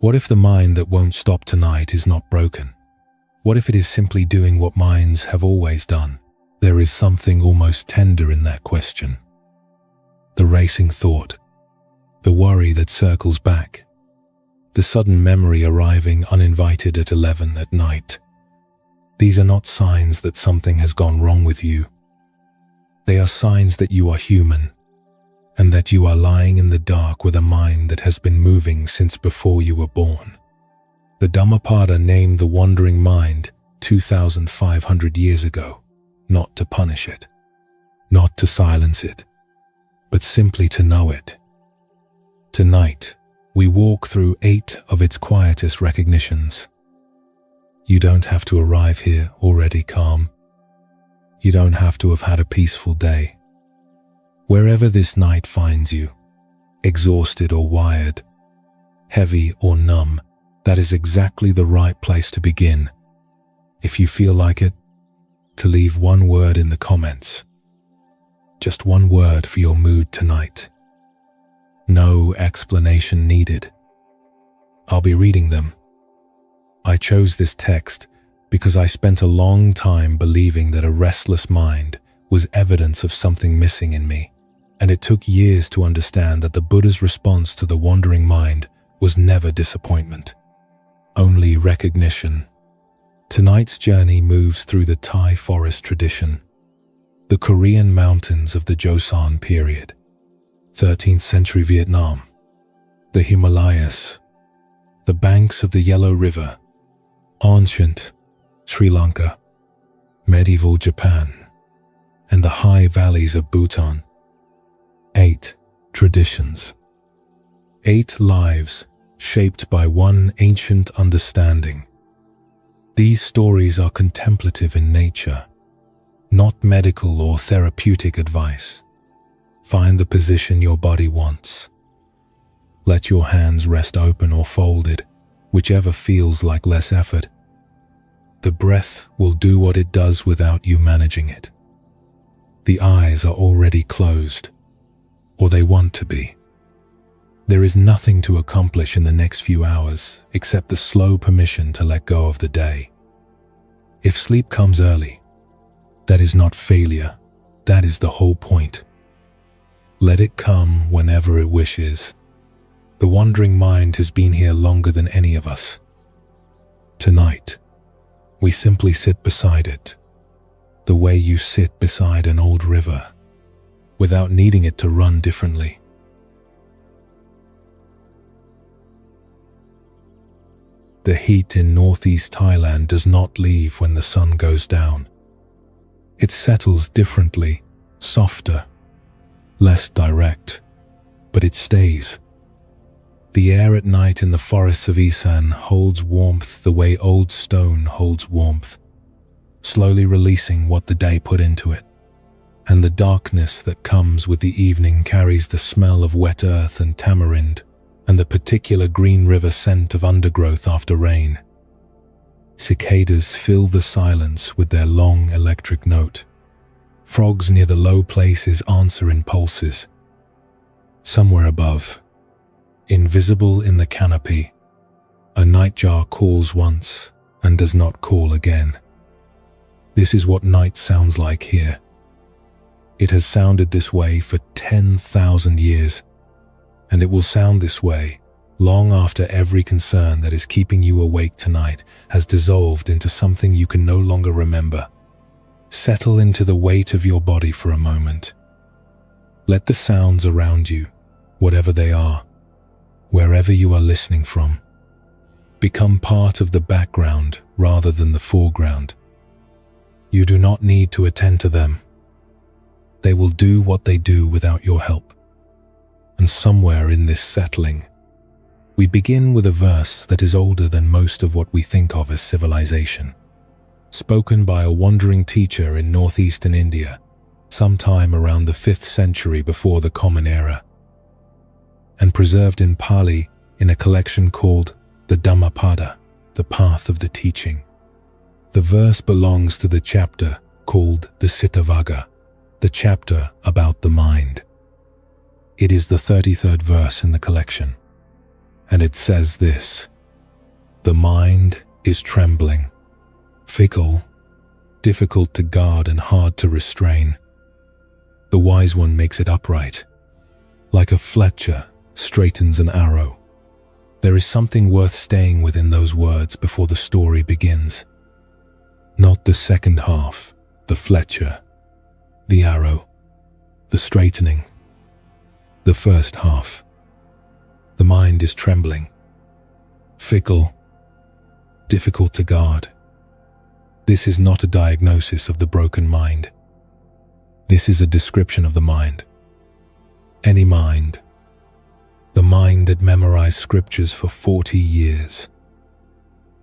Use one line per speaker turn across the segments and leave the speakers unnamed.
What if the mind that won't stop tonight is not broken? What if it is simply doing what minds have always done? There is something almost tender in that question. The racing thought, the worry that circles back, the sudden memory arriving uninvited at 11 at night. These are not signs that something has gone wrong with you. They are signs that you are human, and that you are lying in the dark with a mind that has been moving since before you were born. The Dhammapada named the wandering mind 2,500 years ago, not to punish it, not to silence it, but simply to know it. Tonight, we walk through 8 of its quietest recognitions. You don't have to arrive here already calm. You don't have to have had a peaceful day. Wherever this night finds you, exhausted or wired, heavy or numb, that is exactly the right place to begin. If you feel like it, to leave one word in the comments. Just one word for your mood tonight. No explanation needed. I'll be reading them. I chose this text because I spent a long time believing that a restless mind was evidence of something missing in me, and it took years to understand that the Buddha's response to the wandering mind was never disappointment, only recognition. Tonight's journey moves through the Thai forest tradition, the Korean mountains of the Joseon period, 13th century Vietnam, the Himalayas, the banks of the Yellow River, ancient Sri Lanka, medieval Japan, and the high valleys of Bhutan. 8 traditions. 8 lives shaped by one ancient understanding. These stories are contemplative in nature, not medical or therapeutic advice. Find the position your body wants. Let your hands rest open or folded, whichever feels like less effort. The breath will do what it does without you managing it. The eyes are already closed, or they want to be. There is nothing to accomplish in the next few hours except the slow permission to let go of the day. If sleep comes early, that is not failure, that is the whole point. Let it come whenever it wishes. The wandering mind has been here longer than any of us. Tonight, we simply sit beside it, the way you sit beside an old river, without needing it to run differently. The heat in northeast Thailand does not leave when the sun goes down. It settles differently, softer, less direct, but it stays. The air at night in the forests of Isan holds warmth the way old stone holds warmth, slowly releasing what the day put into it. And the darkness that comes with the evening carries the smell of wet earth and tamarind, and the particular green river scent of undergrowth after rain. Cicadas fill the silence with their long electric note. Frogs near the low places answer in pulses. Somewhere above, invisible in the canopy, a nightjar calls once and does not call again. This is what night sounds like here. It has sounded this way for 10,000 years, and it will sound this way long after every concern that is keeping you awake tonight has dissolved into something you can no longer remember. Settle into the weight of your body for a moment. Let the sounds around you, whatever they are, wherever you are listening from, become part of the background rather than the foreground. You do not need to attend to them. They will do what they do without your help. And somewhere in this settling, we begin with a verse that is older than most of what we think of as civilization, spoken by a wandering teacher in northeastern India, sometime around the 5th century before the Common Era, and preserved in Pali in a collection called the Dhammapada, the Path of the Teaching. The verse belongs to the chapter called the Cittavagga, the chapter about the mind. It is the 33rd verse in the collection, and it says this: The mind is trembling, fickle, difficult to guard and hard to restrain. The wise one makes it upright. Like a fletcher straightens an arrow. There is something worth staying within those words before the story begins. Not the second half, the fletcher, the arrow, the straightening. The first half. The mind is trembling, fickle, difficult to guard. This is not a diagnosis of the broken mind. This is a description of the mind. Any mind. The mind that memorized scriptures for 40 years.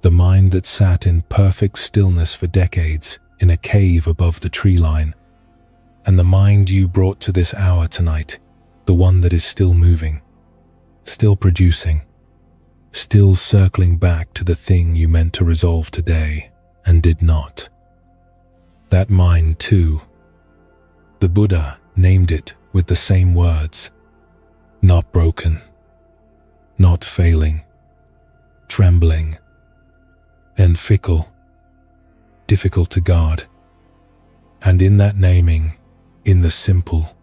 The mind that sat in perfect stillness for decades in a cave above the tree line. And the mind you brought to this hour tonight, the one that is still moving, still producing, still circling back to the thing you meant to resolve today and did not. That mind too. The Buddha named it with the same words. Not broken, not failing, trembling, and fickle, difficult to guard. And in that naming, in the simple,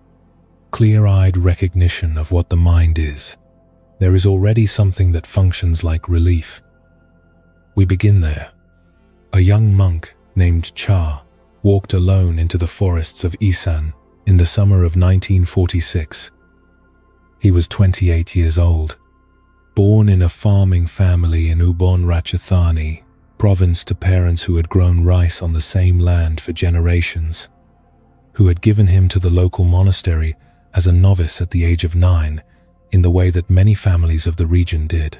clear-eyed recognition of what the mind is, there is already something that functions like relief. We begin there. A young monk named Cha walked alone into the forests of Isan in the summer of 1946. He was 28 years old, born in a farming family in Ubon Ratchathani, province, to parents who had grown rice on the same land for generations, who had given him to the local monastery as a novice at the age of 9, in the way that many families of the region did,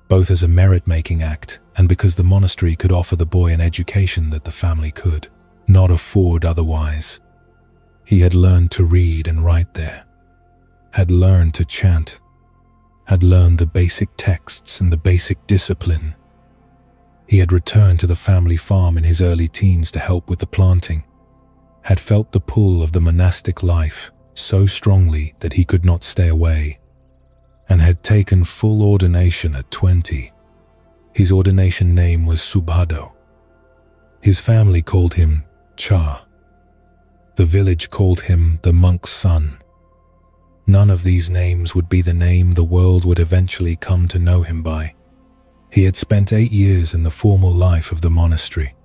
both as a merit-making act and because the monastery could offer the boy an education that the family could not afford otherwise. He had learned to read and write there, had learned to chant, had learned the basic texts and the basic discipline. He had returned to the family farm in his early teens to help with the planting, had felt the pull of the monastic life so strongly that he could not stay away, and had taken full ordination at 20. His ordination name was Subhado. His family called him Cha. The village called him the monk's son. None of these names would be the name the world would eventually come to know him by. He had spent 8 years in the formal life of the monastery,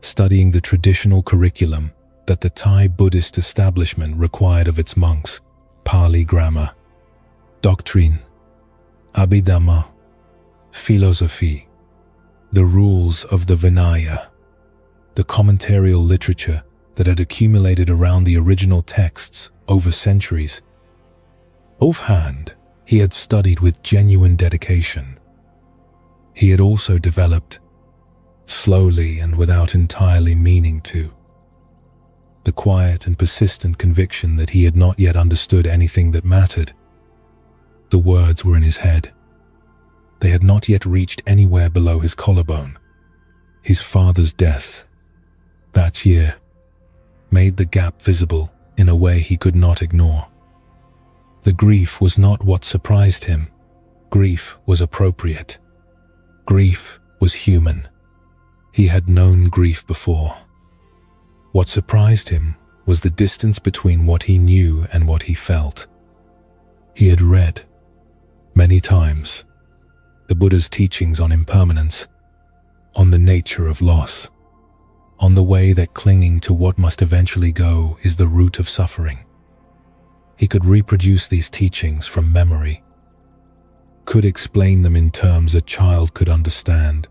studying the traditional curriculum that the Thai Buddhist establishment required of its monks: Pali grammar, doctrine, abhidhamma, philosophy, the rules of the Vinaya, the commentarial literature that had accumulated around the original texts over centuries. Offhand, he had studied with genuine dedication. He had also developed, slowly and without entirely meaning to, the quiet and persistent conviction that he had not yet understood anything that mattered. The words were in his head. They had not yet reached anywhere below his collarbone. His father's death, that year, made the gap visible in a way he could not ignore. The grief was not what surprised him. Grief was appropriate. Grief was human. He had known grief before. What surprised him was the distance between what he knew and what he felt. He had read, many times, the Buddha's teachings on impermanence, on the nature of loss, on the way that clinging to what must eventually go is the root of suffering. He could reproduce these teachings from memory, could explain them in terms a child could understand.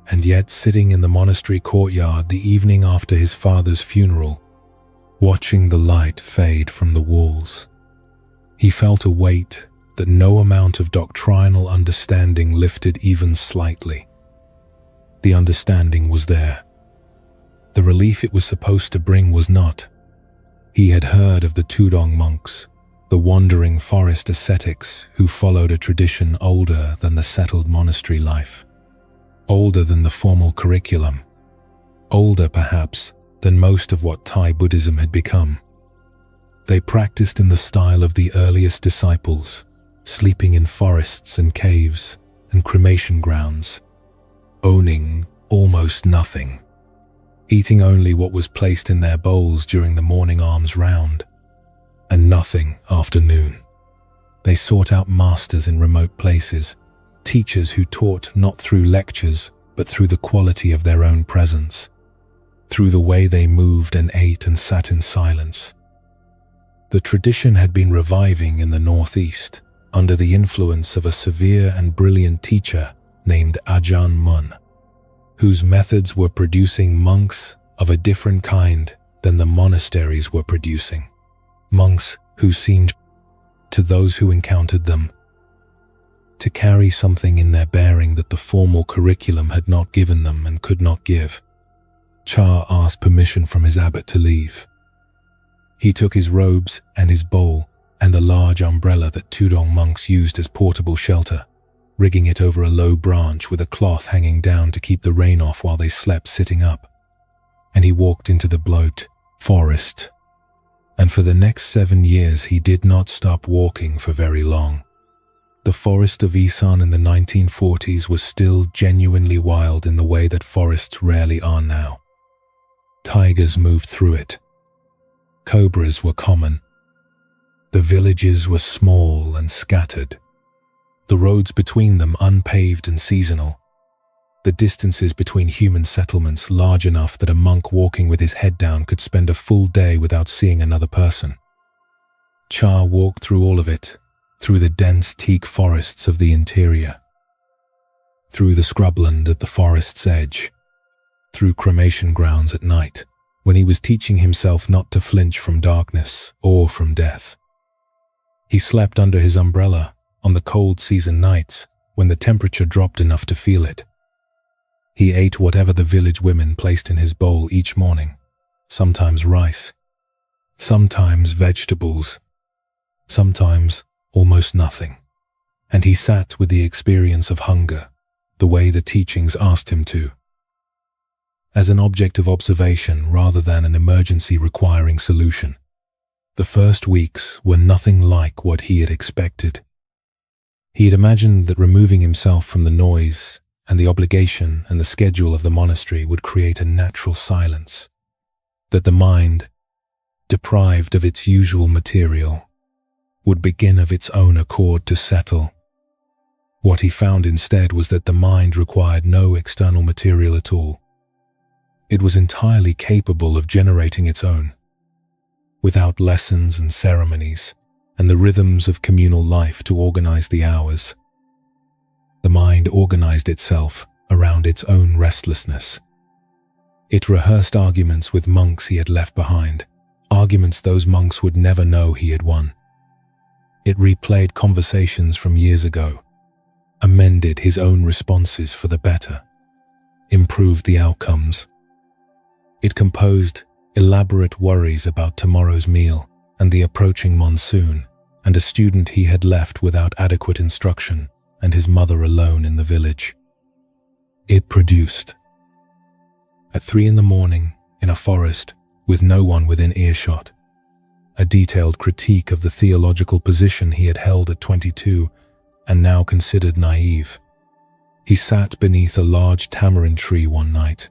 And yet, sitting in the monastery courtyard the evening after his father's funeral, watching the light fade from the walls, he felt a weight that no amount of doctrinal understanding lifted even slightly. The understanding was there. The relief it was supposed to bring was not. He had heard of the Tudong monks, the wandering forest ascetics who followed a tradition older than the settled monastery life, older than the formal curriculum, older perhaps than most of what Thai Buddhism had become. They practiced in the style of the earliest disciples, sleeping in forests and caves, and cremation grounds, owning almost nothing, eating only what was placed in their bowls during the morning alms round, and nothing after noon. They sought out masters in remote places, teachers who taught not through lectures, but through the quality of their own presence, through the way they moved and ate and sat in silence. The tradition had been reviving in the northeast under the influence of a severe and brilliant teacher named Ajahn Mun, whose methods were producing monks of a different kind than the monasteries were producing, monks who seemed, to those who encountered them, to carry something in their bearing that the formal curriculum had not given them and could not give. Cha asked permission from his abbot to leave. He took his robes and his bowl and the large umbrella that Tudong monks used as portable shelter, rigging it over a low branch with a cloth hanging down to keep the rain off while they slept sitting up. And he walked into the bloat forest. And for the next 7 years he did not stop walking for very long. The forest of Isan in the 1940s was still genuinely wild in the way that forests rarely are now. Tigers moved through it. Cobras were common. The villages were small and scattered, the roads between them unpaved and seasonal, the distances between human settlements large enough that a monk walking with his head down could spend a full day without seeing another person. Cha walked through all of it, through the dense teak forests of the interior, through the scrubland at the forest's edge, through cremation grounds at night, when he was teaching himself not to flinch from darkness or from death. He slept under his umbrella on the cold season nights when the temperature dropped enough to feel it. He ate whatever the village women placed in his bowl each morning, sometimes rice, sometimes vegetables, sometimes almost nothing. And he sat with the experience of hunger, the way the teachings asked him to, as an object of observation rather than an emergency requiring solution. The first weeks were nothing like what he had expected. He had imagined that removing himself from the noise and the obligation and the schedule of the monastery would create a natural silence, that the mind, deprived of its usual material, would begin of its own accord to settle. What he found instead was that the mind required no external material at all. It was entirely capable of generating its own, without lessons and ceremonies and the rhythms of communal life to organize the hours. The mind organized itself around its own restlessness. It rehearsed arguments with monks he had left behind, arguments those monks would never know he had won. It replayed conversations from years ago, amended his own responses for the better, improved the outcomes. It composed elaborate worries about tomorrow's meal and the approaching monsoon, and a student he had left without adequate instruction and his mother alone in the village. It produced. At 3 a.m, in a forest with no one within earshot, a detailed critique of the theological position he had held at 22 and now considered naive. He sat beneath a large tamarind tree one night,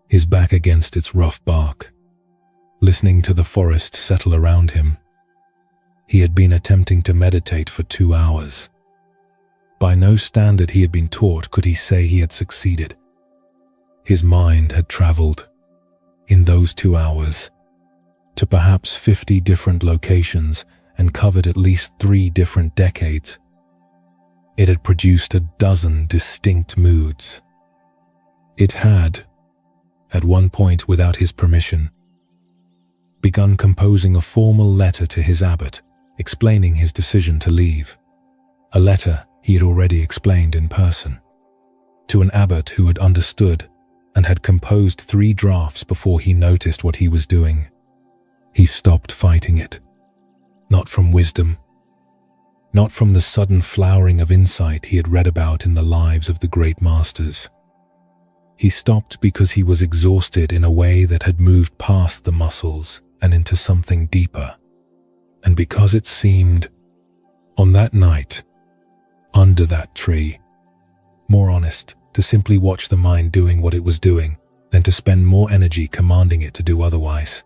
his back against its rough bark, listening to the forest settle around him. He had been attempting to meditate for 2 hours. By no standard he had been taught could he say he had succeeded. His mind had traveled, in those 2 hours, to perhaps 50 different locations and covered at least 3 different decades. It had produced a dozen distinct moods. It had, at one point without his permission, begun composing a formal letter to his abbot, explaining his decision to leave. A letter he had already explained in person, to an abbot who had understood and had composed 3 drafts before he noticed what he was doing. He stopped fighting it, not from wisdom, not from the sudden flowering of insight he had read about in the lives of the great masters. He stopped because he was exhausted in a way that had moved past the muscles and into something deeper, and because it seemed, on that night, under that tree, more honest, to simply watch the mind doing what it was doing than to spend more energy commanding it to do otherwise.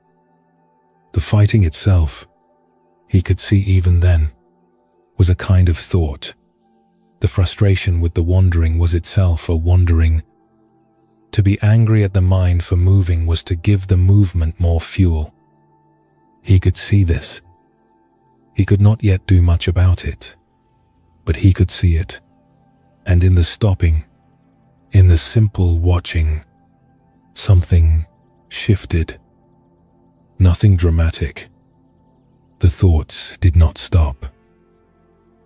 The fighting itself, he could see even then, was a kind of thought. The frustration with the wandering was itself a wandering. To be angry at the mind for moving was to give the movement more fuel. He could see this. He could not yet do much about it, but he could see it. And in the stopping, in the simple watching, something shifted. Nothing dramatic. The thoughts did not stop.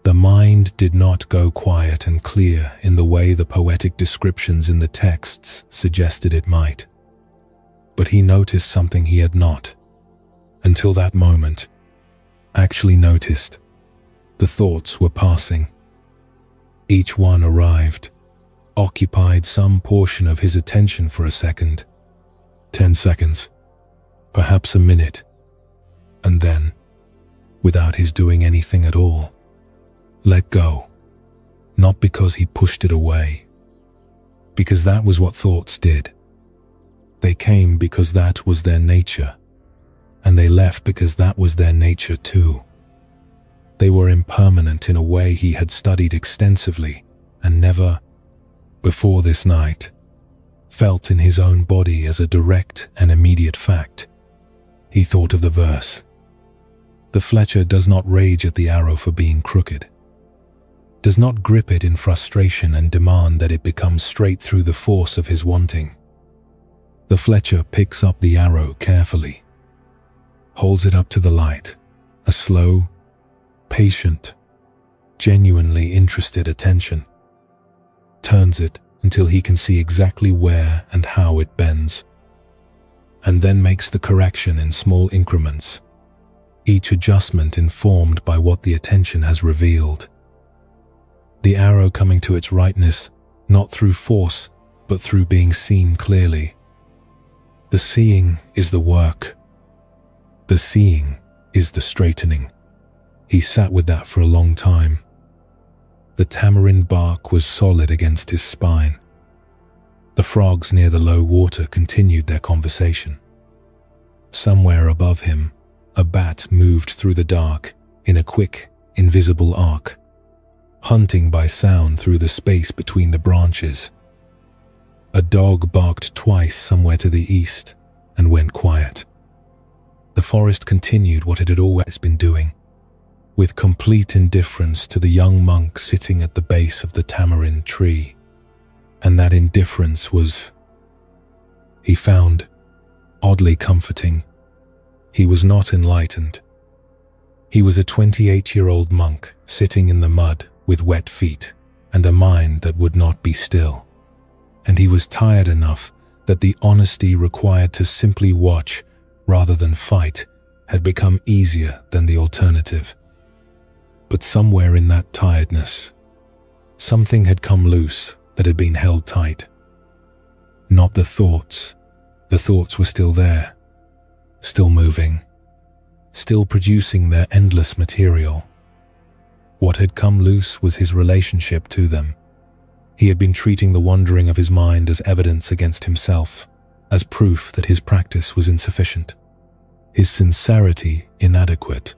The mind did not go quiet and clear in the way the poetic descriptions in the texts suggested it might. But he noticed something he had not, until that moment, actually noticed. The thoughts were passing. Each one arrived, occupied some portion of his attention for a second, 10 seconds, perhaps a minute, and then, without his doing anything at all, let go. Not because he pushed it away, because that was what thoughts did. They came because that was their nature, and they left because that was their nature too. They were impermanent in a way he had studied extensively and never, before this night, felt in his own body as a direct and immediate fact. He thought of the verse, "The fletcher does not rage at the arrow for being crooked, does not grip it in frustration and demand that it become straight through the force of his wanting. The fletcher picks up the arrow carefully, holds it up to the light, a slow, patient, genuinely interested attention, turns it until he can see exactly where and how it bends, and then makes the correction in small increments, each adjustment informed by what the attention has revealed. The arrow coming to its rightness, not through force, but through being seen clearly. The seeing is the work. The seeing is the straightening." He sat with that for a long time. The tamarind bark was solid against his spine. The frogs near the low water continued their conversation. Somewhere above him, a bat moved through the dark in a quick, invisible arc, hunting by sound through the space between the branches. A dog barked twice somewhere to the east and went quiet. The forest continued what it had always been doing, with complete indifference to the young monk sitting at the base of the tamarind tree. And that indifference was, he found, oddly comforting. He was not enlightened. He was a 28-year-old monk sitting in the mud with wet feet and a mind that would not be still. And he was tired enough that the honesty required to simply watch rather than fight had become easier than the alternative. But somewhere in that tiredness, something had come loose that had been held tight. Not the thoughts. The thoughts were still there, still moving, still producing their endless material. What had come loose was his relationship to them. He had been treating the wandering of his mind as evidence against himself, as proof that his practice was insufficient, his sincerity inadequate,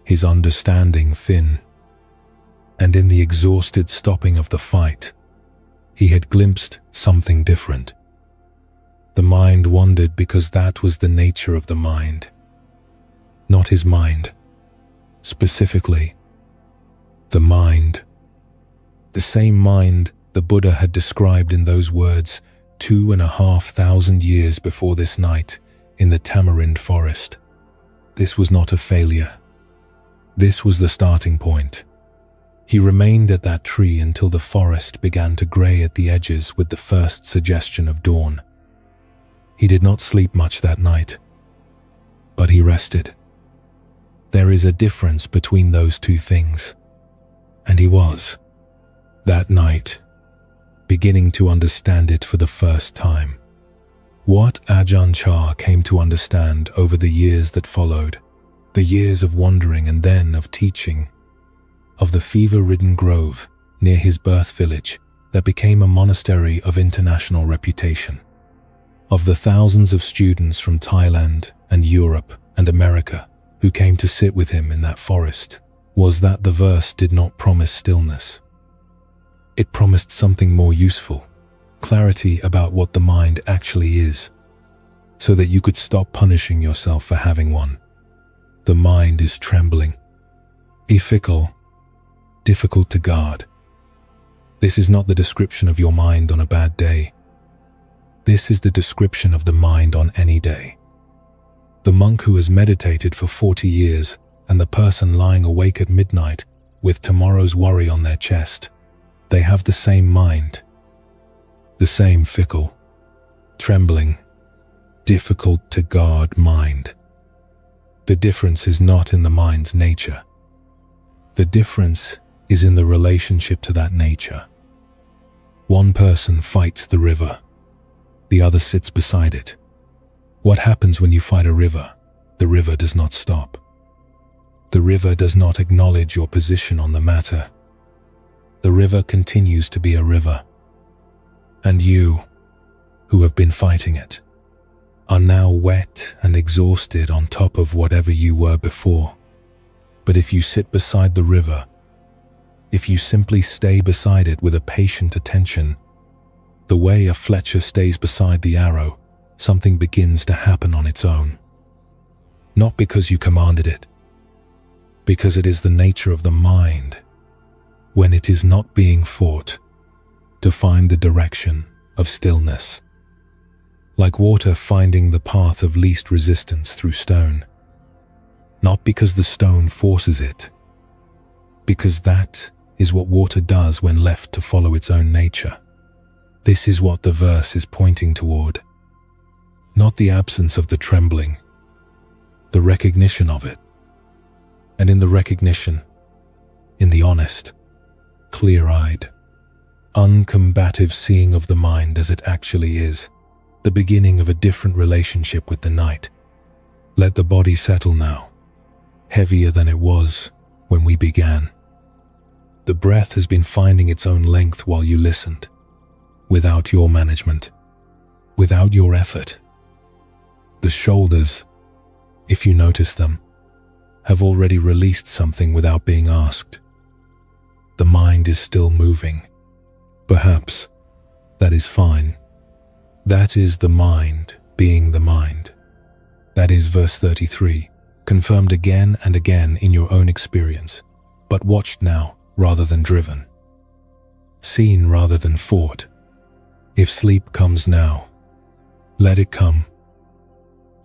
his understanding thin. And in the exhausted stopping of the fight, he had glimpsed something different. The mind wandered because that was the nature of the mind, not his mind. Specifically, the mind. The same mind the Buddha had described in those words 2,500 years before this night in the tamarind forest. This was not a failure. This was the starting point. He remained at that tree until the forest began to grey at the edges with the first suggestion of dawn. He did not sleep much that night, but he rested. There is a difference between those two things, and he was, that night, beginning to understand it for the first time. What Ajahn Chah came to understand over the years that followed, the years of wandering and then of teaching, of the fever-ridden grove near his birth village that became a monastery of international reputation. Of the thousands of students from Thailand and Europe and America who came to sit with him in that forest, was that the verse did not promise stillness. It promised something more useful, clarity about what the mind actually is, so that you could stop punishing yourself for having one. The mind is trembling, fickle, difficult to guard. This is not the description of your mind on a bad day. This is the description of the mind on any day. The monk who has meditated for 40 years and the person lying awake at midnight with tomorrow's worry on their chest, they have the same mind, the same fickle, trembling, difficult to guard mind. The difference is not in the mind's nature. The difference is in the relationship to that nature. One person fights the river, the other sits beside it. What happens when you fight a river? The river does not stop. The river does not acknowledge your position on the matter. The river continues to be a river. And you, who have been fighting it, are now wet and exhausted on top of whatever you were before. But if you sit beside the river, if you simply stay beside it with a patient attention, the way a fletcher stays beside the arrow, something begins to happen on its own. Not because you commanded it, because it is the nature of the mind, when it is not being fought, to find the direction of stillness. Like water finding the path of least resistance through stone. Not because the stone forces it, because that is what water does when left to follow its own nature. This is what the verse is pointing toward. Not the absence of the trembling, the recognition of it. And in the recognition, in the honest, clear-eyed, uncombative seeing of the mind as it actually is, the beginning of a different relationship with the night. Let the body settle now, heavier than it was when we began. The breath has been finding its own length while you listened, without your management, without your effort. The shoulders, if you notice them, have already released something without being asked. The mind is still moving. Perhaps that is fine. That is the mind being the mind. That is verse 33, confirmed again and again in your own experience, but watched now rather than driven, seen rather than fought. If sleep comes now, let it come.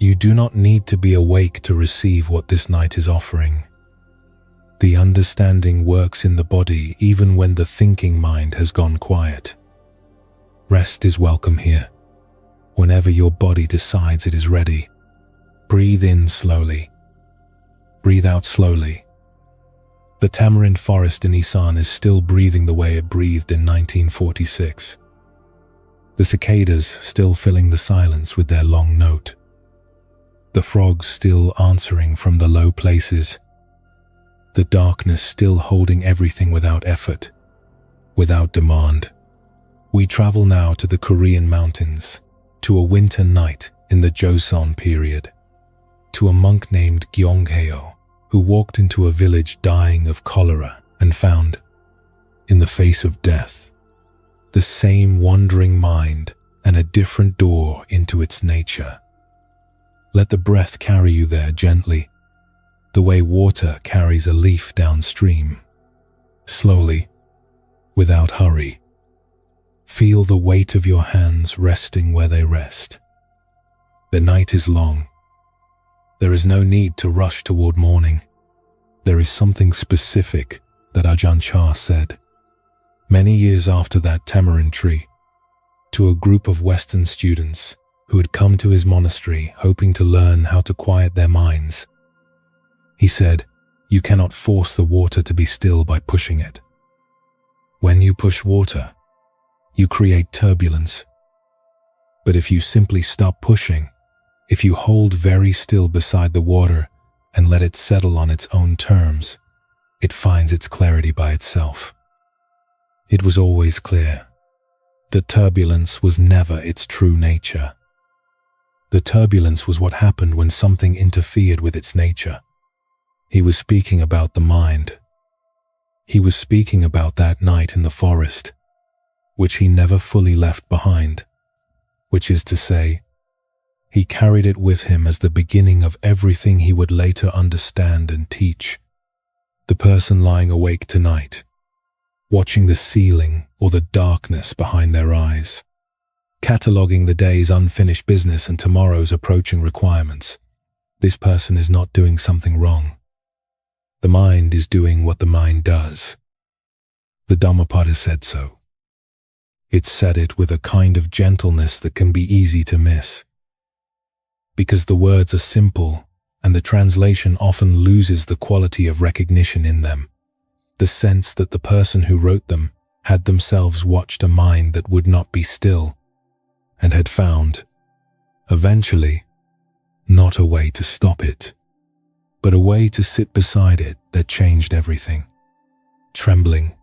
You do not need to be awake to receive what this night is offering. The understanding works in the body even when the thinking mind has gone quiet. Rest is welcome here. Whenever your body decides it is ready, breathe in slowly. Breathe out slowly. The tamarind forest in Isan is still breathing the way it breathed in 1946. The cicadas still filling the silence with their long note. The frogs still answering from the low places. The darkness still holding everything without effort, without demand. We travel now to the Korean mountains, to a winter night in the Joseon period, to a monk named Gyeongheo, who walked into a village dying of cholera and found, in the face of death, the same wandering mind and a different door into its nature. Let the breath carry you there gently, the way water carries a leaf downstream. Slowly, without hurry. Feel the weight of your hands resting where they rest. The night is long. There is no need to rush toward morning. There is something specific that Ajahn Chah said, many years after that tamarind tree, to a group of Western students who had come to his monastery hoping to learn how to quiet their minds. He said, "You cannot force the water to be still by pushing it. When you push water, you create turbulence. But if you simply stop pushing, if you hold very still beside the water and let it settle on its own terms, it finds its clarity by itself." It was always clear. The turbulence was never its true nature. The turbulence was what happened when something interfered with its nature. He was speaking about the mind. He was speaking about that night in the forest, which he never fully left behind, which is to say, he carried it with him as the beginning of everything he would later understand and teach. The person lying awake tonight, watching the ceiling or the darkness behind their eyes, cataloguing the day's unfinished business and tomorrow's approaching requirements. This person is not doing something wrong. The mind is doing what the mind does. The Dhammapada said so. It said it with a kind of gentleness that can be easy to miss. Because the words are simple and the translation often loses the quality of recognition in them, the sense that the person who wrote them had themselves watched a mind that would not be still and had found, eventually, not a way to stop it, but a way to sit beside it that changed everything. Trembling.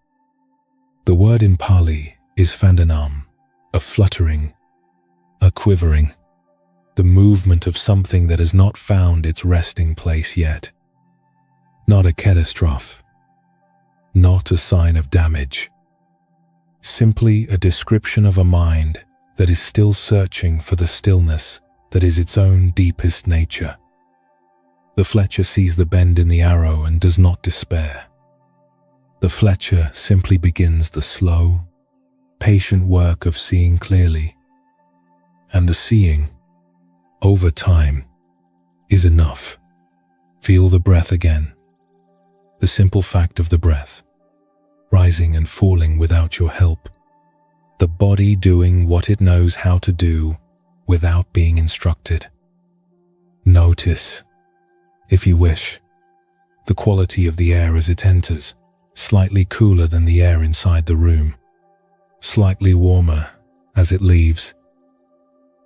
The word in Pali is vandanam, a fluttering, a quivering, the movement of something that has not found its resting place yet. Not a catastrophe, not a sign of damage, simply a description of a mind that is still searching for the stillness that is its own deepest nature. The Fletcher sees the bend in the arrow and does not despair. The Fletcher simply begins the slow, patient work of seeing clearly, and the seeing, over time, is enough. Feel the breath again. The simple fact of the breath, rising and falling without your help. The body doing what it knows how to do without being instructed. Notice, if you wish, the quality of the air as it enters, slightly cooler than the air inside the room, slightly warmer as it leaves.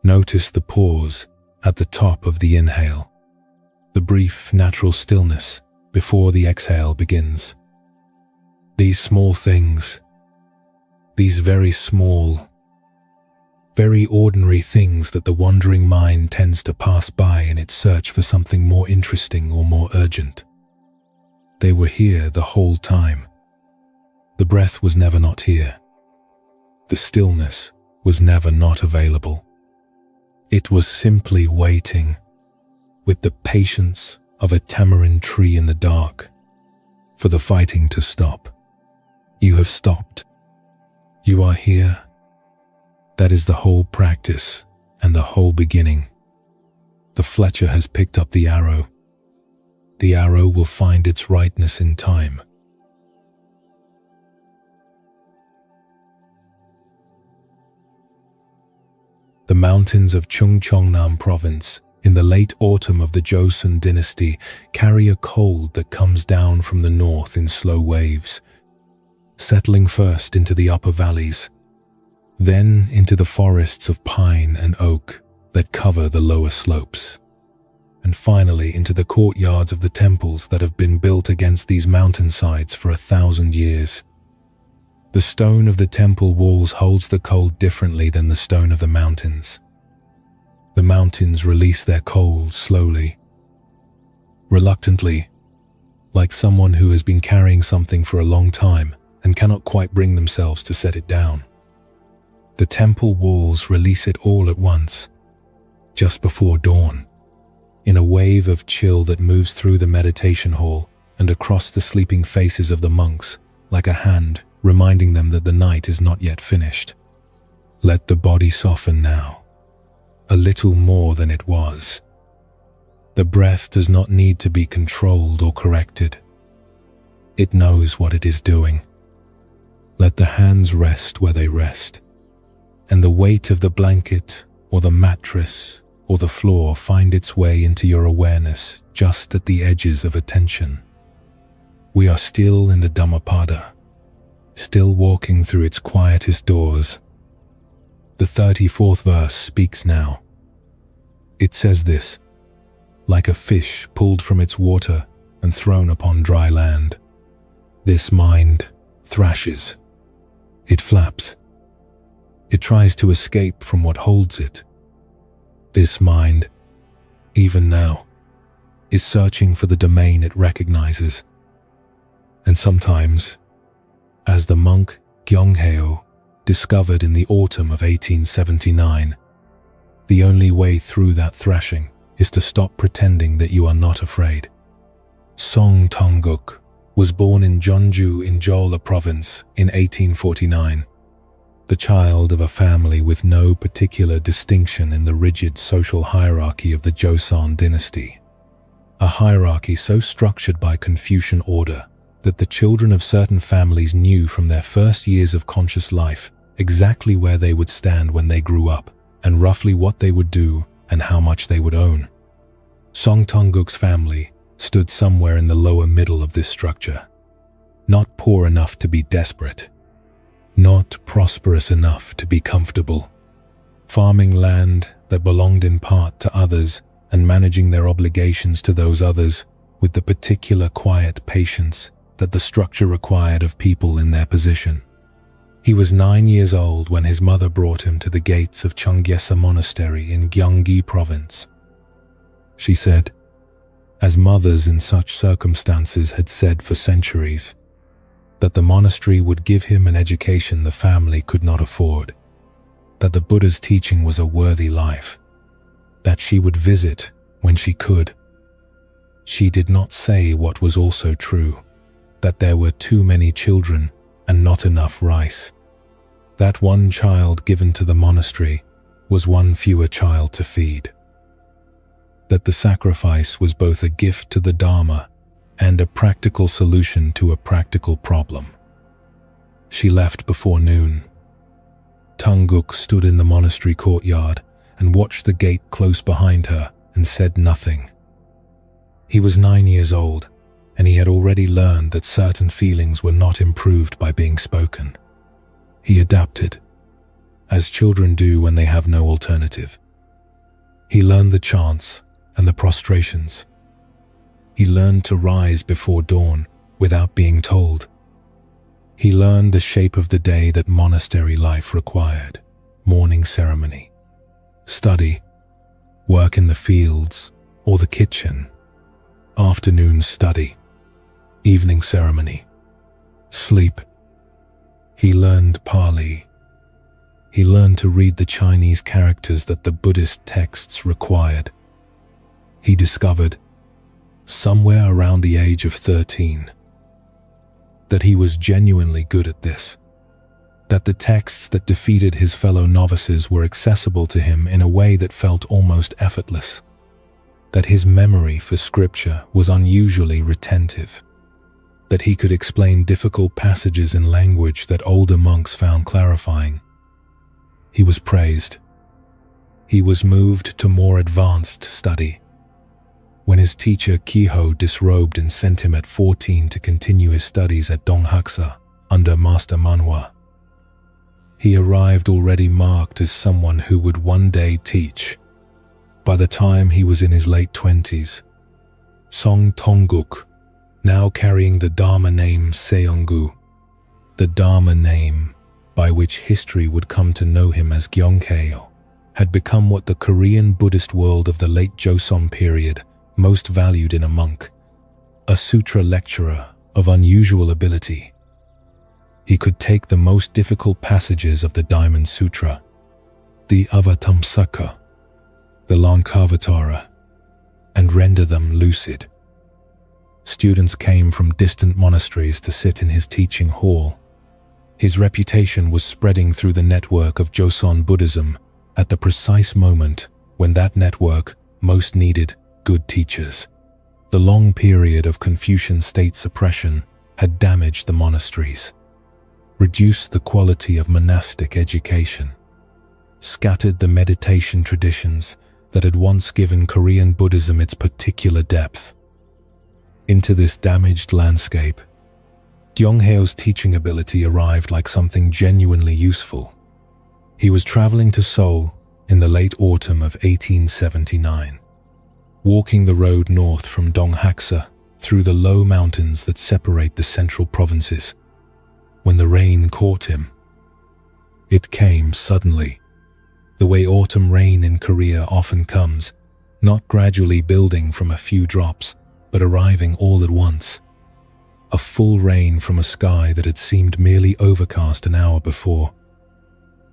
Notice the pause at the top of the inhale, the brief natural stillness before the exhale begins. These small things, these very small, very ordinary things that the wandering mind tends to pass by in its search for something more interesting or more urgent. They were here the whole time. The breath was never not here. The stillness was never not available. It was simply waiting, with the patience of a tamarind tree in the dark, for the fighting to stop. You have stopped. You are here. That is the whole practice and the whole beginning. The Fletcher has picked up the arrow. The arrow will find its rightness in time. The mountains of Chungcheongnam province in the late autumn of the Joseon dynasty carry a cold that comes down from the north in slow waves, settling first into the upper valleys, then into the forests of pine and oak that cover the lower slopes, and finally into the courtyards of the temples that have been built against these mountainsides for 1,000 years. The stone of the temple walls holds the cold differently than the stone of the mountains. The mountains release their cold slowly, reluctantly, like someone who has been carrying something for a long time and cannot quite bring themselves to set it down. The temple walls release it all at once, just before dawn, in a wave of chill that moves through the meditation hall and across the sleeping faces of the monks, like a hand reminding them that the night is not yet finished. Let the body soften now, a little more than it was. The breath does not need to be controlled or corrected. It knows what it is doing. Let the hands rest where they rest, and the weight of the blanket or the mattress or the floor find its way into your awareness just at the edges of attention. We are still in the Dhammapada, still walking through its quietest doors. The 34th verse speaks now. It says this: like a fish pulled from its water and thrown upon dry land, this mind thrashes. It flaps. It tries to escape from what holds it. This mind, even now, is searching for the domain it recognizes. And sometimes, as the monk Gyeongheo discovered in the autumn of 1879, the only way through that thrashing is to stop pretending that you are not afraid. Song Tong-guk was born in Jeonju in Jeolla Province in 1849, the child of a family with no particular distinction in the rigid social hierarchy of the Joseon dynasty, a hierarchy so structured by Confucian order that the children of certain families knew from their first years of conscious life exactly where they would stand when they grew up, and roughly what they would do and how much they would own. Song Tong-guk's family stood somewhere in the lower middle of this structure, not poor enough to be desperate, not prosperous enough to be comfortable, farming land that belonged in part to others and managing their obligations to those others with the particular quiet patience that the structure required of people in their position. He was 9 years old when his mother brought him to the gates of Cheonggyesa Monastery in Gyeonggi Province. She said, as mothers in such circumstances had said for centuries, that the monastery would give him an education the family could not afford, that the Buddha's teaching was a worthy life, that she would visit when she could. She did not say what was also true, that there were too many children and not enough rice. That one child given to the monastery was one fewer child to feed. That the sacrifice was both a gift to the Dharma and a practical solution to a practical problem. She left before noon. Tong-guk stood in the monastery courtyard and watched the gate close behind her and said nothing. He was 9 years old, and he had already learned that certain feelings were not improved by being spoken. He adapted, as children do when they have no alternative. He learned the chants and the prostrations. He learned to rise before dawn without being told. He learned the shape of the day that monastery life required: morning ceremony, study, work in the fields or the kitchen, afternoon study, evening ceremony, sleep. He learned Pali. He learned to read the Chinese characters that the Buddhist texts required. He discovered, somewhere around the age of 13, that he was genuinely good at this, that the texts that defeated his fellow novices were accessible to him in a way that felt almost effortless, that his memory for scripture was unusually retentive, that he could explain difficult passages in language that older monks found clarifying. He was praised. He was moved to more advanced study. When his teacher Kiho disrobed and sent him at 14 to continue his studies at Donghaksa under Master Manhwa, he arrived already marked as someone who would one day teach. By the time he was in his late 20s, Song Tong-guk, now carrying the Dharma name Seonggu, the Dharma name by which history would come to know him as Gyeongheo, had become what the Korean Buddhist world of the late Joseon period most valued in a monk, a sutra lecturer of unusual ability. He could take the most difficult passages of the Diamond Sutra, the Avatamsaka, the Lankavatara, and render them lucid. Students came from distant monasteries to sit in his teaching hall. His reputation was spreading through the network of Joseon Buddhism at the precise moment when that network most needed good teachers. The long period of Confucian state suppression had damaged the monasteries, reduced the quality of monastic education, scattered the meditation traditions that had once given Korean Buddhism its particular depth. Into this damaged landscape, Gyeongheo's teaching ability arrived like something genuinely useful. He was traveling to Seoul in the late autumn of 1879, walking the road north from Donghaksa through the low mountains that separate the central provinces, when the rain caught him. It came suddenly, the way autumn rain in Korea often comes, not gradually building from a few drops, but arriving all at once. A full rain from a sky that had seemed merely overcast an hour before.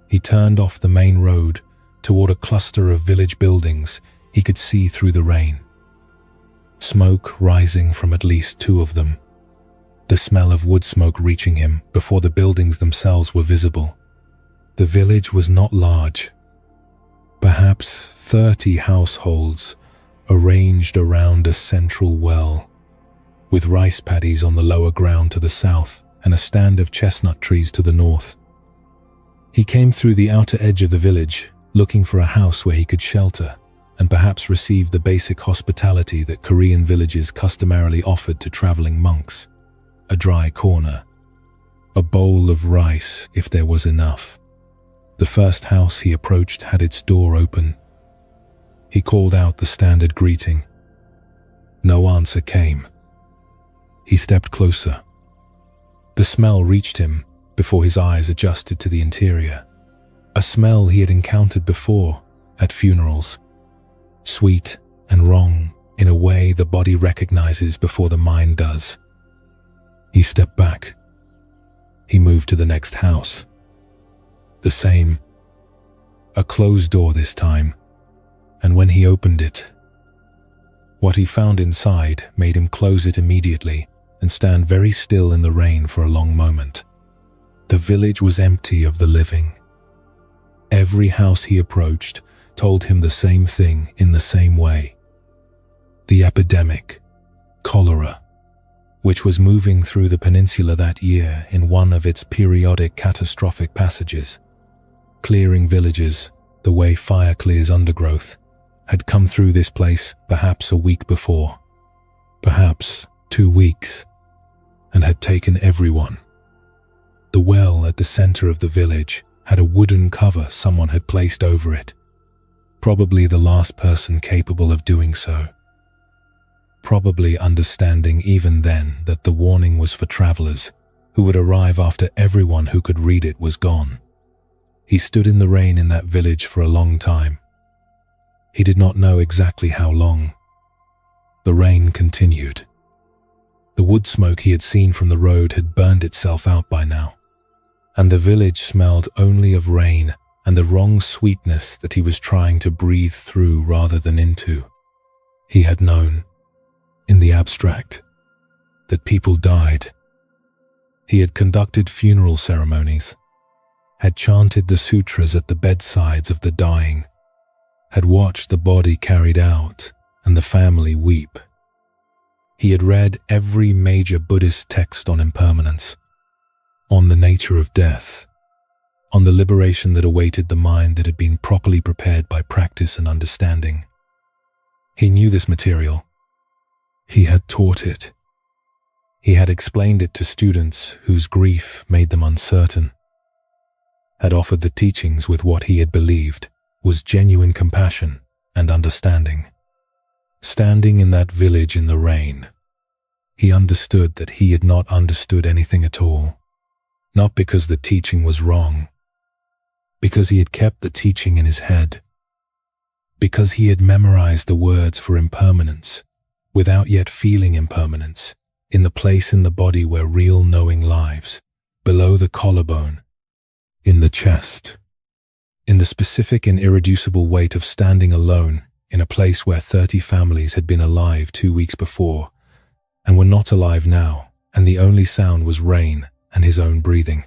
He turned off the main road toward a cluster of village buildings he could see through the rain. Smoke rising from at least two of them. The smell of wood smoke reaching him before the buildings themselves were visible. The village was not large. Perhaps 30 households arranged around a central well, with rice paddies on the lower ground to the south and a stand of chestnut trees to the north. He came through the outer edge of the village, looking for a house where he could shelter and perhaps receive the basic hospitality that Korean villages customarily offered to traveling monks. A dry corner, a bowl of rice if there was enough. The first house he approached had its door open. He called out the standard greeting. No answer came. He stepped closer. The smell reached him before his eyes adjusted to the interior. A smell he had encountered before at funerals. Sweet and wrong in a way the body recognizes before the mind does. He stepped back. He moved to the next house. The same. A closed door this time, and when he opened it, what he found inside made him close it immediately and stand very still in the rain for a long moment. The village was empty of the living. Every house he approached told him the same thing in the same way. The epidemic, cholera, which was moving through the peninsula that year in one of its periodic catastrophic passages, clearing villages the way fire clears undergrowth, had come through this place perhaps a week before, perhaps 2 weeks, and had taken everyone. The well at the center of the village had a wooden cover someone had placed over it, probably the last person capable of doing so, probably understanding even then that the warning was for travelers who would arrive after everyone who could read it was gone. He stood in the rain in that village for a long time. He did not know exactly how long. The rain continued. The wood smoke he had seen from the road had burned itself out by now, and the village smelled only of rain and the wrong sweetness that he was trying to breathe through rather than into. He had known, in the abstract, that people died. He had conducted funeral ceremonies, had chanted the sutras at the bedsides of the dying, had watched the body carried out and the family weep. He had read every major Buddhist text on impermanence, on the nature of death, on the liberation that awaited the mind that had been properly prepared by practice and understanding. He knew this material. He had taught it. He had explained it to students whose grief made them uncertain, had offered the teachings with what he had believed was genuine compassion and understanding. Standing in that village in the rain, he understood that he had not understood anything at all, not because the teaching was wrong, because he had kept the teaching in his head, because he had memorized the words for impermanence without yet feeling impermanence in the place in the body where real knowing lives, below the collarbone, in the chest, in the specific and irreducible weight of standing alone in a place where 30 families had been alive 2 weeks before and were not alive now, and the only sound was rain and his own breathing.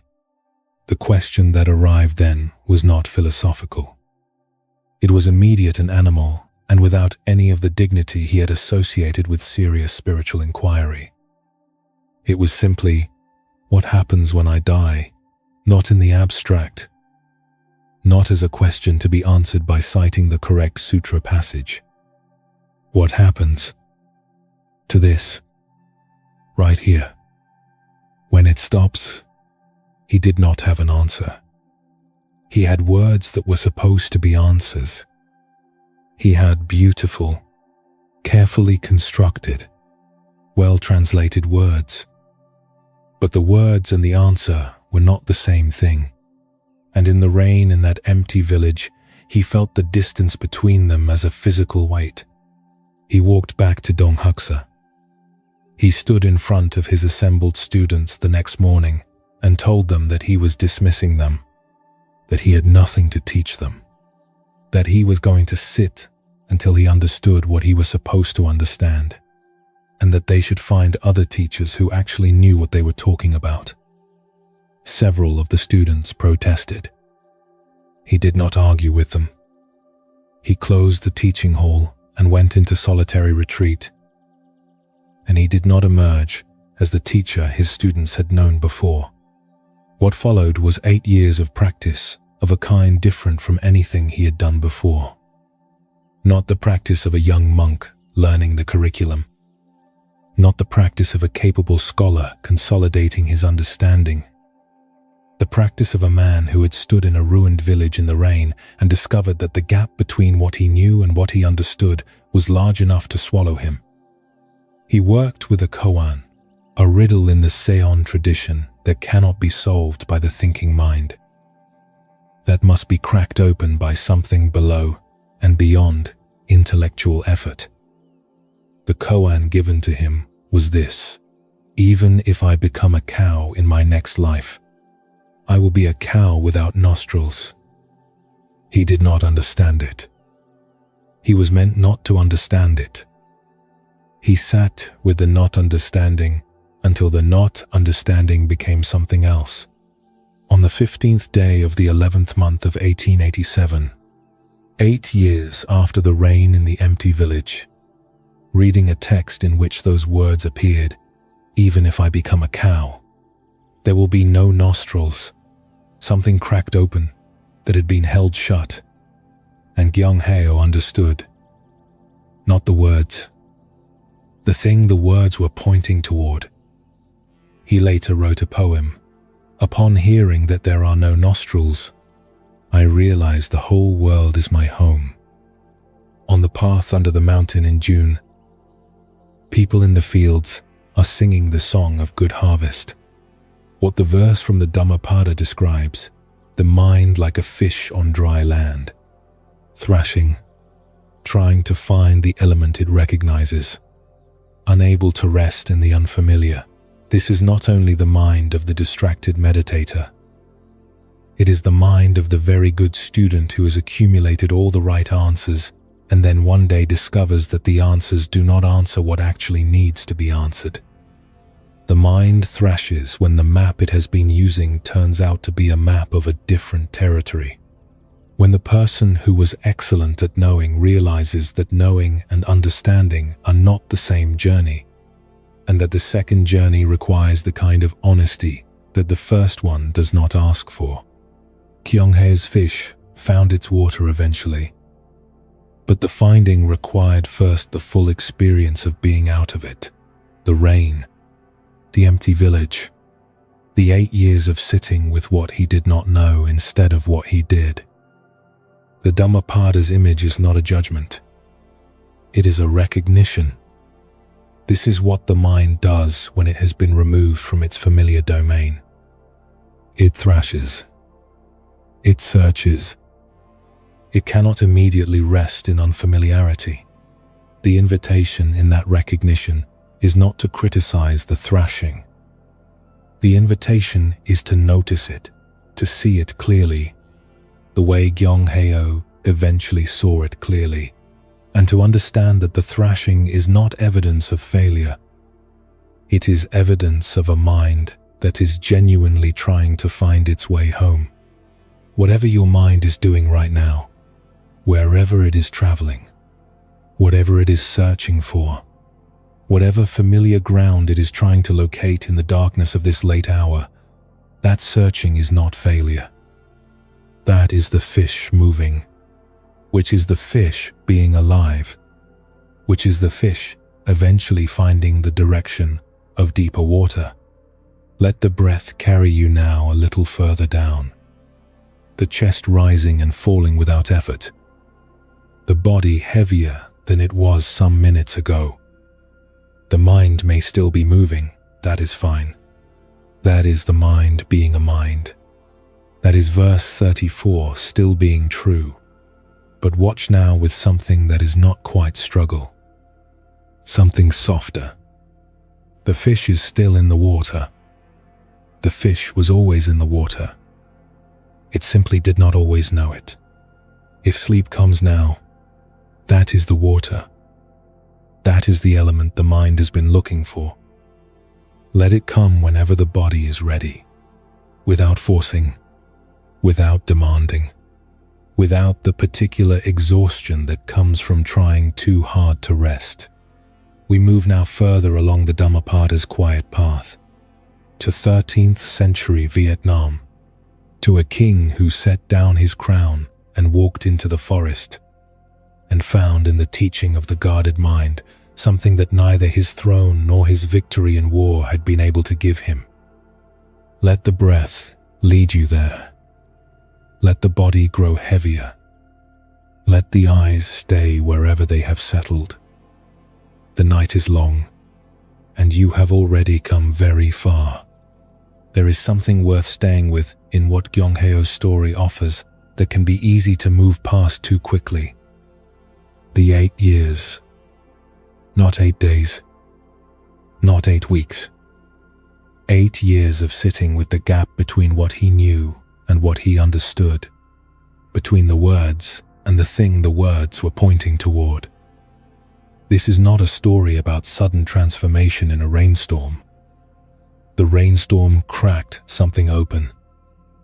The question that arrived then was not philosophical. It was immediate and animal, and without any of the dignity he had associated with serious spiritual inquiry. It was simply, what happens when I die? Not in the abstract, not as a question to be answered by citing the correct sutra passage. What happens to this, right here? When it stops, he did not have an answer. He had words that were supposed to be answers. He had beautiful, carefully constructed, well-translated words. But the words and the answer were not the same thing. And in the rain in that empty village, he felt the distance between them as a physical weight. He walked back to Donghaksa. He stood in front of his assembled students the next morning and told them that he was dismissing them, that he had nothing to teach them, that he was going to sit until he understood what he was supposed to understand, and that they should find other teachers who actually knew what they were talking about. Several of the students protested. He did not argue with them. He closed the teaching hall and went into solitary retreat. And he did not emerge as the teacher his students had known before. What followed was 8 years of practice of a kind different from anything he had done before. Not the practice of a young monk learning the curriculum. Not the practice of a capable scholar consolidating his understanding. The practice of a man who had stood in a ruined village in the rain and discovered that the gap between what he knew and what he understood was large enough to swallow him. He worked with a koan, a riddle in the Seon tradition that cannot be solved by the thinking mind, that must be cracked open by something below and beyond intellectual effort. The koan given to him was this: even if I become a cow in my next life, I will be a cow without nostrils. He did not understand it. He was meant not to understand it. He sat with the not understanding until the not understanding became something else. On the 15th day of the 11th month of 1887, 8 years after the rain in the empty village, reading a text in which those words appeared, even if I become a cow, there will be no nostrils, something cracked open that had been held shut, and Gyeongheo understood. Not the words, the thing the words were pointing toward. He later wrote a poem. Upon hearing that there are no nostrils, I realize the whole world is my home. On the path under the mountain in June, people in the fields are singing the song of good harvest. What the verse from the Dhammapada describes, the mind like a fish on dry land, thrashing, trying to find the element it recognizes, unable to rest in the unfamiliar. This is not only the mind of the distracted meditator. It is the mind of the very good student who has accumulated all the right answers and then one day discovers that the answers do not answer what actually needs to be answered. The mind thrashes when the map it has been using turns out to be a map of a different territory. When the person who was excellent at knowing realizes that knowing and understanding are not the same journey, and that the second journey requires the kind of honesty that the first one does not ask for. Gyeonghae's fish found its water eventually, but the finding required first the full experience of being out of it, the rain, the empty village, the 8 years of sitting with what he did not know instead of what he did. The Dhammapada's image is not a judgment. It is a recognition. This is what the mind does when it has been removed from its familiar domain. It thrashes. It searches. It cannot immediately rest in unfamiliarity. The invitation in that recognition is not to criticize the thrashing. The invitation is to notice it, to see it clearly, the way Gyeongheo eventually saw it clearly, and to understand that the thrashing is not evidence of failure. It is evidence of a mind that is genuinely trying to find its way home. Whatever your mind is doing right now, wherever it is traveling, whatever it is searching for, whatever familiar ground it is trying to locate in the darkness of this late hour, that searching is not failure. That is the fish moving, which is the fish being alive, which is the fish eventually finding the direction of deeper water. Let the breath carry you now a little further down, the chest rising and falling without effort, the body heavier than it was some minutes ago. The mind may still be moving, that is fine. That is the mind being a mind. That is verse 34 still being true. But watch now with something that is not quite struggle. Something softer. The fish is still in the water. The fish was always in the water. It simply did not always know it. If sleep comes now, that is the water. That is the element the mind has been looking for. Let it come whenever the body is ready, without forcing, without demanding, without the particular exhaustion that comes from trying too hard to rest. We move now further along the Dhammapada's quiet path, to 13th century Vietnam, to a king who set down his crown and walked into the forest, and found in the teaching of the guarded mind something that neither his throne nor his victory in war had been able to give him. Let the breath lead you there. Let the body grow heavier. Let the eyes stay wherever they have settled. The night is long, and you have already come very far. There is something worth staying with in what Gyonghaeo's story offers that can be easy to move past too quickly. The 8 years. Not 8 days. Not 8 weeks. 8 years of sitting with the gap between what he knew and what he understood, between the words and the thing the words were pointing toward. This is not a story about sudden transformation in a rainstorm. The rainstorm cracked something open.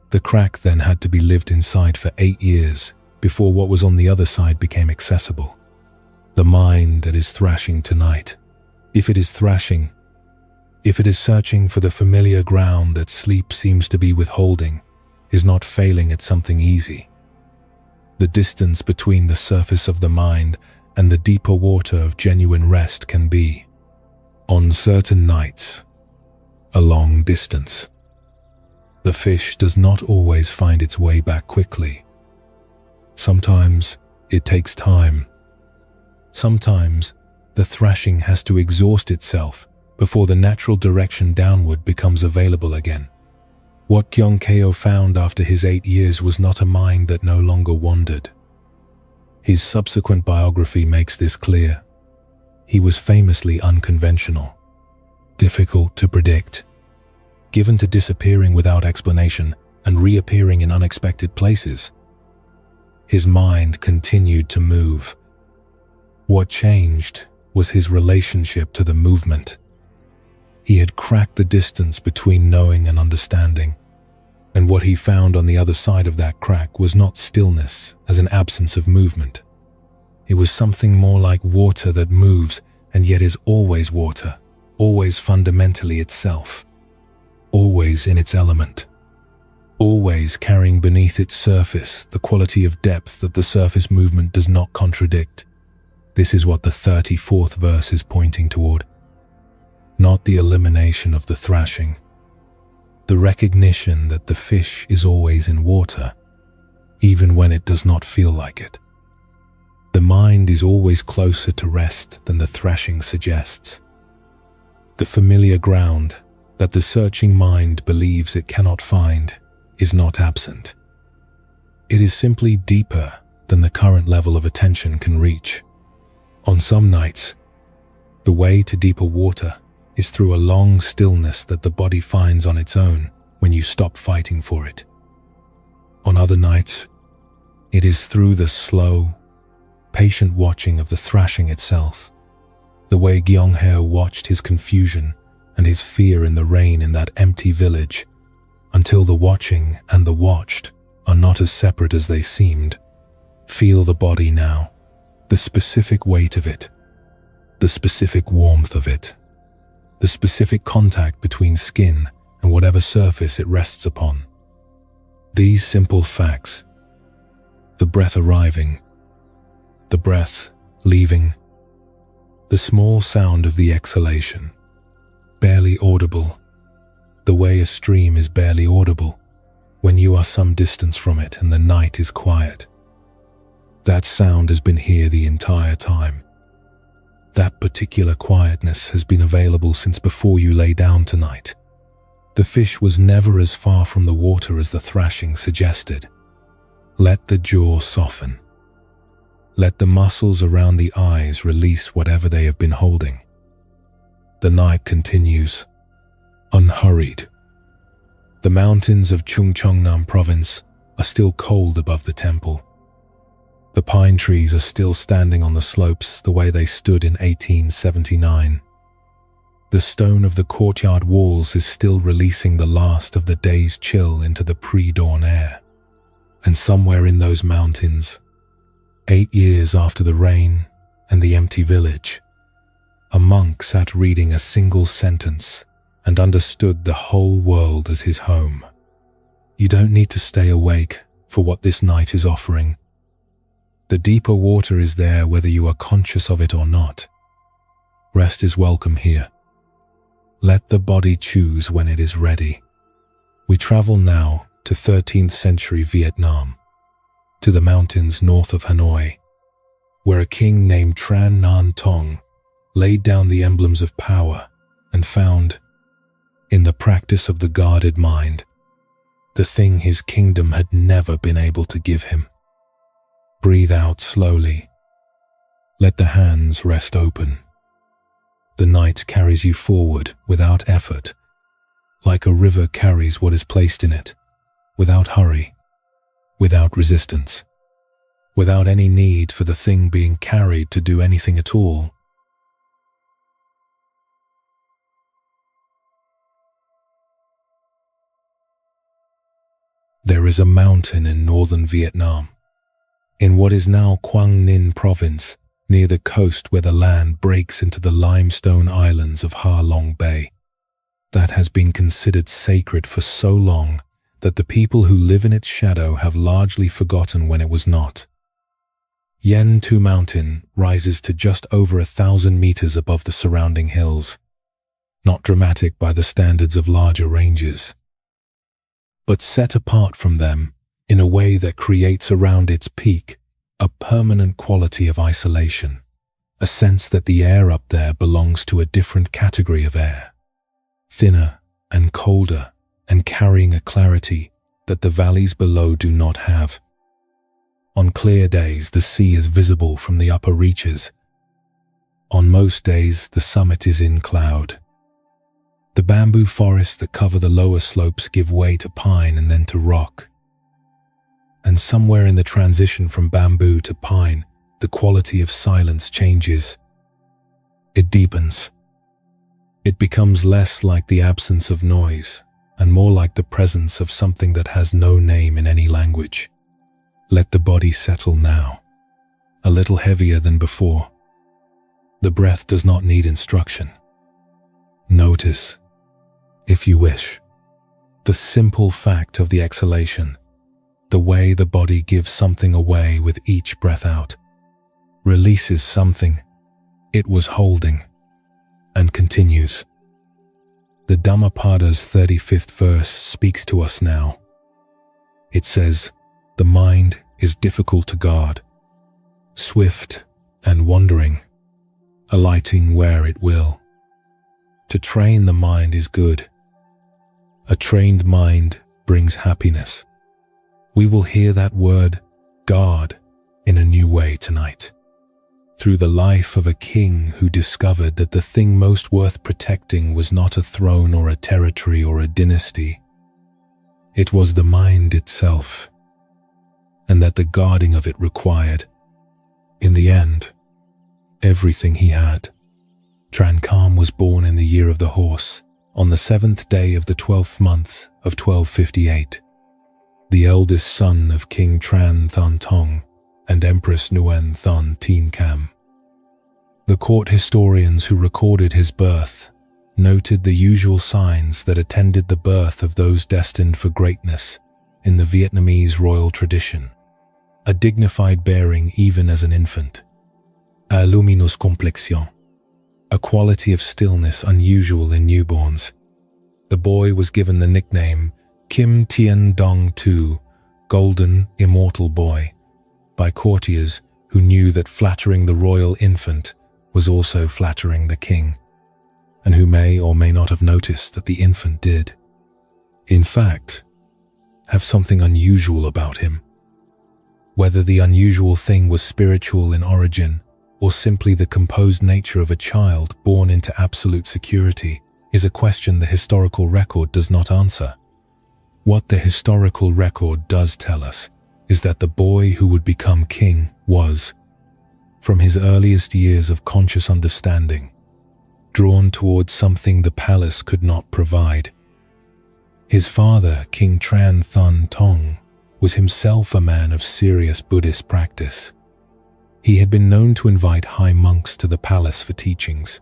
The crack then had to be lived inside for 8 years before what was on the other side became accessible. The mind that is thrashing tonight, if it is thrashing, if it is searching for the familiar ground that sleep seems to be withholding, is not failing at something easy. The distance between the surface of the mind and the deeper water of genuine rest can be, on certain nights, a long distance. The fish does not always find its way back quickly. Sometimes it takes time. Sometimes the thrashing has to exhaust itself before the natural direction downward becomes available again. What Gyonghaeo found after his 8 years was not a mind that no longer wandered. His subsequent biography makes this clear. He was famously unconventional, difficult to predict, given to disappearing without explanation and reappearing in unexpected places. His mind continued to move. What changed was his relationship to the movement. He had cracked the distance between knowing and understanding, and what he found on the other side of that crack was not stillness as an absence of movement. It was something more like water that moves and yet is always water, always fundamentally itself, always in its element, always carrying beneath its surface the quality of depth that the surface movement does not contradict. This is what the 34th verse is pointing toward. Not the elimination of the thrashing, the recognition that the fish is always in water, even when it does not feel like it. The mind is always closer to rest than the thrashing suggests. The familiar ground that the searching mind believes it cannot find is not absent. It is simply deeper than the current level of attention can reach. On some nights, the way to deeper water is through a long stillness that the body finds on its own when you stop fighting for it. On other nights, it is through the slow, patient watching of the thrashing itself, the way Gyonghaeo watched his confusion and his fear in the rain in that empty village, until the watching and the watched are not as separate as they seemed. Feel the body now, the specific weight of it, the specific warmth of it, the specific contact between skin and whatever surface it rests upon. These simple facts, the breath arriving, the breath leaving, the small sound of the exhalation, barely audible, the way a stream is barely audible when you are some distance from it and the night is quiet. That sound has been here the entire time. That particular quietness has been available since before you lay down tonight. The fish was never as far from the water as the thrashing suggested. Let the jaw soften. Let the muscles around the eyes release whatever they have been holding. The night continues, unhurried. The mountains of Chungcheongnam province are still cold above the temple. The pine trees are still standing on the slopes the way they stood in 1879. The stone of the courtyard walls is still releasing the last of the day's chill into the pre-dawn air. And somewhere in those mountains, 8 years after the rain and the empty village, a monk sat reading a single sentence and understood the whole world as his home. You don't need to stay awake for what this night is offering. The deeper water is there whether you are conscious of it or not. Rest is welcome here. Let the body choose when it is ready. We travel now to 13th century Vietnam, to the mountains north of Hanoi, where a king named Tran Nhan Tong laid down the emblems of power and found, in the practice of the guarded mind, the thing his kingdom had never been able to give him. Breathe out slowly. Let the hands rest open. The night carries you forward without effort, like a river carries what is placed in it, without hurry, without resistance, without any need for the thing being carried to do anything at all. There is a mountain in northern Vietnam, in what is now Quang Ninh province, near the coast where the land breaks into the limestone islands of Ha Long Bay, that has been considered sacred for so long that the people who live in its shadow have largely forgotten when it was not. Yen Tu Mountain rises to just over 1,000 meters above the surrounding hills, not dramatic by the standards of larger ranges, but set apart from them in a way that creates around its peak a permanent quality of isolation, a sense that the air up there belongs to a different category of air, thinner and colder and carrying a clarity that the valleys below do not have. On clear days, the sea is visible from the upper reaches. On most days, the summit is in cloud. The bamboo forests that cover the lower slopes give way to pine and then to rock. And somewhere in the transition from bamboo to pine, the quality of silence changes. It deepens. It becomes less like the absence of noise and more like the presence of something that has no name in any language. Let the body settle now, a little heavier than before. The breath does not need instruction. Notice, if you wish, the simple fact of the exhalation, the way the body gives something away with each breath out, releases something it was holding, and continues. The Dhammapada's 35th verse speaks to us now. It says, the mind is difficult to guard, swift and wandering, alighting where it will. To train the mind is good. A trained mind brings happiness. We will hear that word, guard, in a new way tonight. Through the life of a king who discovered that the thing most worth protecting was not a throne or a territory or a dynasty. It was the mind itself, and that the guarding of it required, in the end, everything he had. Tran Kham was born in the year of the horse, on the 7th day of the 12th month of 1258, the eldest son of King Tran Than Tong and Empress Nguyen Than Tien Cam. The court historians who recorded his birth noted the usual signs that attended the birth of those destined for greatness in the Vietnamese royal tradition. A dignified bearing even as an infant, a luminous complexion, a quality of stillness unusual in newborns. The boy was given the nickname Kim Tien Dong Tu, Golden Immortal Boy, by courtiers who knew that flattering the royal infant was also flattering the king, and who may or may not have noticed that the infant did. in fact, have something unusual about him. Whether the unusual thing was spiritual in origin or simply the composed nature of a child born into absolute security is a question the historical record does not answer. What the historical record does tell us is that the boy who would become king was, from his earliest years of conscious understanding, drawn towards something the palace could not provide. His father, King Tran Thun Tong, was himself a man of serious Buddhist practice. He had been known to invite high monks to the palace for teachings,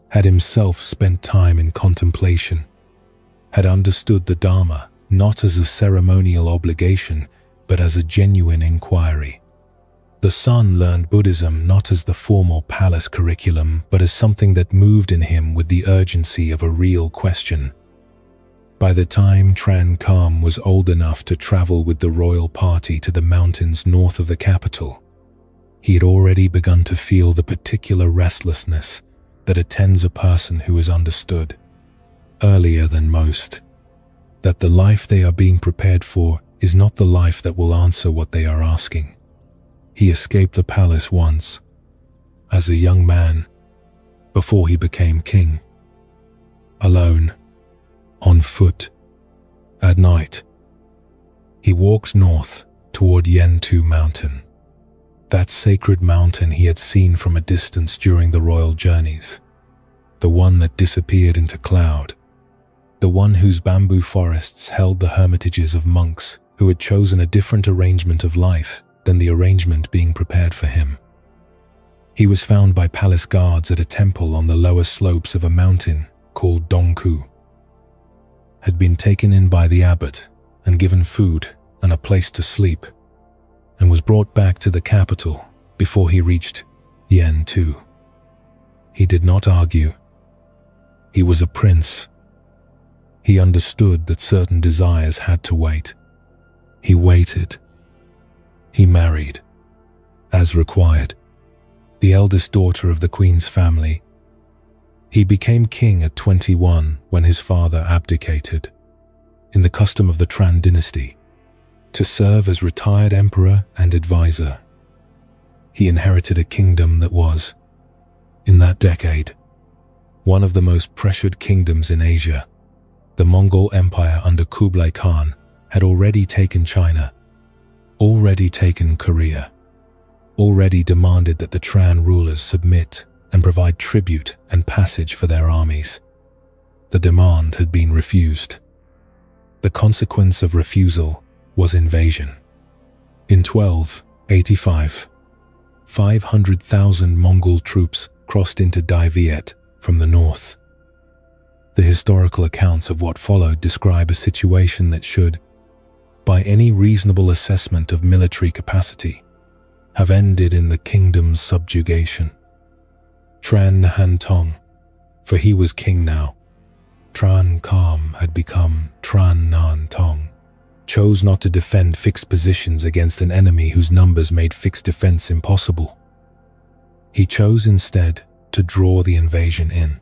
had himself spent time in contemplation, had understood the Dharma not as a ceremonial obligation, but as a genuine inquiry. The son learned Buddhism not as the formal palace curriculum, but as something that moved in him with the urgency of a real question. By the time Tran Kham was old enough to travel with the royal party to the mountains north of the capital, he had already begun to feel the particular restlessness that attends a person who is understood, earlier than most, that the life they are being prepared for is not the life that will answer what they are asking. He escaped the palace once, as a young man, before he became king. Alone, on foot, at night, he walked north toward Yentu Mountain, that sacred mountain he had seen from a distance during the royal journeys, the one that disappeared into cloud, the one whose bamboo forests held the hermitages of monks who had chosen a different arrangement of life than the arrangement being prepared for him. He was found by palace guards at a temple on the lower slopes of a mountain called Dongku, had been taken in by the abbot and given food and a place to sleep, and was brought back to the capital before he reached Yentu. He did not argue. He was a prince. He understood that certain desires had to wait. He waited. He married, as required, the eldest daughter of the queen's family. He became king at 21 when his father abdicated, in the custom of the Tran dynasty, to serve as retired emperor and advisor. He inherited a kingdom that was, in that decade, one of the most pressured kingdoms in Asia. The Mongol Empire under Kublai Khan had already taken China, already taken Korea, already demanded that the Tran rulers submit and provide tribute and passage for their armies. The demand had been refused. The consequence of refusal was invasion. In 1285, 500,000 Mongol troops crossed into Dai Viet from the north. The historical accounts of what followed describe a situation that should, by any reasonable assessment of military capacity, have ended in the kingdom's subjugation. Tran Nahan Tong, for he was king now, Tran Kham had become Tran Nan Tong, chose not to defend fixed positions against an enemy whose numbers made fixed defense impossible. He chose instead to draw the invasion in,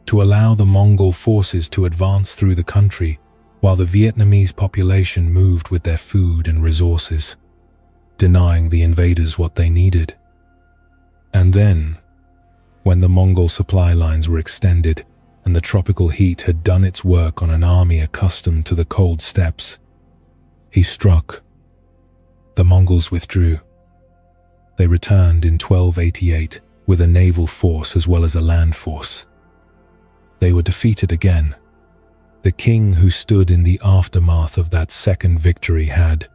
to allow the Mongol forces to advance through the country while the Vietnamese population moved with their food and resources, denying the invaders what they needed. And then, when the Mongol supply lines were extended and the tropical heat had done its work on an army accustomed to the cold steppes, he struck. The Mongols withdrew. They returned in 1288 with a naval force as well as a land force. They were defeated again. The king who stood in the aftermath of that second victory had,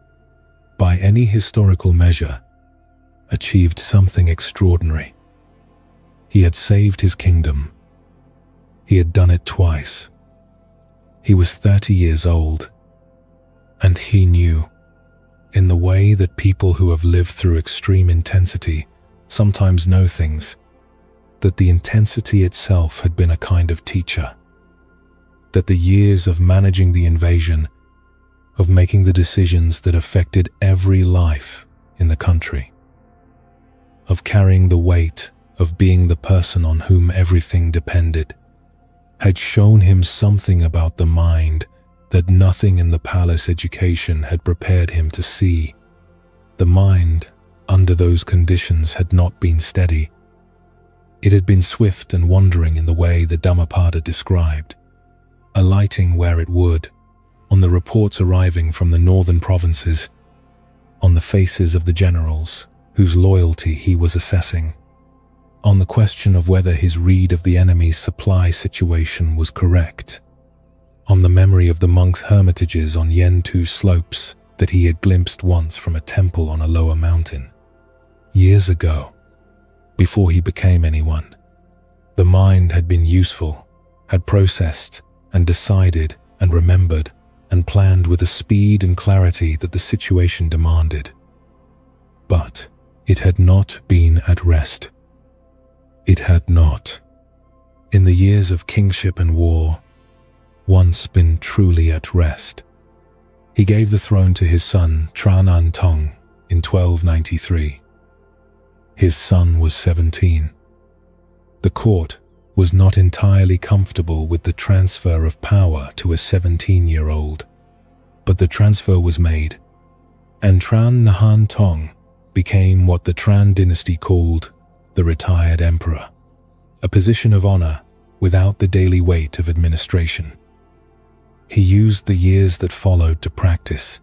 by any historical measure, achieved something extraordinary. He had saved his kingdom. He had done it twice. He was 30 years old, and he knew, in the way that people who have lived through extreme intensity sometimes know things, that the intensity itself had been a kind of teacher, that the years of managing the invasion, of making the decisions that affected every life in the country, of carrying the weight of being the person on whom everything depended, had shown him something about the mind that nothing in the palace education had prepared him to see. The mind, under those conditions, had not been steady. It had been swift and wandering in the way the Dhammapada described, alighting where it would, on the reports arriving from the northern provinces, on the faces of the generals whose loyalty he was assessing, on the question of whether his read of the enemy's supply situation was correct, on the memory of the monks' hermitages on Yentu slopes that he had glimpsed once from a temple on a lower mountain. Years ago, before he became anyone, the mind had been useful, had processed and decided and remembered and planned with a speed and clarity that the situation demanded. But it had not been at rest. It had not, in the years of kingship and war, once been truly at rest. He gave the throne to his son Tran An Tong in 1293. His son was 17. The court was not entirely comfortable with the transfer of power to a 17-year-old, but the transfer was made, and Tran Nahan Tong became what the Tran dynasty called the retired emperor, a position of honor without the daily weight of administration. He used the years that followed to practice.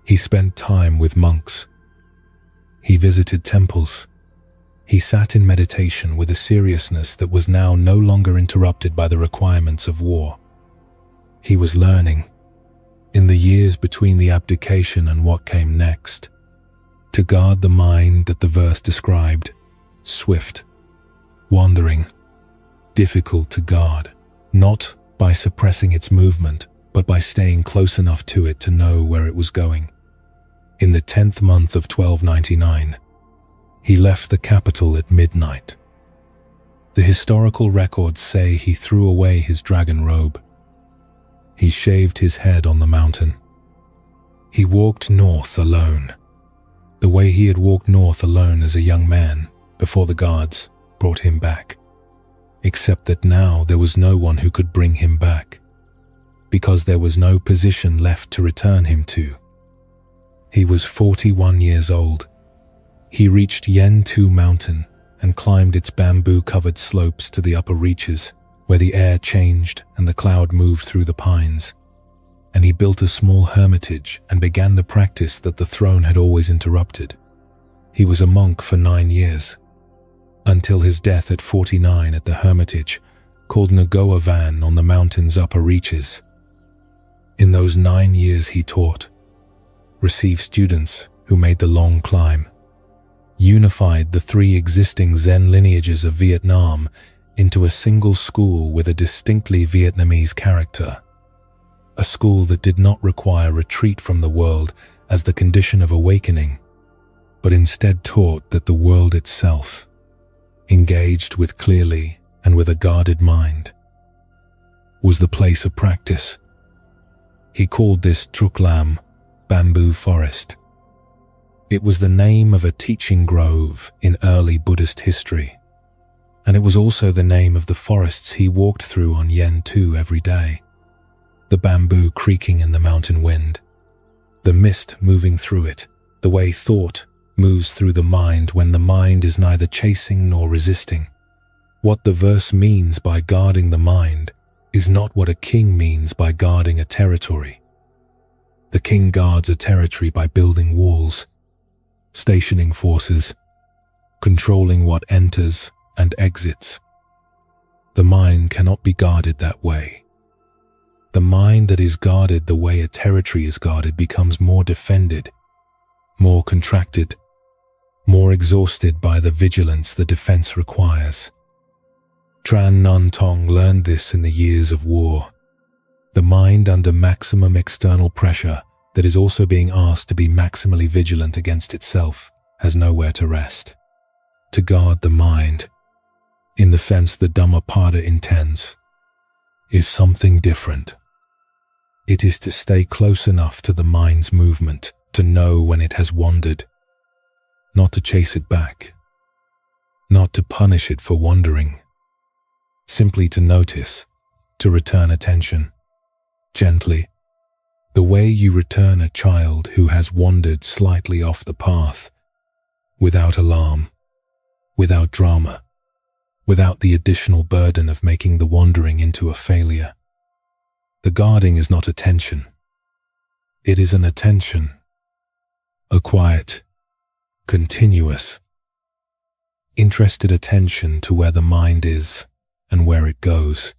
He spent time with monks. He visited temples. He sat in meditation with a seriousness that was now no longer interrupted by the requirements of war. He was learning, in the years between the abdication and what came next, to guard the mind that the verse described, swift, wandering, difficult to guard, not by suppressing its movement, but by staying close enough to it to know where it was going. In the 10th month of 1299, he left the capital at midnight. The historical records say he threw away his dragon robe. He shaved his head on the mountain. He walked north alone, the way he had walked north alone as a young man before the guards brought him back. Except that now there was no one who could bring him back, because there was no position left to return him to. He was 41 years old. He reached Yentu Mountain and climbed its bamboo-covered slopes to the upper reaches, where the air changed and the cloud moved through the pines. And he built a small hermitage and began the practice that the throne had always interrupted. He was a monk for 9 years, until his death at 49 at the hermitage called Nagoa Van on the mountain's upper reaches. In those 9 years he taught, received students who made the long climb, unified the 3 existing Zen lineages of Vietnam into a single school with a distinctly Vietnamese character, a school that did not require retreat from the world as the condition of awakening, but instead taught that the world itself, engaged with clearly and with a guarded mind, was the place of practice. He called this Truklam, bamboo forest. It was the name of a teaching grove in early Buddhist history, and it was also the name of the forests he walked through on Yentu every day. The bamboo creaking in the mountain wind, the mist moving through it, the way thought moves through the mind when the mind is neither chasing nor resisting. What the verse means by guarding the mind is not what a king means by guarding a territory. The king guards a territory by building walls, stationing forces, controlling what enters and exits. The mind cannot be guarded that way. The mind that is guarded the way a territory is guarded becomes more defended, more contracted, more exhausted by the vigilance the defense requires. Tran Nun Tong learned this in the years of war. The mind under maximum external pressure that is also being asked to be maximally vigilant against itself has nowhere to rest. To guard the mind, in the sense the Dhammapada intends, is something different. It is to stay close enough to the mind's movement to know when it has wandered, not to chase it back, not to punish it for wandering, simply to notice, to return attention, gently, the way you return a child who has wandered slightly off the path, without alarm, without drama, without the additional burden of making the wandering into a failure. The guarding is not attention. It is an attention, a quiet, continuous, interested attention to where the mind is and where it goes.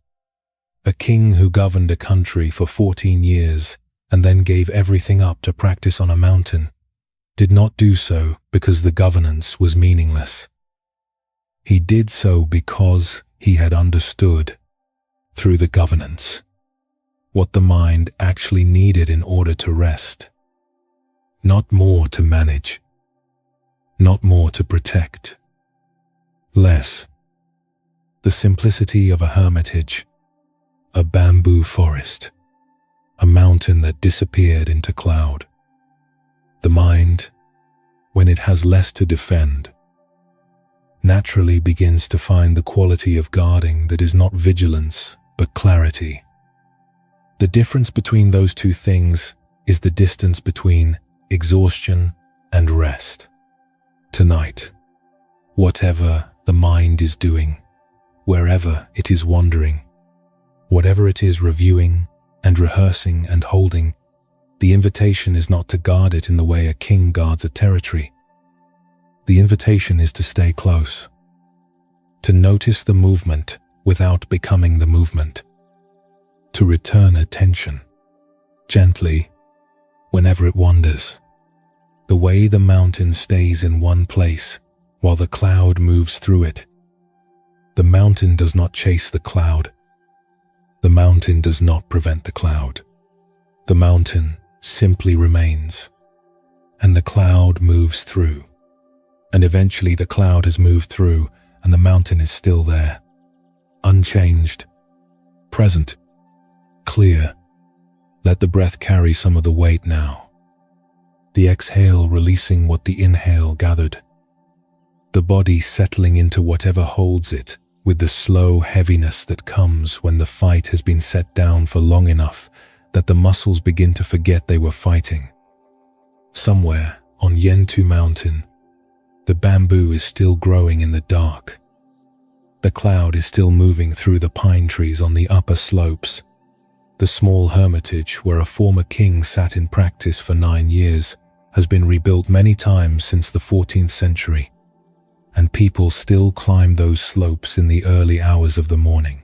A king who governed a country for 14 years and then gave everything up to practice on a mountain did not do so because the governance was meaningless. He did so because he had understood, through the governance, what the mind actually needed in order to rest. Not more to manage, not more to protect. Less. The simplicity of a hermitage, a bamboo forest, a mountain that disappeared into cloud. The mind, when it has less to defend, naturally begins to find the quality of guarding that is not vigilance, but clarity. The difference between those two things is the distance between exhaustion and rest. Tonight, whatever the mind is doing, wherever it is wandering, whatever it is reviewing and rehearsing and holding, the invitation is not to guard it in the way a king guards a territory. The invitation is to stay close, to notice the movement without becoming the movement, to return attention, gently, whenever it wanders, the way the mountain stays in one place while the cloud moves through it. The mountain does not chase the cloud. The mountain does not prevent the cloud. The mountain simply remains, and the cloud moves through. And eventually the cloud has moved through and the mountain is still there, unchanged, present, clear. Let the breath carry some of the weight now. The exhale releasing what the inhale gathered. The body settling into whatever holds it with the slow heaviness that comes when the fight has been set down for long enough that the muscles begin to forget they were fighting. Somewhere on Yentu Mountain, the bamboo is still growing in the dark. The cloud is still moving through the pine trees on the upper slopes. The small hermitage where a former king sat in practice for 9 years has been rebuilt many times since the 14th century, and people still climb those slopes in the early hours of the morning.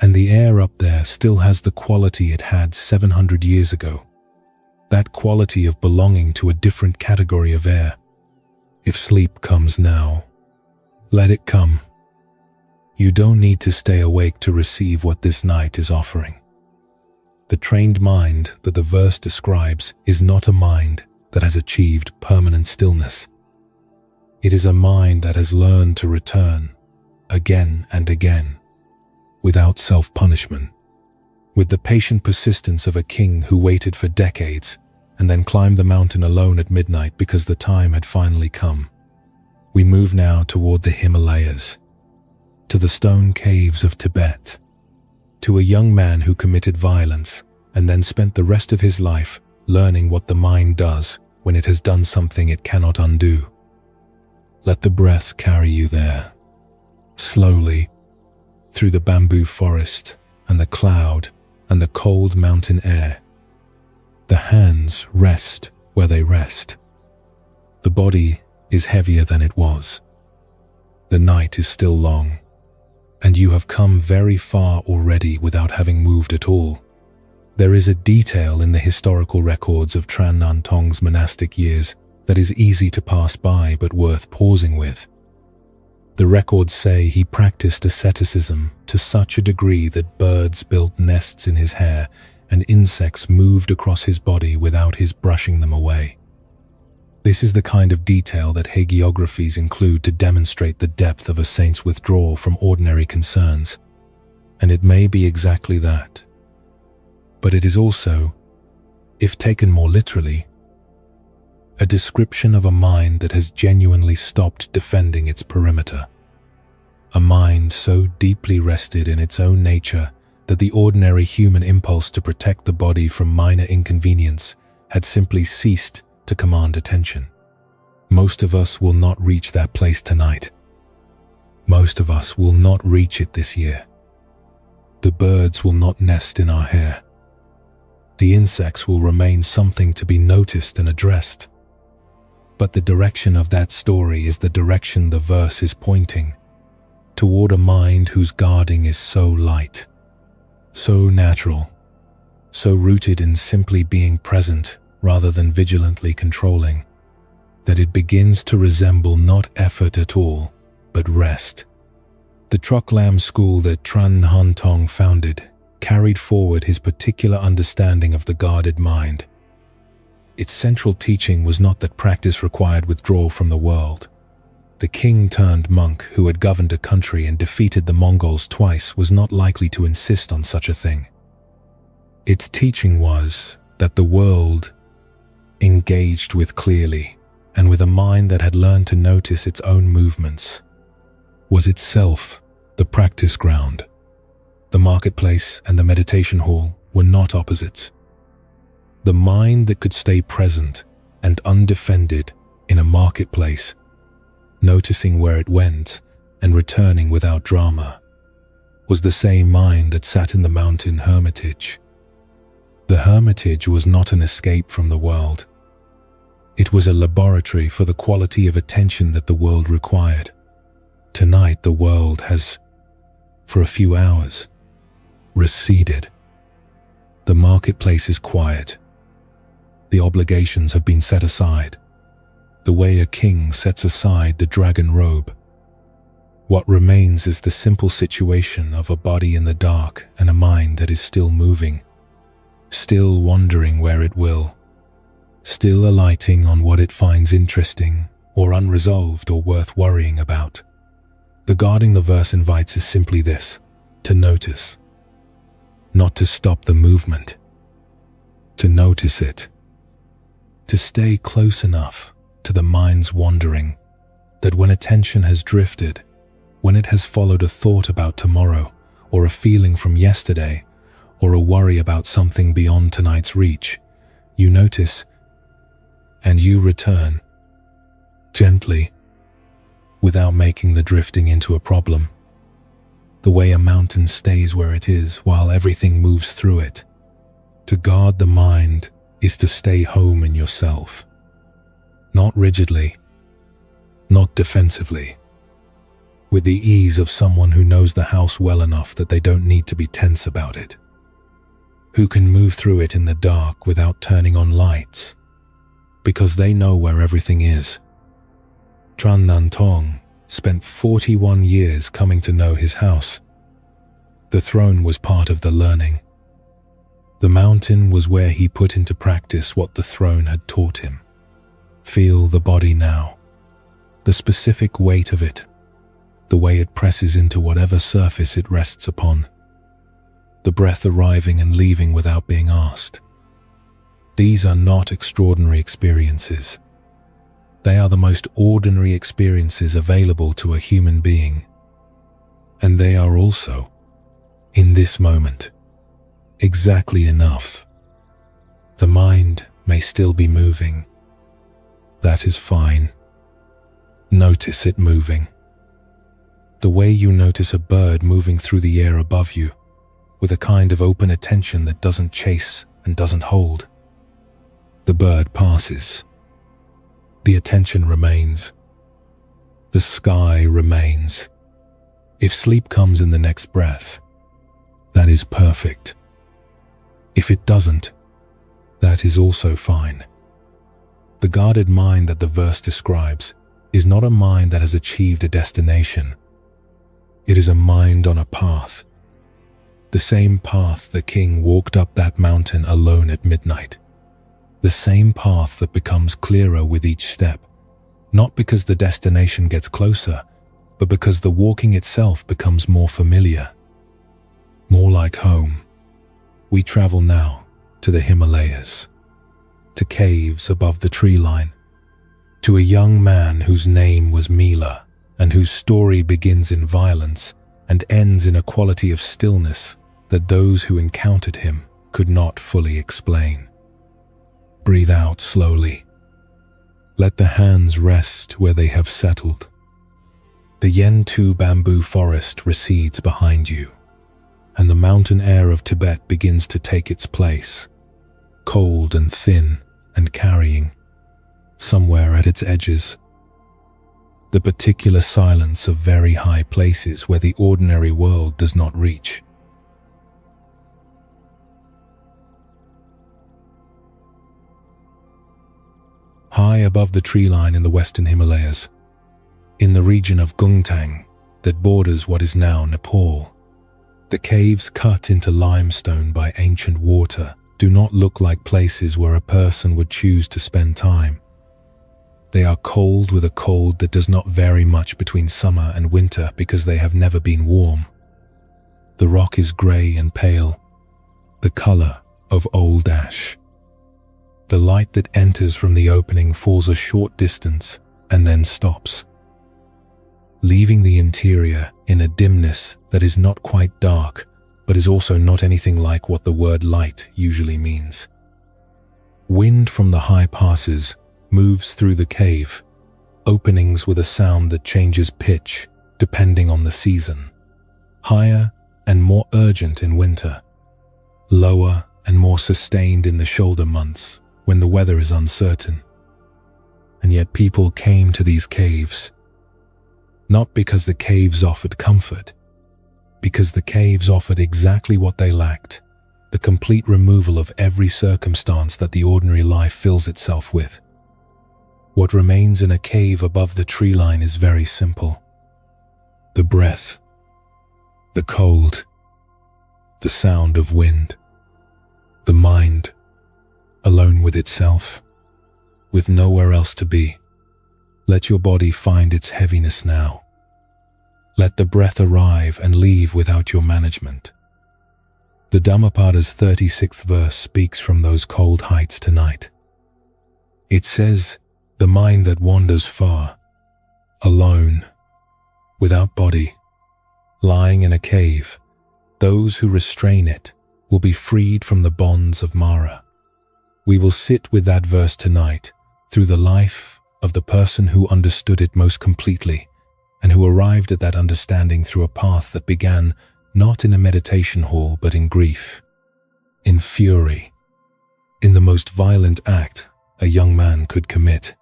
And the air up there still has the quality it had 700 years ago, that quality of belonging to a different category of air. If sleep comes now, let it come. You don't need to stay awake to receive what this night is offering. The trained mind that the verse describes is not a mind that has achieved permanent stillness. It is a mind that has learned to return again and again, without self-punishment, with the patient persistence of a king who waited for decades and then climbed the mountain alone at midnight because the time had finally come. We move now toward the Himalayas, to the stone caves of Tibet, to a young man who committed violence and then spent the rest of his life learning what the mind does when it has done something it cannot undo. Let the breath carry you there, slowly, through the bamboo forest and the cloud and the cold mountain air. The hands rest where they rest. The body is heavier than it was. The night is still long, and you have come very far already without having moved at all. There is a detail in the historical records of Tran Nan Tong's monastic years that is easy to pass by but worth pausing with. The records say he practiced asceticism to such a degree that birds built nests in his hair and insects moved across his body without his brushing them away. This is the kind of detail that hagiographies include to demonstrate the depth of a saint's withdrawal from ordinary concerns, and it may be exactly that. But it is also, if taken more literally, a description of a mind that has genuinely stopped defending its perimeter. a mind so deeply rested in its own nature that the ordinary human impulse to protect the body from minor inconvenience had simply ceased to command attention. Most of us will not reach that place tonight. Most of us will not reach it this year. The birds will not nest in our hair. The insects will remain something to be noticed and addressed. But the direction of that story is the direction the verse is pointing, toward a mind whose guarding is so light, so natural, so rooted in simply being present rather than vigilantly controlling, that it begins to resemble not effort at all, but rest. The Truck Lam school that Tran Han Tong founded carried forward his particular understanding of the guarded mind. Its central teaching was not that practice required withdrawal from the world. The king-turned-monk who had governed a country and defeated the Mongols twice was not likely to insist on such a thing. Its teaching was that the world, engaged with clearly and with a mind that had learned to notice its own movements, was itself the practice ground. The marketplace and the meditation hall were not opposites. The mind that could stay present and undefended in a marketplace, noticing where it went and returning without drama, was the same mind that sat in the mountain hermitage. The hermitage was not an escape from the world. It was a laboratory for the quality of attention that the world required. Tonight the world has, for a few hours, receded. The marketplace is quiet. The obligations have been set aside, the way a king sets aside the dragon robe. What remains is the simple situation of a body in the dark and a mind that is still moving, still wandering where it will, still alighting on what it finds interesting or unresolved or worth worrying about. The guarding the verse invites is simply this: to notice. Not to stop the movement, to notice it, to stay close enough to the mind's wandering that when attention has drifted, when it has followed a thought about tomorrow or a feeling from yesterday or a worry about something beyond tonight's reach, you notice and you return gently, without making the drifting into a problem. The way a mountain stays where it is while everything moves through it. To guard the mind is to stay home in yourself. Not rigidly, not defensively. With the ease of someone who knows the house well enough that they don't need to be tense about it. Who can move through it in the dark without turning on lights, because they know where everything is. Tran Nan Tong spent 41 years coming to know his house. The throne was part of the learning. The mountain was where he put into practice what the throne had taught him. Feel the body now, the specific weight of it, the way it presses into whatever surface it rests upon, the breath arriving and leaving without being asked. These are not extraordinary experiences. They are the most ordinary experiences available to a human being. And they are also, in this moment, exactly enough. The mind may still be moving. That is fine. Notice it moving. The way you notice a bird moving through the air above you, with a kind of open attention that doesn't chase and doesn't hold. The bird passes. The attention remains. The sky remains. If sleep comes in the next breath, that is perfect. If it doesn't, that is also fine. The guarded mind that the verse describes is not a mind that has achieved a destination. It is a mind on a path. The same path the king walked up that mountain alone at midnight. The same path that becomes clearer with each step, not because the destination gets closer, but because the walking itself becomes more familiar, more like home. We travel now to the Himalayas, to caves above the tree line, to a young man whose name was Mila and whose story begins in violence and ends in a quality of stillness that those who encountered him could not fully explain. Breathe out slowly. Let the hands rest where they have settled. The Yentu bamboo forest recedes behind you, and the mountain air of Tibet begins to take its place, cold and thin and carrying, somewhere at its edges, the particular silence of very high places where the ordinary world does not reach. High above the tree line in the western Himalayas, in the region of Gungtang that borders what is now Nepal, the caves cut into limestone by ancient water do not look like places where a person would choose to spend time. They are cold with a cold that does not vary much between summer and winter because they have never been warm. The rock is grey and pale, the colour of old ash. The light that enters from the opening falls a short distance and then stops, leaving the interior in a dimness that is not quite dark, but is also not anything like what the word light usually means. Wind from the high passes moves through the cave, openings with a sound that changes pitch depending on the season, higher and more urgent in winter, lower and more sustained in the shoulder months when the weather is uncertain. And yet people came to these caves, not because the caves offered comfort, because the caves offered exactly what they lacked, the complete removal of every circumstance that the ordinary life fills itself with. What remains in a cave above the tree line is very simple. The breath, the cold, the sound of wind, the mind, alone with itself, with nowhere else to be. Let your body find its heaviness now. Let the breath arrive and leave without your management. The Dhammapada's 36th verse speaks from those cold heights tonight. It says, the mind that wanders far, alone, without body, lying in a cave, those who restrain it will be freed from the bonds of Mara. We will sit with that verse tonight through the life of the person who understood it most completely and who arrived at that understanding through a path that began not in a meditation hall but in grief, in fury, in the most violent act a young man could commit,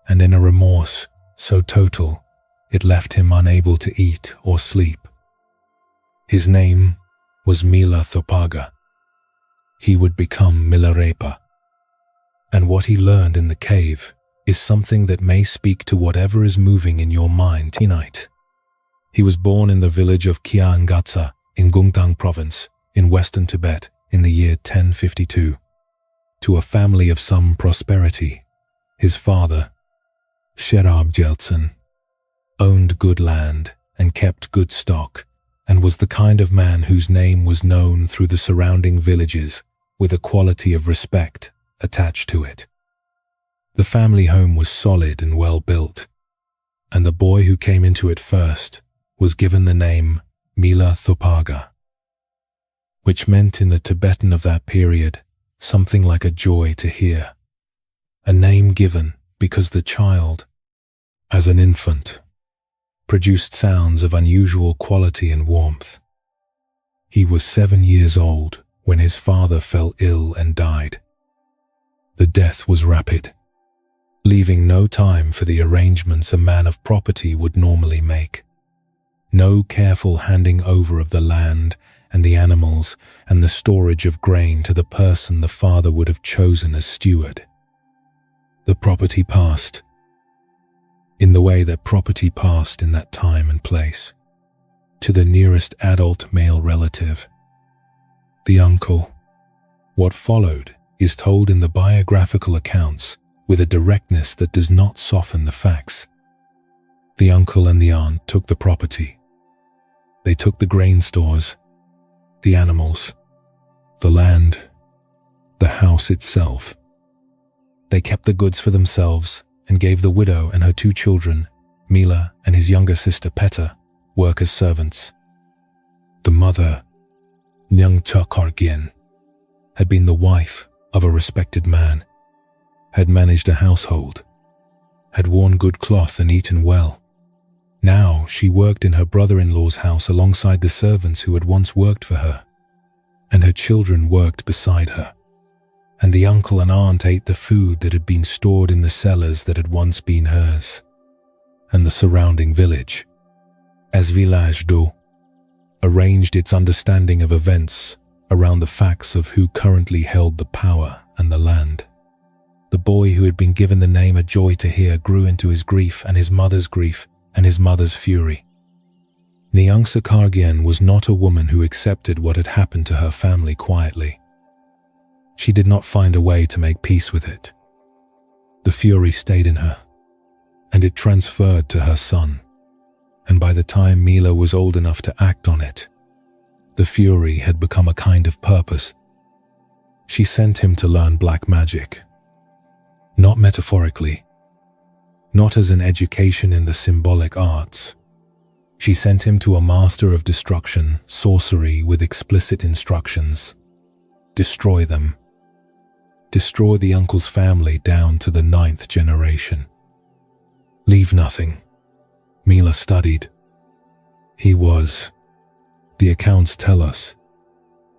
and in a remorse so total it left him unable to eat or sleep. His name was Mila Thopaga. He would become Milarepa. And what he learned in the cave is something that may speak to whatever is moving in your mind tonight. He was born in the village of Kiangatsa in Gungtang province in western Tibet in the year 1052. To a family of some prosperity, his father, Sherab Jeltsin, owned good land and kept good stock and was the kind of man whose name was known through the surrounding villages with a quality of respect attached to it. The family home was solid and well built, and the boy who came into it first was given the name Mila Thopaga, which meant in the Tibetan of that period something like a joy to hear, a name given because the child, as an infant, produced sounds of unusual quality and warmth. He was 7 years old when his father fell ill and died. The death was rapid, leaving no time for the arrangements a man of property would normally make. No careful handing over of the land and the animals and the storage of grain to the person the father would have chosen as steward. The property passed, in the way that property passed in that time and place, to the nearest adult male relative, the uncle. What followed is told in the biographical accounts with a directness that does not soften the facts. The uncle and the aunt took the property. They took the grain stores, the animals, the land, the house itself. They kept the goods for themselves and gave the widow and her 2 children, Mila and his younger sister Peta work as servants. The mother, Nyang Cha Kargyen, had been the wife of a respected man, had managed a household, had worn good cloth and eaten well. Now she worked in her brother-in-law's house alongside the servants who had once worked for her, and her children worked beside her, and the uncle and aunt ate the food that had been stored in the cellars that had once been hers, and the surrounding village, as village d'eau, arranged its understanding of events around the facts of who currently held the power and the land. The boy who had been given the name A Joy to Hear grew into his grief and his mother's grief and his mother's fury. Nyang Cha Kargyen was not a woman who accepted what had happened to her family quietly. She did not find a way to make peace with it. The fury stayed in her, and it transferred to her son. And by the time Mila was old enough to act on it, the fury had become a kind of purpose. She sent him to learn black magic. Not metaphorically, not as an education in the symbolic arts. She sent him to a master of destruction, sorcery with explicit instructions. Destroy them. Destroy the uncle's family down to the 9th generation. Leave nothing. Mila studied. He was, the accounts tell us,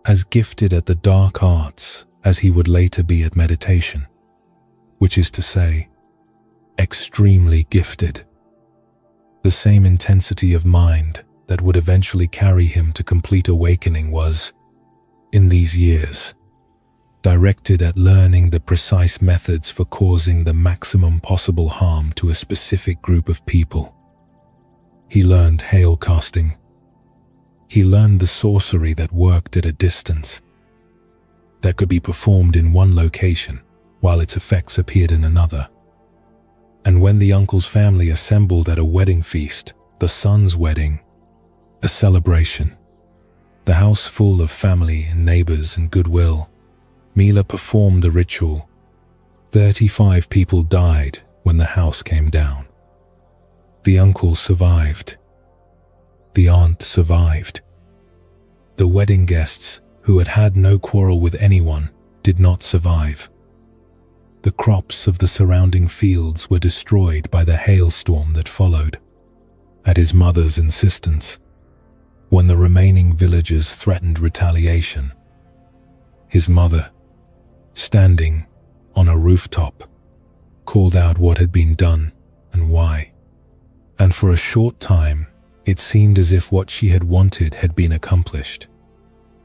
as gifted at the dark arts as he would later be at meditation, which is to say, extremely gifted. The same intensity of mind that would eventually carry him to complete awakening was, in these years, directed at learning the precise methods for causing the maximum possible harm to a specific group of people. He learned hail casting. He learned the sorcery that worked at a distance, that could be performed in one location while its effects appeared in another. And when the uncle's family assembled at a wedding feast, the son's wedding, a celebration, the house full of family and neighbors and goodwill, Mila performed the ritual. 35 people died when the house came down. The uncle survived. The aunt survived. The wedding guests, who had had no quarrel with anyone, did not survive. The crops of the surrounding fields were destroyed by the hailstorm that followed. At his mother's insistence, when the remaining villagers threatened retaliation, his mother, standing on a rooftop, called out what had been done and why. And for a short time, it seemed as if what she had wanted had been accomplished.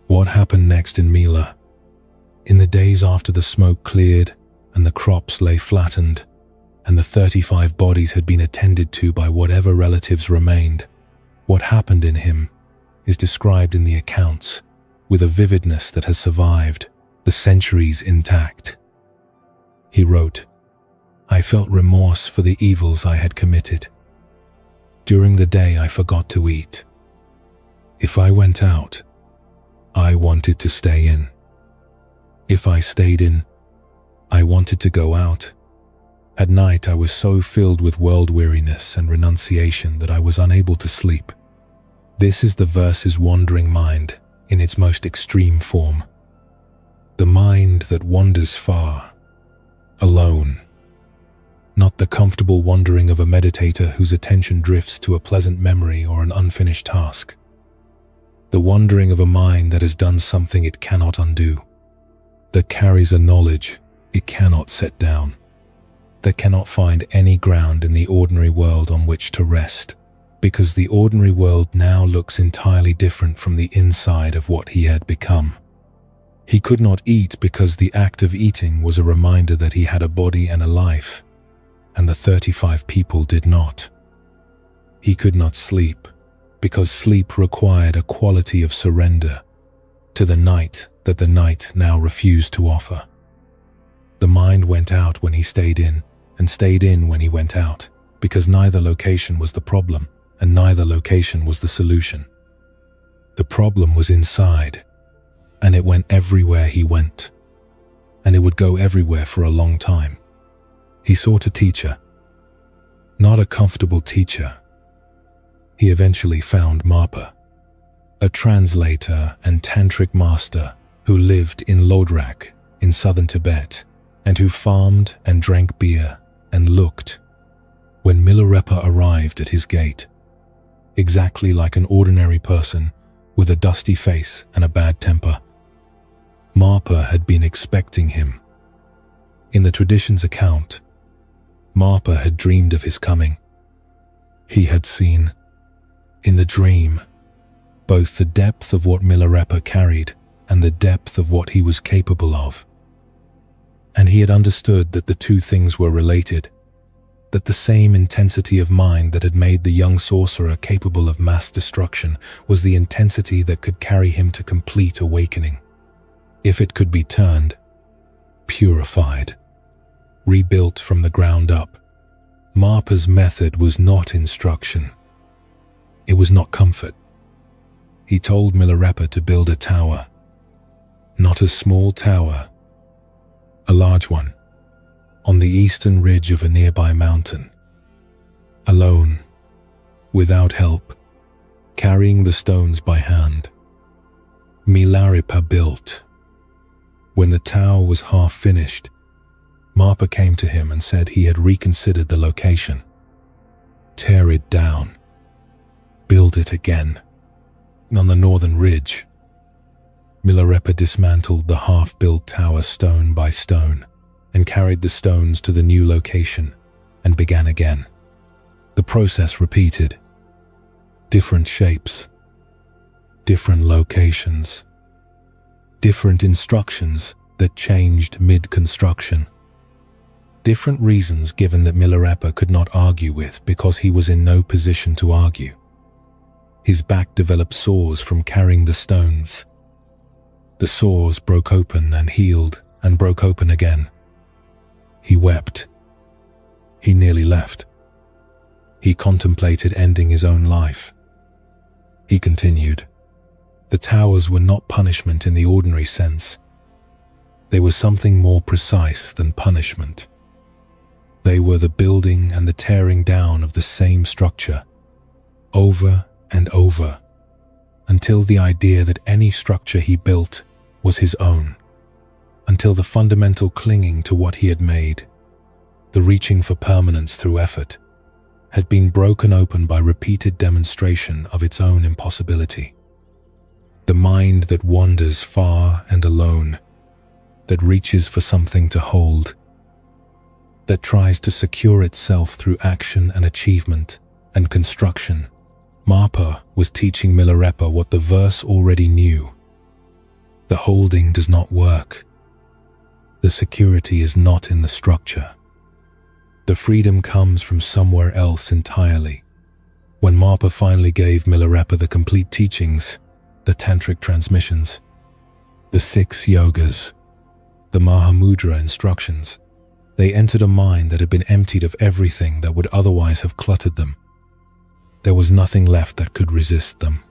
What happened next in Mila? In the days after the smoke cleared and the crops lay flattened, and the 35 bodies had been attended to by whatever relatives remained, what happened in him is described in the accounts with a vividness that has survived the centuries intact. He wrote, "I felt remorse for the evils I had committed. During the day I forgot to eat. If I went out, I wanted to stay in. If I stayed in, I wanted to go out. At night I was so filled with world weariness and renunciation that I was unable to sleep." This is the verse's wandering mind in its most extreme form. The mind that wanders far, alone. Not the comfortable wandering of a meditator whose attention drifts to a pleasant memory or an unfinished task. The wandering of a mind that has done something it cannot undo, that carries a knowledge it cannot set down, that cannot find any ground in the ordinary world on which to rest, because the ordinary world now looks entirely different from the inside of what he had become. He could not eat because the act of eating was a reminder that he had a body and a life, and the 35 people did not. He could not sleep because sleep required a quality of surrender to the night that the night now refused to offer. The mind went out when he stayed in, and stayed in when he went out, because neither location was the problem, and neither location was the solution. The problem was inside, and it went everywhere he went, and it would go everywhere for a long time. He sought a teacher. Not a comfortable teacher. He eventually found Marpa, a translator and tantric master who lived in Lodrak in southern Tibet, and who farmed and drank beer and looked, when Milarepa arrived at his gate, exactly like an ordinary person with a dusty face and a bad temper. Marpa had been expecting him. In the tradition's account, Marpa had dreamed of his coming. He had seen, in the dream, both the depth of what Milarepa carried and the depth of what he was capable of. And he had understood that the two things were related, that the same intensity of mind that had made the young sorcerer capable of mass destruction was the intensity that could carry him to complete awakening. If it could be turned, purified, rebuilt from the ground up. Marpa's method was not instruction. It was not comfort. He told Milarepa to build a tower, not a small tower, a large one, on the eastern ridge of a nearby mountain. Alone, without help, carrying the stones by hand, Milarepa built. When the tower was half finished, Marpa came to him and said he had reconsidered the location. Tear it down. Build it again. And on the northern ridge, Milarepa dismantled the half-built tower stone by stone and carried the stones to the new location and began again. The process repeated. Different shapes, different locations, different instructions that changed mid-construction. Different reasons given that Milarepa could not argue with because he was in no position to argue. His back developed sores from carrying the stones. The sores broke open and healed and broke open again. He wept. He nearly left. He contemplated ending his own life. He continued. The towers were not punishment in the ordinary sense. They were something more precise than punishment. They were the building and the tearing down of the same structure, over and over, until the idea that any structure he built was his own, until the fundamental clinging to what he had made, the reaching for permanence through effort, had been broken open by repeated demonstration of its own impossibility. The mind that wanders far and alone, that reaches for something to hold, that tries to secure itself through action and achievement and construction. Marpa was teaching Milarepa what the verse already knew. The holding does not work. The security is not in the structure. The freedom comes from somewhere else entirely. When Marpa finally gave Milarepa the complete teachings, the tantric transmissions, the 6 yogas, the Mahamudra instructions, they entered a mind that had been emptied of everything that would otherwise have cluttered them. There was nothing left that could resist them.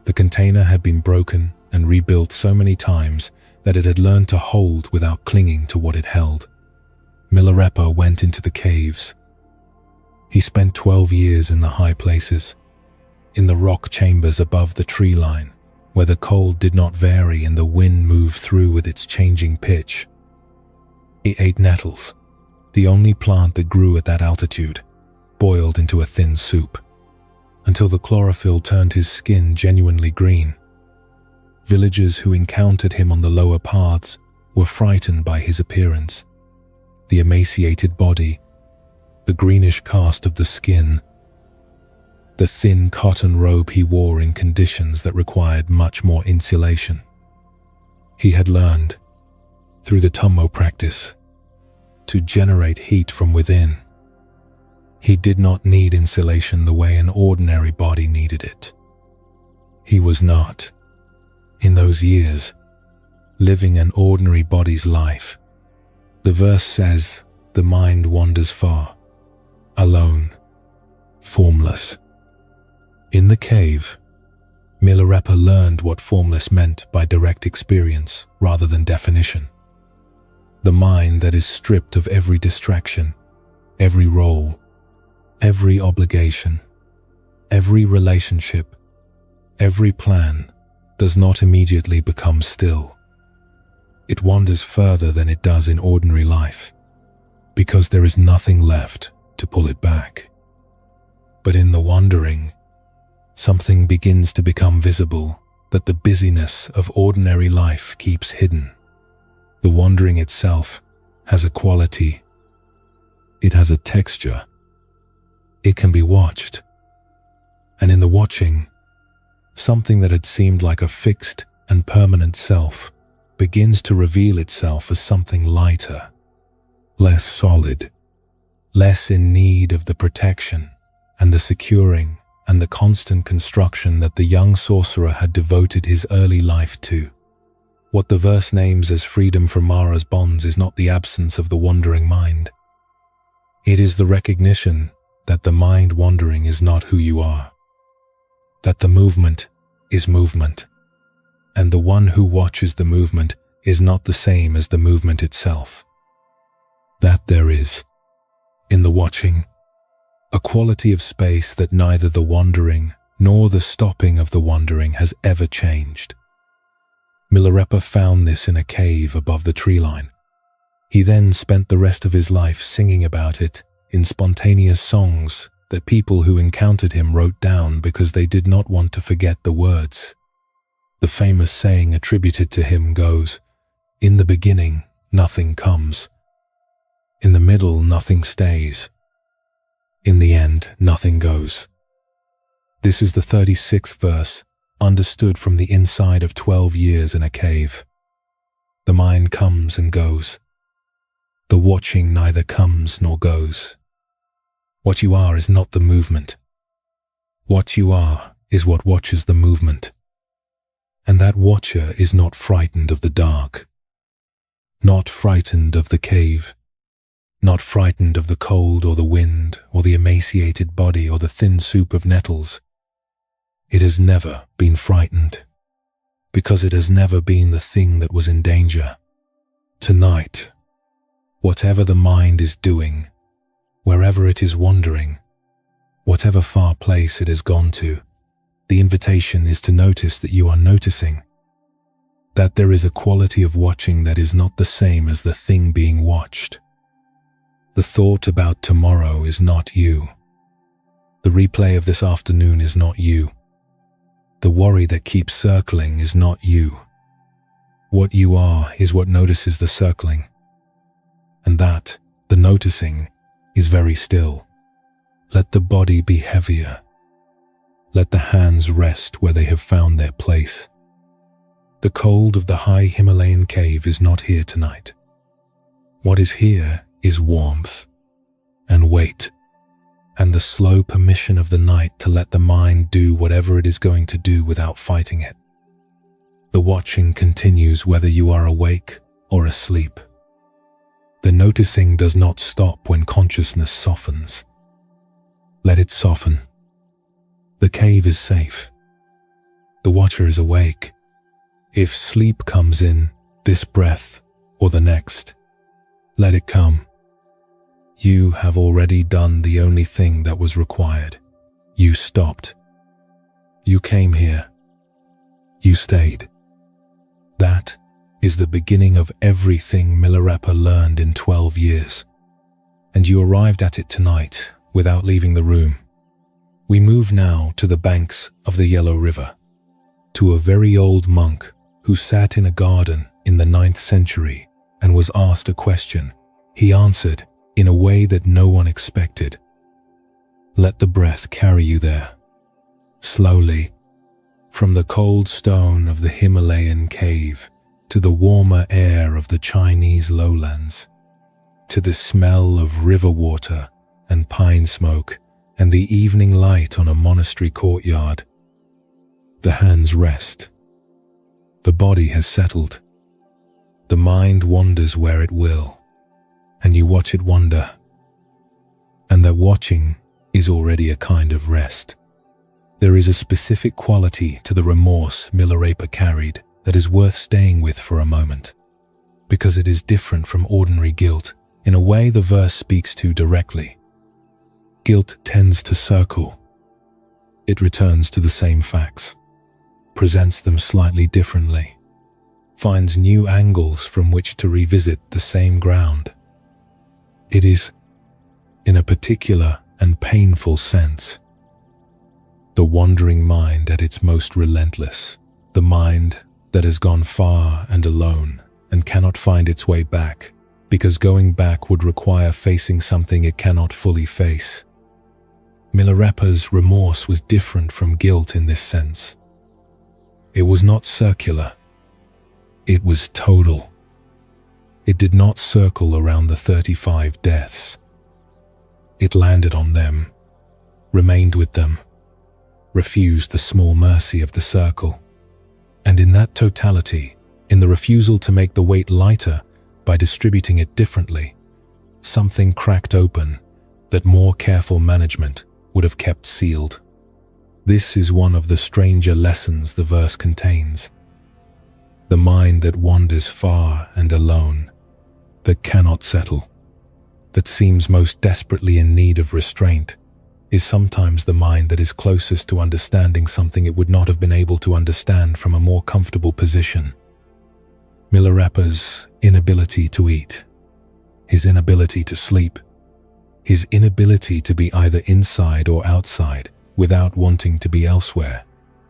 The container had been broken and rebuilt so many times that it had learned to hold without clinging to what it held. Milarepa went into the caves. He spent 12 years in the high places, in the rock chambers above the tree line, where the cold did not vary and the wind moved through with its changing pitch. He ate nettles, the only plant that grew at that altitude, boiled into a thin soup, until the chlorophyll turned his skin genuinely green. Villagers who encountered him on the lower paths were frightened by his appearance. The emaciated body, the greenish cast of the skin, the thin cotton robe he wore in conditions that required much more insulation. He had learned, through the Tummo practice, to generate heat from within. He did not need insulation the way an ordinary body needed it. He was not, in those years, living an ordinary body's life. The verse says, the mind wanders far, alone, formless. In the cave, Milarepa learned what formless meant by direct experience rather than definition. The mind that is stripped of every distraction, every role, every obligation, every relationship, every plan does not immediately become still. It wanders further than it does in ordinary life, because there is nothing left to pull it back. But in the wandering, something begins to become visible that the busyness of ordinary life keeps hidden. The wandering itself has a quality. It has a texture. It can be watched. And in the watching, something that had seemed like a fixed and permanent self begins to reveal itself as something lighter, less solid, less in need of the protection and the securing and the constant construction that the young sorcerer had devoted his early life to. What the verse names as freedom from Mara's bonds is not the absence of the wandering mind. It is the recognition that the mind wandering is not who you are, that the movement is movement, and the one who watches the movement is not the same as the movement itself. That there is, in the watching, a quality of space that neither the wandering nor the stopping of the wandering has ever changed. Milarepa found this in a cave above the tree line. He then spent the rest of his life singing about it in spontaneous songs that people who encountered him wrote down because they did not want to forget the words. The famous saying attributed to him goes, "In the beginning, nothing comes. In the middle, nothing stays. In the end, nothing goes." This is the 36th verse, understood from the inside of 12 years in a cave. The mind comes and goes. The watching neither comes nor goes. What you are is not the movement. What you are is what watches the movement. And that watcher is not frightened of the dark, not frightened of the cave, not frightened of the cold or the wind or the emaciated body or the thin soup of nettles. It has never been frightened, because it has never been the thing that was in danger. Tonight, whatever the mind is doing, wherever it is wandering, whatever far place it has gone to, the invitation is to notice that you are noticing, that there is a quality of watching that is not the same as the thing being watched. The thought about tomorrow is not you. The replay of this afternoon is not you. The worry that keeps circling is not you. What you are is what notices the circling. And that, the noticing, is very still. Let the body be heavier. Let the hands rest where they have found their place. The cold of the high Himalayan cave is not here tonight. What is here is warmth and weight and the slow permission of the night to let the mind do whatever it is going to do without fighting it. The watching continues whether you are awake or asleep. The noticing does not stop when consciousness softens. Let it soften. The cave is safe. The watcher is awake. If sleep comes in, this breath or the next, let it come. You have already done the only thing that was required. You stopped. You came here. You stayed. That is the beginning of everything Milarepa learned in 12 years. And you arrived at it tonight without leaving the room. We move now to the banks of the Yellow River, to a very old monk who sat in a garden in the 9th century and was asked a question. He answered in a way that no one expected. Let the breath carry you there, slowly, from the cold stone of the Himalayan cave to the warmer air of the Chinese lowlands, to the smell of river water and pine smoke and the evening light on a monastery courtyard. The hands rest. The body has settled. The mind wanders where it will, and you watch it wander. And that watching is already a kind of rest. There is a specific quality to the remorse Milarepa carried that is worth staying with for a moment, because it is different from ordinary guilt in a way the verse speaks to directly. Guilt tends to circle. It returns to the same facts, presents them slightly differently, finds new angles from which to revisit the same ground. It is, in a particular and painful sense, the wandering mind at its most relentless, the mind that has gone far and alone and cannot find its way back, because going back would require facing something it cannot fully face. Milarepa's remorse was different from guilt in this sense. It was not circular. It was total. It did not circle around the 35 deaths. It landed on them, remained with them, refused the small mercy of the circle. And in that totality, in the refusal to make the weight lighter by distributing it differently, something cracked open that more careful management would have kept sealed. This is one of the stranger lessons the verse contains. The mind that wanders far and alone, that cannot settle, that seems most desperately in need of restraint, is sometimes the mind that is closest to understanding something it would not have been able to understand from a more comfortable position. Milarepa's inability to eat, his inability to sleep, his inability to be either inside or outside without wanting to be elsewhere,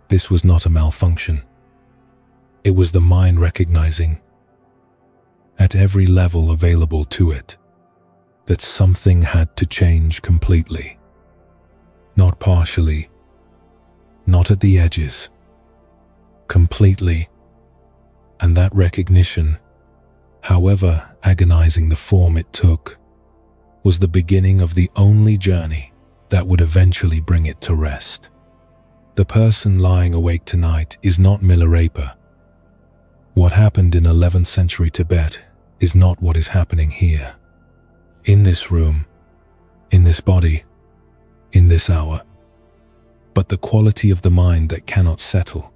this was not a malfunction. It was the mind recognizing, at every level available to it, that something had to change completely. Not partially, not at the edges, completely. And that recognition, however agonizing the form it took, was the beginning of the only journey that would eventually bring it to rest. The person lying awake tonight is not Milarepa. What happened in 11th century Tibet is not what is happening here. In this room, in this body, in this hour. But the quality of the mind that cannot settle,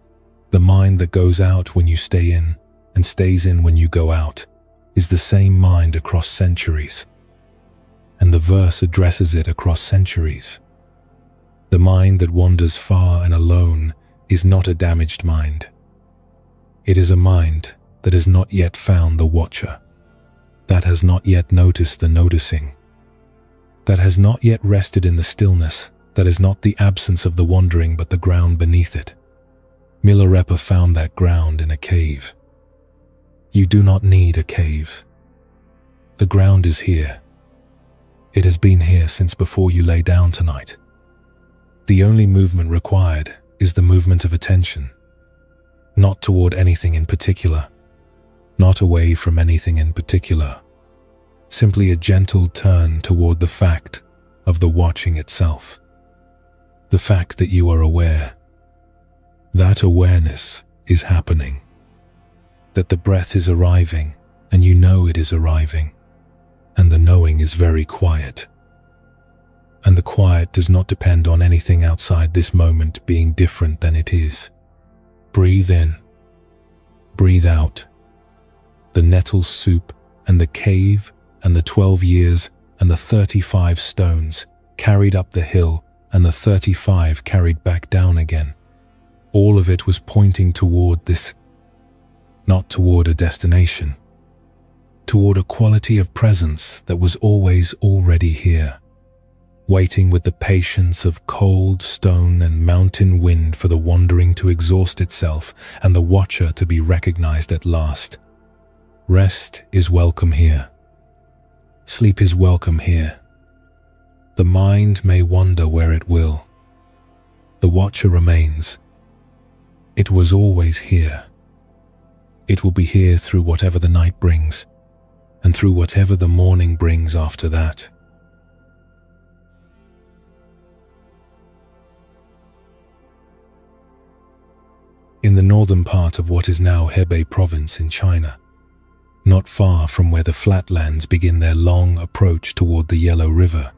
the mind that goes out when you stay in and stays in when you go out, is the same mind across centuries. And the verse addresses it across centuries. The mind that wanders far and alone is not a damaged mind. It is a mind that has not yet found the watcher, that has not yet noticed the noticing, that has not yet rested in the stillness, that is not the absence of the wandering but the ground beneath it. Milarepa found that ground in a cave. You do not need a cave. The ground is here. It has been here since before you lay down tonight. The only movement required is the movement of attention, not toward anything in particular, not away from anything in particular, simply a gentle turn toward the fact of the watching itself. The fact that you are aware. That awareness is happening. That the breath is arriving and you know it is arriving. And the knowing is very quiet. And the quiet does not depend on anything outside this moment being different than it is. Breathe in. Breathe out. The nettle soup and the cave and the 12 years and the 35 stones carried up the hill and the 35 carried back down again. All of it was pointing toward this, not toward a destination, toward a quality of presence that was always already here, waiting with the patience of cold stone and mountain wind for the wandering to exhaust itself and the watcher to be recognized at last. Rest is welcome here. Sleep is welcome here. The mind may wander where it will. The watcher remains. It was always here. It will be here through whatever the night brings, and through whatever the morning brings after that. In the northern part of what is now Hebei province in China, not far from where the flatlands begin their long approach toward the Yellow River,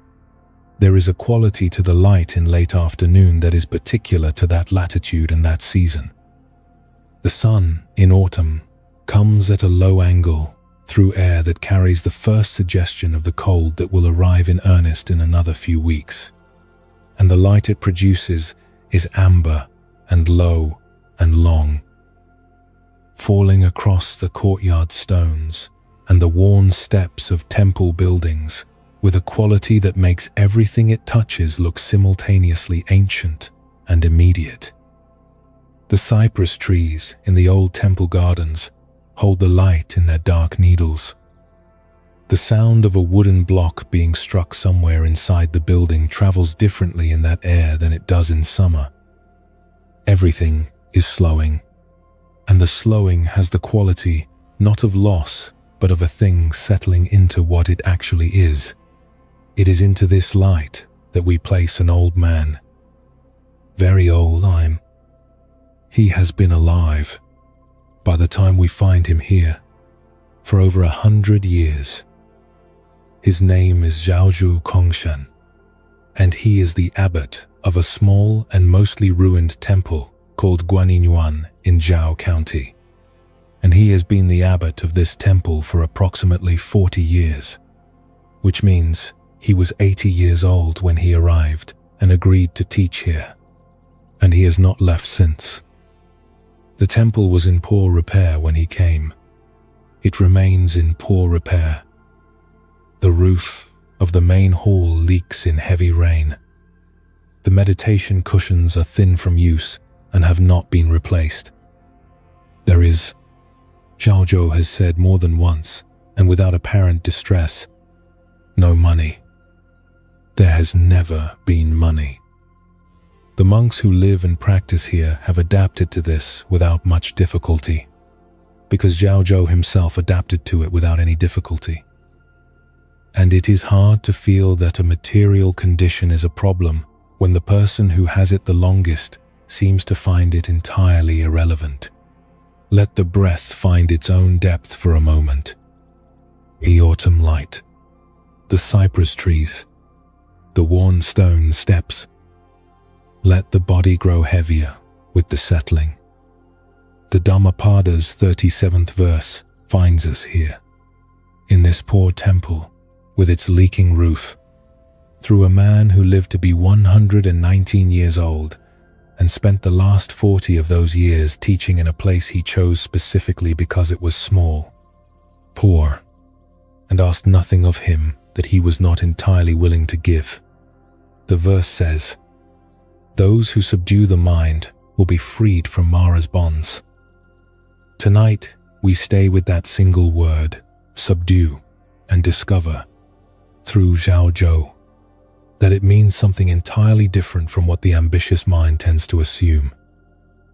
there is a quality to the light in late afternoon that is particular to that latitude and that season. The sun, in autumn, comes at a low angle through air that carries the first suggestion of the cold that will arrive in earnest in another few weeks. And the light it produces is amber and low and long, falling across the courtyard stones and the worn steps of temple buildings with a quality that makes everything it touches look simultaneously ancient and immediate. The cypress trees in the old temple gardens hold the light in their dark needles. The sound of a wooden block being struck somewhere inside the building travels differently in that air than it does in summer. Everything is slowing, and the slowing has the quality not of loss, but of a thing settling into what it actually is. It is into this light that we place an old man. Very old, He has been alive, by the time we find him here, for over 100 years. His name is Zhaozhou Kongshan, and he is the abbot of a small and mostly ruined temple called Guaninyuan in Zhao County. And he has been the abbot of this temple for approximately 40 years, which means he was 80 years old when he arrived and agreed to teach here, and he has not left since. The temple was in poor repair when he came. It remains in poor repair. The roof of the main hall leaks in heavy rain. The meditation cushions are thin from use and have not been replaced. There is, Zhaozhou has said more than once, and without apparent distress, no money. There has never been money. The monks who live and practice here have adapted to this without much difficulty, because Zhaozhou himself adapted to it without any difficulty. And it is hard to feel that a material condition is a problem when the person who has it the longest seems to find it entirely irrelevant. Let the breath find its own depth for a moment. The autumn light, the cypress trees, the worn stone steps. Let the body grow heavier with the settling. The Dhammapada's 37th verse finds us here, in this poor temple with its leaking roof, through a man who lived to be 119 years old and spent the last 40 of those years teaching in a place he chose specifically because it was small, poor, and asked nothing of him that he was not entirely willing to give. The verse says, "Those who subdue the mind will be freed from Mara's bonds." Tonight, we stay with that single word, subdue, and discover, through Zhaozhou, that it means something entirely different from what the ambitious mind tends to assume.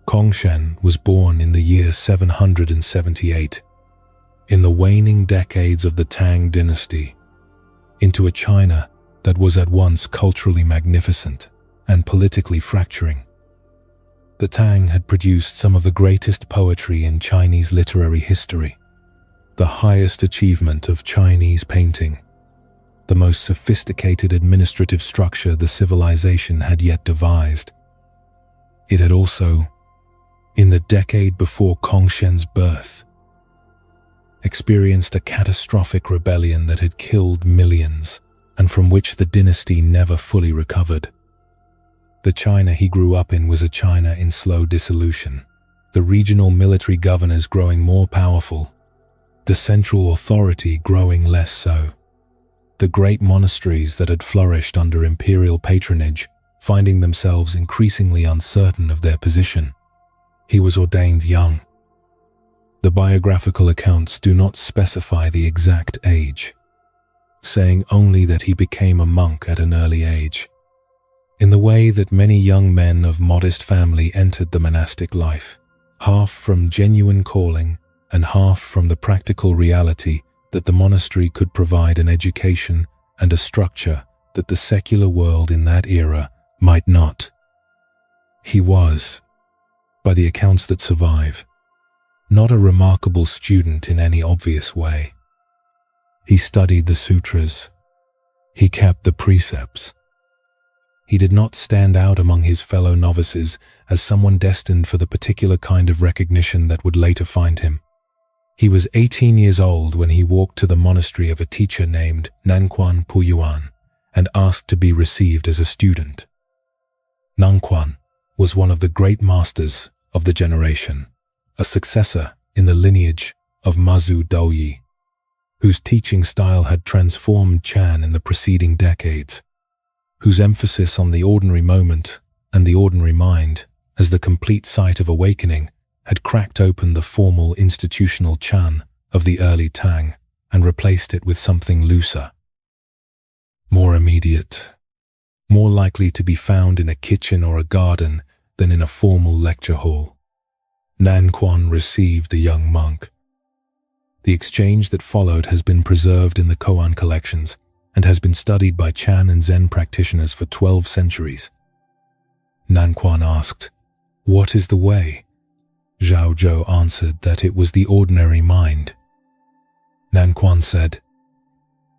Kongshan was born in the year 778, in the waning decades of the Tang dynasty, into a China that was at once culturally magnificent and politically fracturing. The Tang had produced some of the greatest poetry in Chinese literary history, the highest achievement of Chinese painting, the most sophisticated administrative structure the civilization had yet devised. It had also, in the decade before Kongshan's birth, experienced a catastrophic rebellion that had killed millions and from which the dynasty never fully recovered. The China he grew up in was a China in slow dissolution, the regional military governors growing more powerful, the central authority growing less so, the great monasteries that had flourished under imperial patronage finding themselves increasingly uncertain of their position. He was ordained young. The biographical accounts do not specify the exact age, saying only that he became a monk at an early age, in the way that many young men of modest family entered the monastic life, half from genuine calling and half from the practical reality that the monastery could provide an education and a structure that the secular world in that era might not. He was, by the accounts that survive, not a remarkable student in any obvious way. He studied the sutras. He kept the precepts. He did not stand out among his fellow novices as someone destined for the particular kind of recognition that would later find him. He was 18 years old when he walked to the monastery of a teacher named Nanquan Puyuan and asked to be received as a student. Nanquan was one of the great masters of the generation, a successor in the lineage of Mazu Daoyi, whose teaching style had transformed Chan in the preceding decades, whose emphasis on the ordinary moment and the ordinary mind as the complete site of awakening had cracked open the formal institutional Chan of the early Tang and replaced it with something looser, more immediate, more likely to be found in a kitchen or a garden than in a formal lecture hall. Nanquan received the young monk. The exchange that followed has been preserved in the Koan collections and has been studied by Chan and Zen practitioners for 12 centuries. Nanquan asked, "What is the way?" Zhao Zhou answered that it was the ordinary mind. Nanquan said,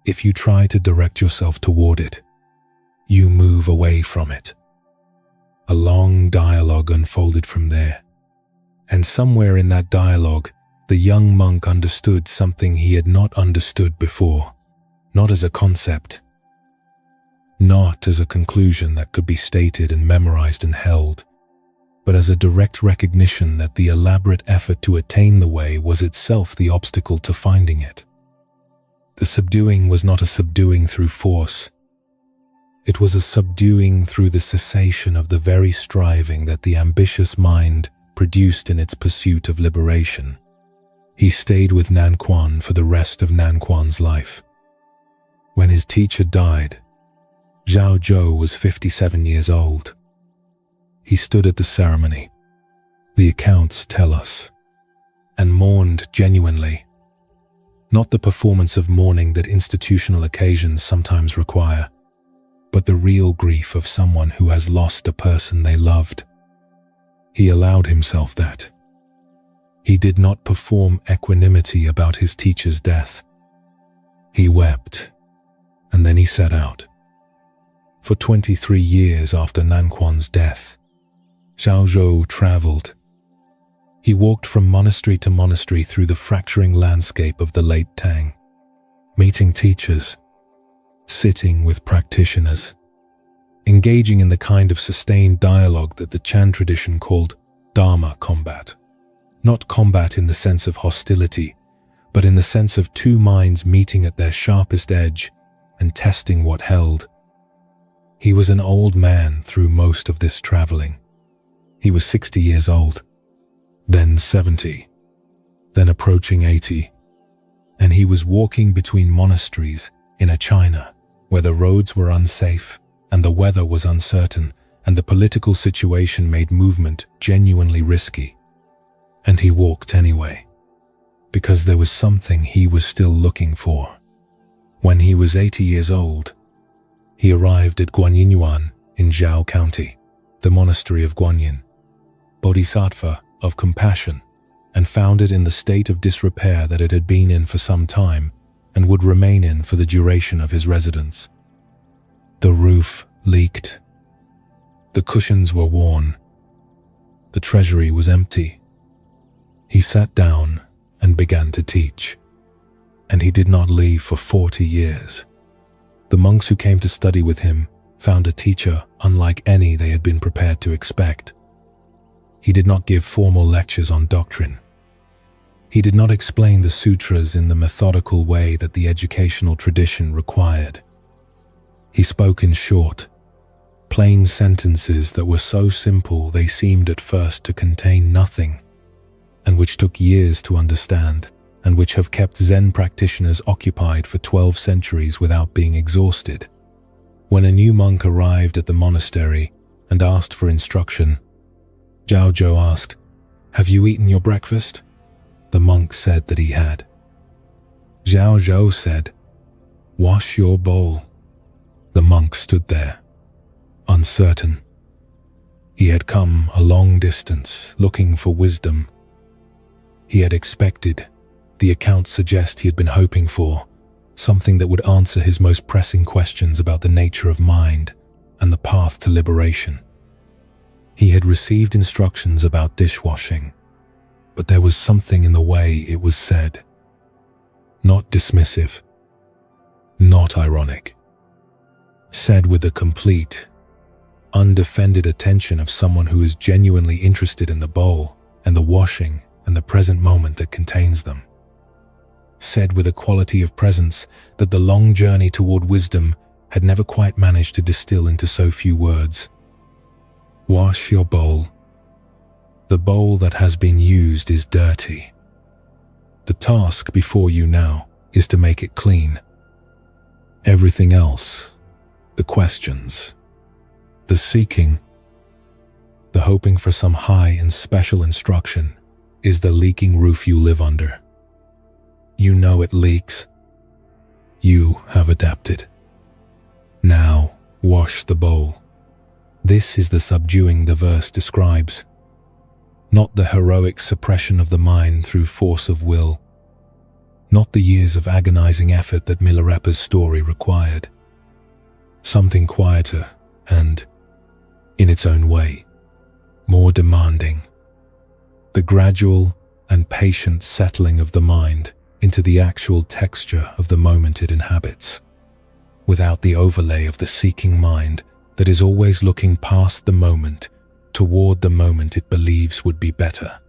"If you try to direct yourself toward it, you move away from it." A long dialogue unfolded from there, and somewhere in that dialogue, the young monk understood something he had not understood before, not as a concept, not as a conclusion that could be stated and memorized and held, but as a direct recognition that the elaborate effort to attain the way was itself the obstacle to finding it. The subduing was not a subduing through force. It was a subduing through the cessation of the very striving that the ambitious mind produced in its pursuit of liberation. He stayed with Nanquan for the rest of Nanquan's life. When his teacher died, Zhao Zhou was 57 years old. He stood at the ceremony, the accounts tell us, and mourned genuinely. Not the performance of mourning that institutional occasions sometimes require, but the real grief of someone who has lost a person they loved. He allowed himself that. He did not perform equanimity about his teacher's death. He wept, and then he set out. For 23 years after Nanquan's death, Zhao Zhou traveled. He walked from monastery to monastery through the fracturing landscape of the late Tang, meeting teachers, sitting with practitioners, engaging in the kind of sustained dialogue that the Chan tradition called Dharma combat. Not combat in the sense of hostility, but in the sense of two minds meeting at their sharpest edge and testing what held. He was an old man through most of this traveling. He was 60 years old, then 70, then approaching 80, and he was walking between monasteries in a China where the roads were unsafe and the weather was uncertain and the political situation made movement genuinely risky. And he walked anyway, because there was something he was still looking for. When he was 80 years old, he arrived at Guanyinyuan in Zhao County, the monastery of Guanyin, Bodhisattva of compassion, and found it in the state of disrepair that it had been in for some time and would remain in for the duration of his residence. The roof leaked. The cushions were worn. The treasury was empty. He sat down and began to teach, and he did not leave for 40 years. The monks who came to study with him found a teacher unlike any they had been prepared to expect. He did not give formal lectures on doctrine. He did not explain the sutras in the methodical way that the educational tradition required. He spoke in short, plain sentences that were so simple they seemed at first to contain nothing, and which took years to understand, and which have kept Zen practitioners occupied for 12 centuries without being exhausted. When a new monk arrived at the monastery and asked for instruction, Zhao Zhou asked, "Have you eaten your breakfast?" The monk said that he had. Zhao Zhou said, "Wash your bowl." The monk stood there, uncertain. He had come a long distance looking for wisdom. He had expected, the accounts suggest he had been hoping for, something that would answer his most pressing questions about the nature of mind and the path to liberation. He had received instructions about dishwashing, but there was something in the way it was said. Not dismissive, not ironic. Said with the complete, undefended attention of someone who is genuinely interested in the bowl and the washing and the present moment that contains them. Said with a quality of presence that the long journey toward wisdom had never quite managed to distill into so few words. Wash your bowl. The bowl that has been used is dirty. The task before you now is to make it clean. Everything else, the questions, the seeking, the hoping for some high and special instruction, is the leaking roof you live under. You know it leaks. You have adapted. Now, wash the bowl. This is the subduing the verse describes. Not the heroic suppression of the mind through force of will. Not the years of agonizing effort that Milarepa's story required. Something quieter and, in its own way, more demanding. The gradual and patient settling of the mind into the actual texture of the moment it inhabits, without the overlay of the seeking mind that is always looking past the moment toward the moment it believes would be better.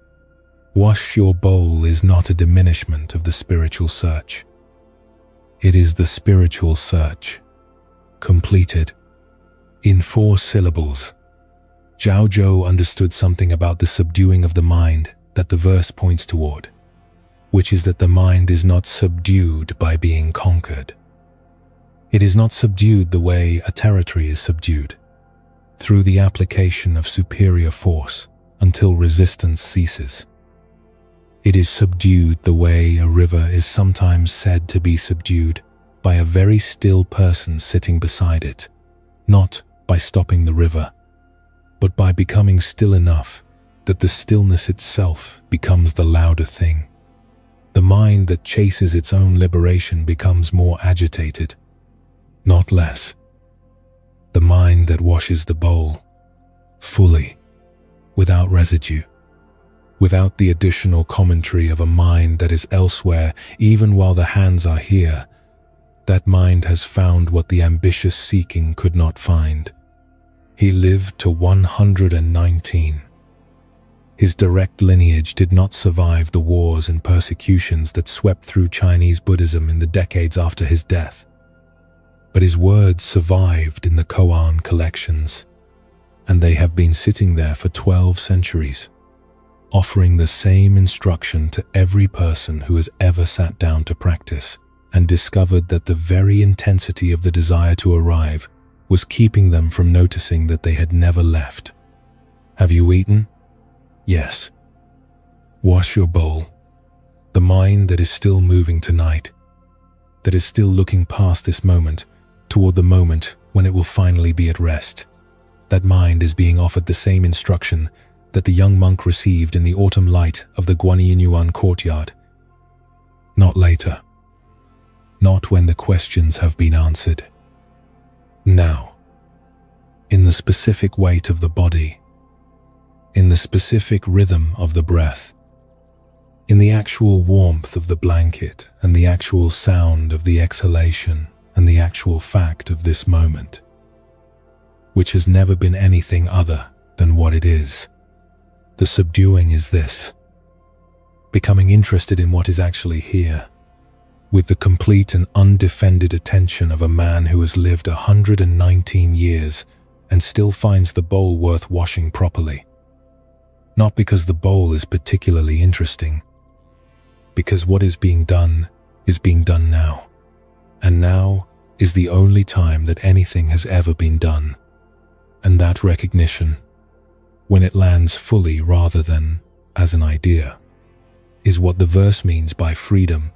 Wash your bowl is not a diminishment of the spiritual search. It is the spiritual search, completed. In 4 syllables, Zhao Zhou understood something about the subduing of the mind that the verse points toward, which is that the mind is not subdued by being conquered. It is not subdued the way a territory is subdued, through the application of superior force until resistance ceases. It is subdued the way a river is sometimes said to be subdued by a very still person sitting beside it, not by stopping the river, but by becoming still enough that the stillness itself becomes the louder thing. The mind that chases its own liberation becomes more agitated, not less. The mind that washes the bowl, fully, without residue, without the additional commentary of a mind that is elsewhere even while the hands are here, that mind has found what the ambitious seeking could not find. He lived to 119. His direct lineage did not survive the wars and persecutions that swept through Chinese Buddhism in the decades after his death. But his words survived in the koan collections, and they have been sitting there for 12 centuries, offering the same instruction to every person who has ever sat down to practice and discovered that the very intensity of the desire to arrive was keeping them from noticing that they had never left. Have you eaten? Yes. Wash your bowl. The mind that is still moving tonight, that is still looking past this moment toward the moment when it will finally be at rest. That mind is being offered the same instruction that the young monk received in the autumn light of the Guanyinyuan courtyard. Not later. Not when the questions have been answered. Now. In the specific weight of the body, in the specific rhythm of the breath, in the actual warmth of the blanket and the actual sound of the exhalation and the actual fact of this moment, which has never been anything other than what it is. The subduing is this, becoming interested in what is actually here, with the complete and undefended attention of a man who has lived 119 years and still finds the bowl worth washing properly. Not because the bowl is particularly interesting, because what is being done now, and now is the only time that anything has ever been done. And that recognition, when it lands fully rather than as an idea, is what the verse means by freedom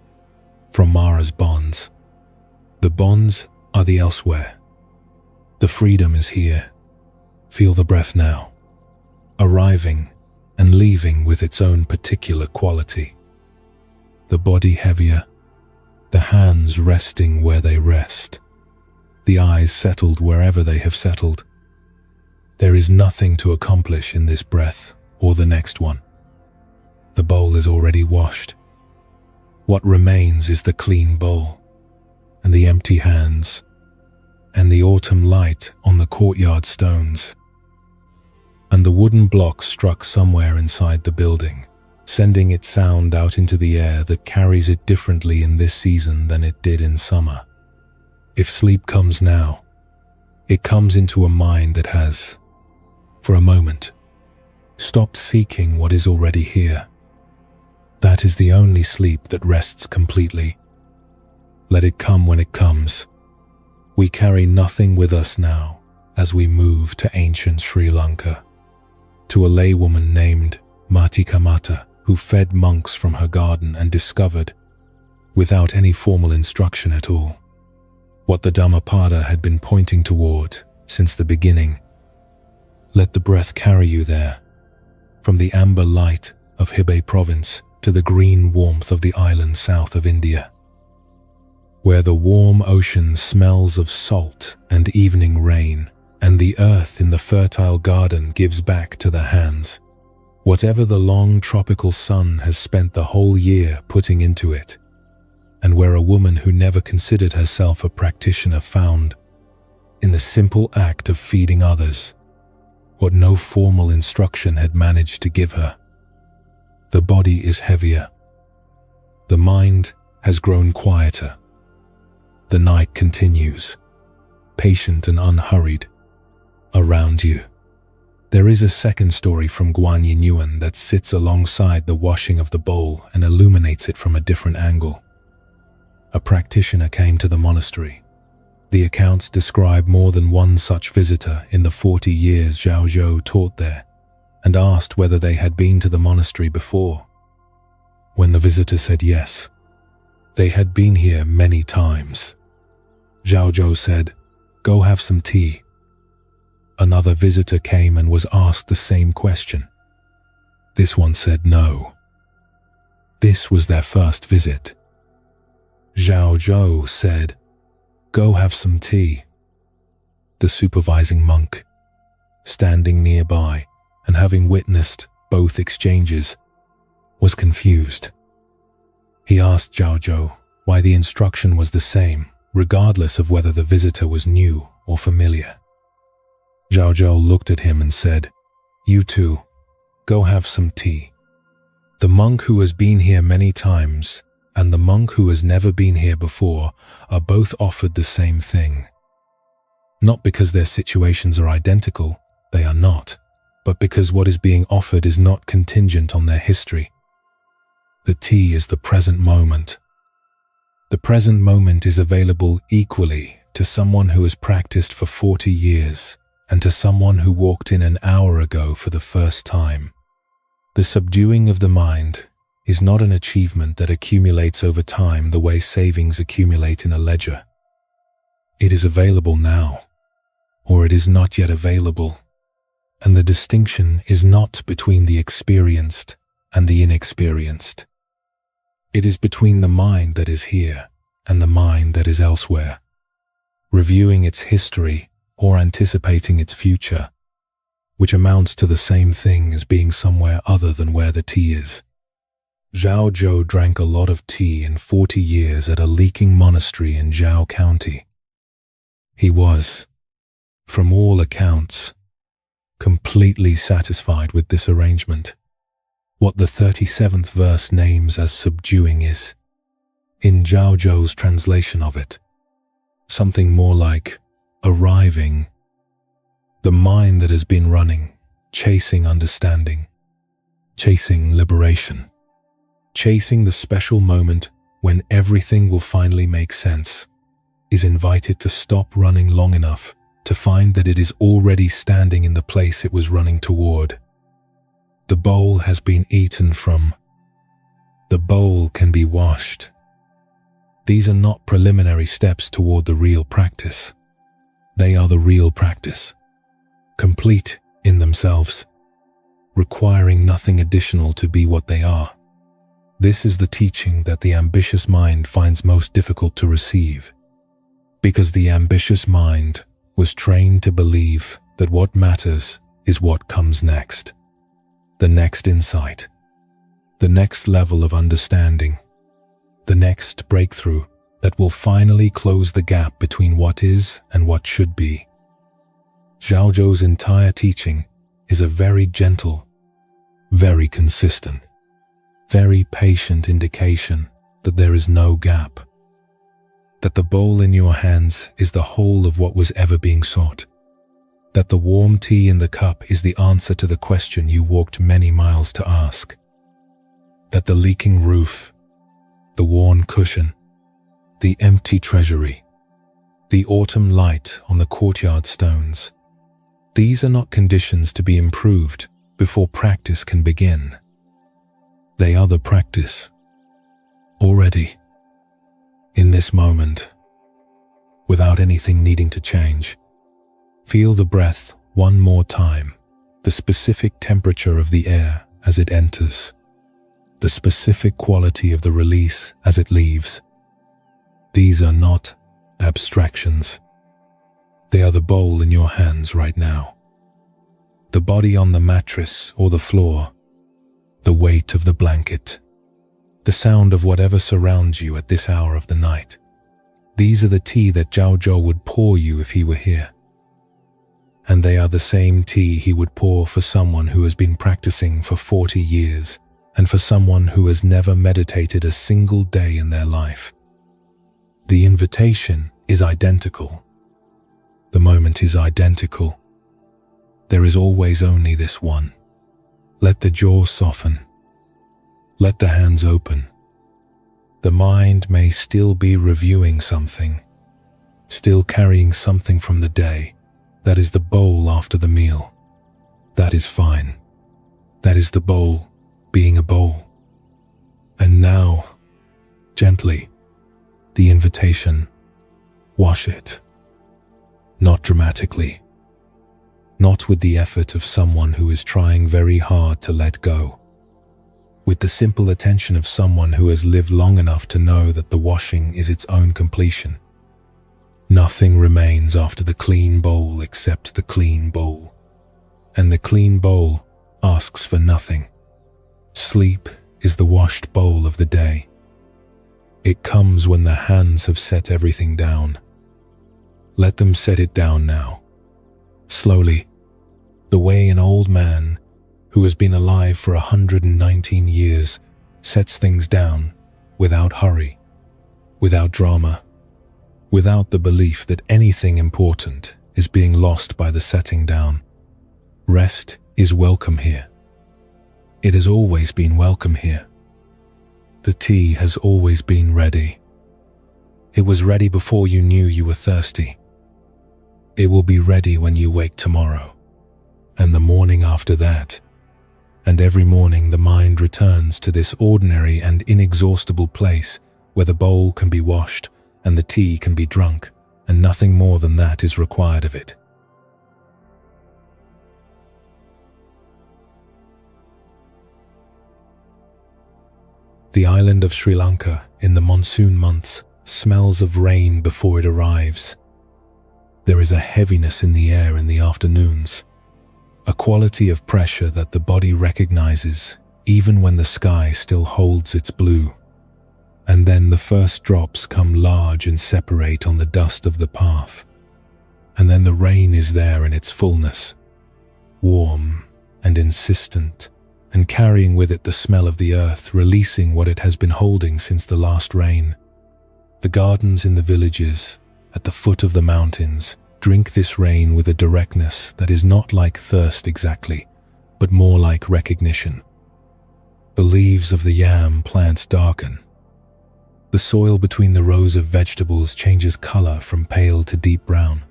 from Mara's bonds. The bonds are the elsewhere. The freedom is here. Feel the breath now, arriving and leaving with its own particular quality. The body heavier, the hands resting where they rest, the eyes settled wherever they have settled. There is nothing to accomplish in this breath or the next one. The bowl is already washed. What remains is the clean bowl, and the empty hands, and the autumn light on the courtyard stones. And the wooden block struck somewhere inside the building, sending its sound out into the air that carries it differently in this season than it did in summer. If sleep comes now, it comes into a mind that has, for a moment, stopped seeking what is already here. That is the only sleep that rests completely. Let it come when it comes. We carry nothing with us now as we move to ancient Sri Lanka, to a laywoman named Matikamata, who fed monks from her garden and discovered, without any formal instruction at all, what the Dhammapada had been pointing toward since the beginning. Let the breath carry you there, from the amber light of Himalayan province to the green warmth of the island south of India, where the warm ocean smells of salt and evening rain, and the earth in the fertile garden gives back to the hands whatever the long tropical sun has spent the whole year putting into it, and where a woman who never considered herself a practitioner found, in the simple act of feeding others, what no formal instruction had managed to give her. The body is heavier. The mind has grown quieter. The night continues, patient and unhurried, around you. There is a second story from Guan Yin Yuan that sits alongside the washing of the bowl and illuminates it from a different angle. A practitioner came to the monastery. The accounts describe more than one such visitor in the 40 years Zhao Zhou taught there, and asked whether they had been to the monastery before. When the visitor said yes, they had been here many times. Zhao Zhou said, "Go have some tea." Another visitor came and was asked the same question. This one said no. This was their first visit. Zhao Zhou said, "Go have some tea." The supervising monk, standing nearby and having witnessed both exchanges, was confused. He asked Zhao Zhou why the instruction was the same, regardless of whether the visitor was new or familiar. Zhao Zhou looked at him and said, "You too, go have some tea." The monk who has been here many times and the monk who has never been here before are both offered the same thing. Not because their situations are identical, they are not, but because what is being offered is not contingent on their history. The tea is the present moment. The present moment is available equally to someone who has practiced for 40 years and to someone who walked in an hour ago for the first time. The subduing of the mind is not an achievement that accumulates over time the way savings accumulate in a ledger. It is available now, or it is not yet available, and the distinction is not between the experienced and the inexperienced. It is between the mind that is here and the mind that is elsewhere, reviewing its history or anticipating its future, which amounts to the same thing as being somewhere other than where the tea is. Zhao Zhou drank a lot of tea in 40 years at a leaking monastery in Zhao County. He was, from all accounts, completely satisfied with this arrangement. What the 37th verse names as subduing is, in Zhao Zhou's translation of it, something more like arriving. The mind that has been running, chasing understanding, chasing liberation, chasing the special moment when everything will finally make sense, is invited to stop running long enough to find that it is already standing in the place it was running toward. The bowl has been eaten from. The bowl can be washed. These are not preliminary steps toward the real practice. They are the real practice, complete in themselves, requiring nothing additional to be what they are. This is the teaching that the ambitious mind finds most difficult to receive, because the ambitious mind was trained to believe that what matters is what comes next, the next insight, the next level of understanding, the next breakthrough that will finally close the gap between what is and what should be. Zhaozhou's entire teaching is a very gentle, very consistent, very patient indication that there is no gap, that the bowl in your hands is the whole of what was ever being sought, that the warm tea in the cup is the answer to the question you walked many miles to ask, that the leaking roof, the worn cushion, the empty treasury, the autumn light on the courtyard stones, these are not conditions to be improved before practice can begin. They are the practice. Already, in this moment, without anything needing to change, feel the breath one more time, the specific temperature of the air as it enters, the specific quality of the release as it leaves. These are not abstractions. They are the bowl in your hands right now. The body on the mattress or the floor, the weight of the blanket, the sound of whatever surrounds you at this hour of the night. These are the tea that Zhaozhou would pour you if he were here. And they are the same tea he would pour for someone who has been practicing for 40 years and for someone who has never meditated a single day in their life. The invitation is identical. The moment is identical. There is always only this one. Let the jaw soften. Let the hands open. The mind may still be reviewing something, still carrying something from the day. That is the bowl after the meal. That is fine. That is the bowl being a bowl. And now, gently, the invitation, wash it. Not dramatically. Not with the effort of someone who is trying very hard to let go. With the simple attention of someone who has lived long enough to know that the washing is its own completion. Nothing remains after the clean bowl except the clean bowl. And the clean bowl asks for nothing. Sleep is the washed bowl of the day. It comes when the hands have set everything down. Let them set it down now. Slowly, the way an old man who has been alive for 119 years sets things down without hurry, without drama, without the belief that anything important is being lost by the setting down. Rest is welcome here. It has always been welcome here. The tea has always been ready. It was ready before you knew you were thirsty. It will be ready when you wake tomorrow, and the morning after that, and every morning the mind returns to this ordinary and inexhaustible place where the bowl can be washed and the tea can be drunk, and nothing more than that is required of it. The island of Sri Lanka in the monsoon months smells of rain before it arrives. There is a heaviness in the air in the afternoons, a quality of pressure that the body recognizes even when the sky still holds its blue. And then the first drops come large and separate on the dust of the path. And then the rain is there in its fullness, warm and insistent, and carrying with it the smell of the earth, releasing what it has been holding since the last rain. The gardens in the villages, at the foot of the mountains, drink this rain with a directness that is not like thirst exactly, but more like recognition. The leaves of the yam plants darken. The soil between the rows of vegetables changes color from pale to deep brown.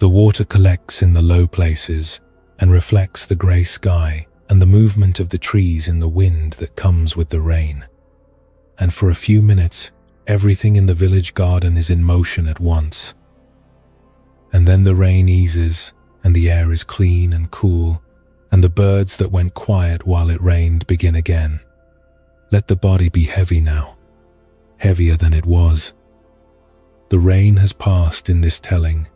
The water collects in the low places and reflects the gray sky and the movement of the trees in the wind that comes with the rain. And for a few minutes, everything in the village garden is in motion at once. And then the rain eases, and the air is clean and cool, and the birds that went quiet while it rained begin again. Let the body be heavy now, heavier than it was. The rain has passed in this telling,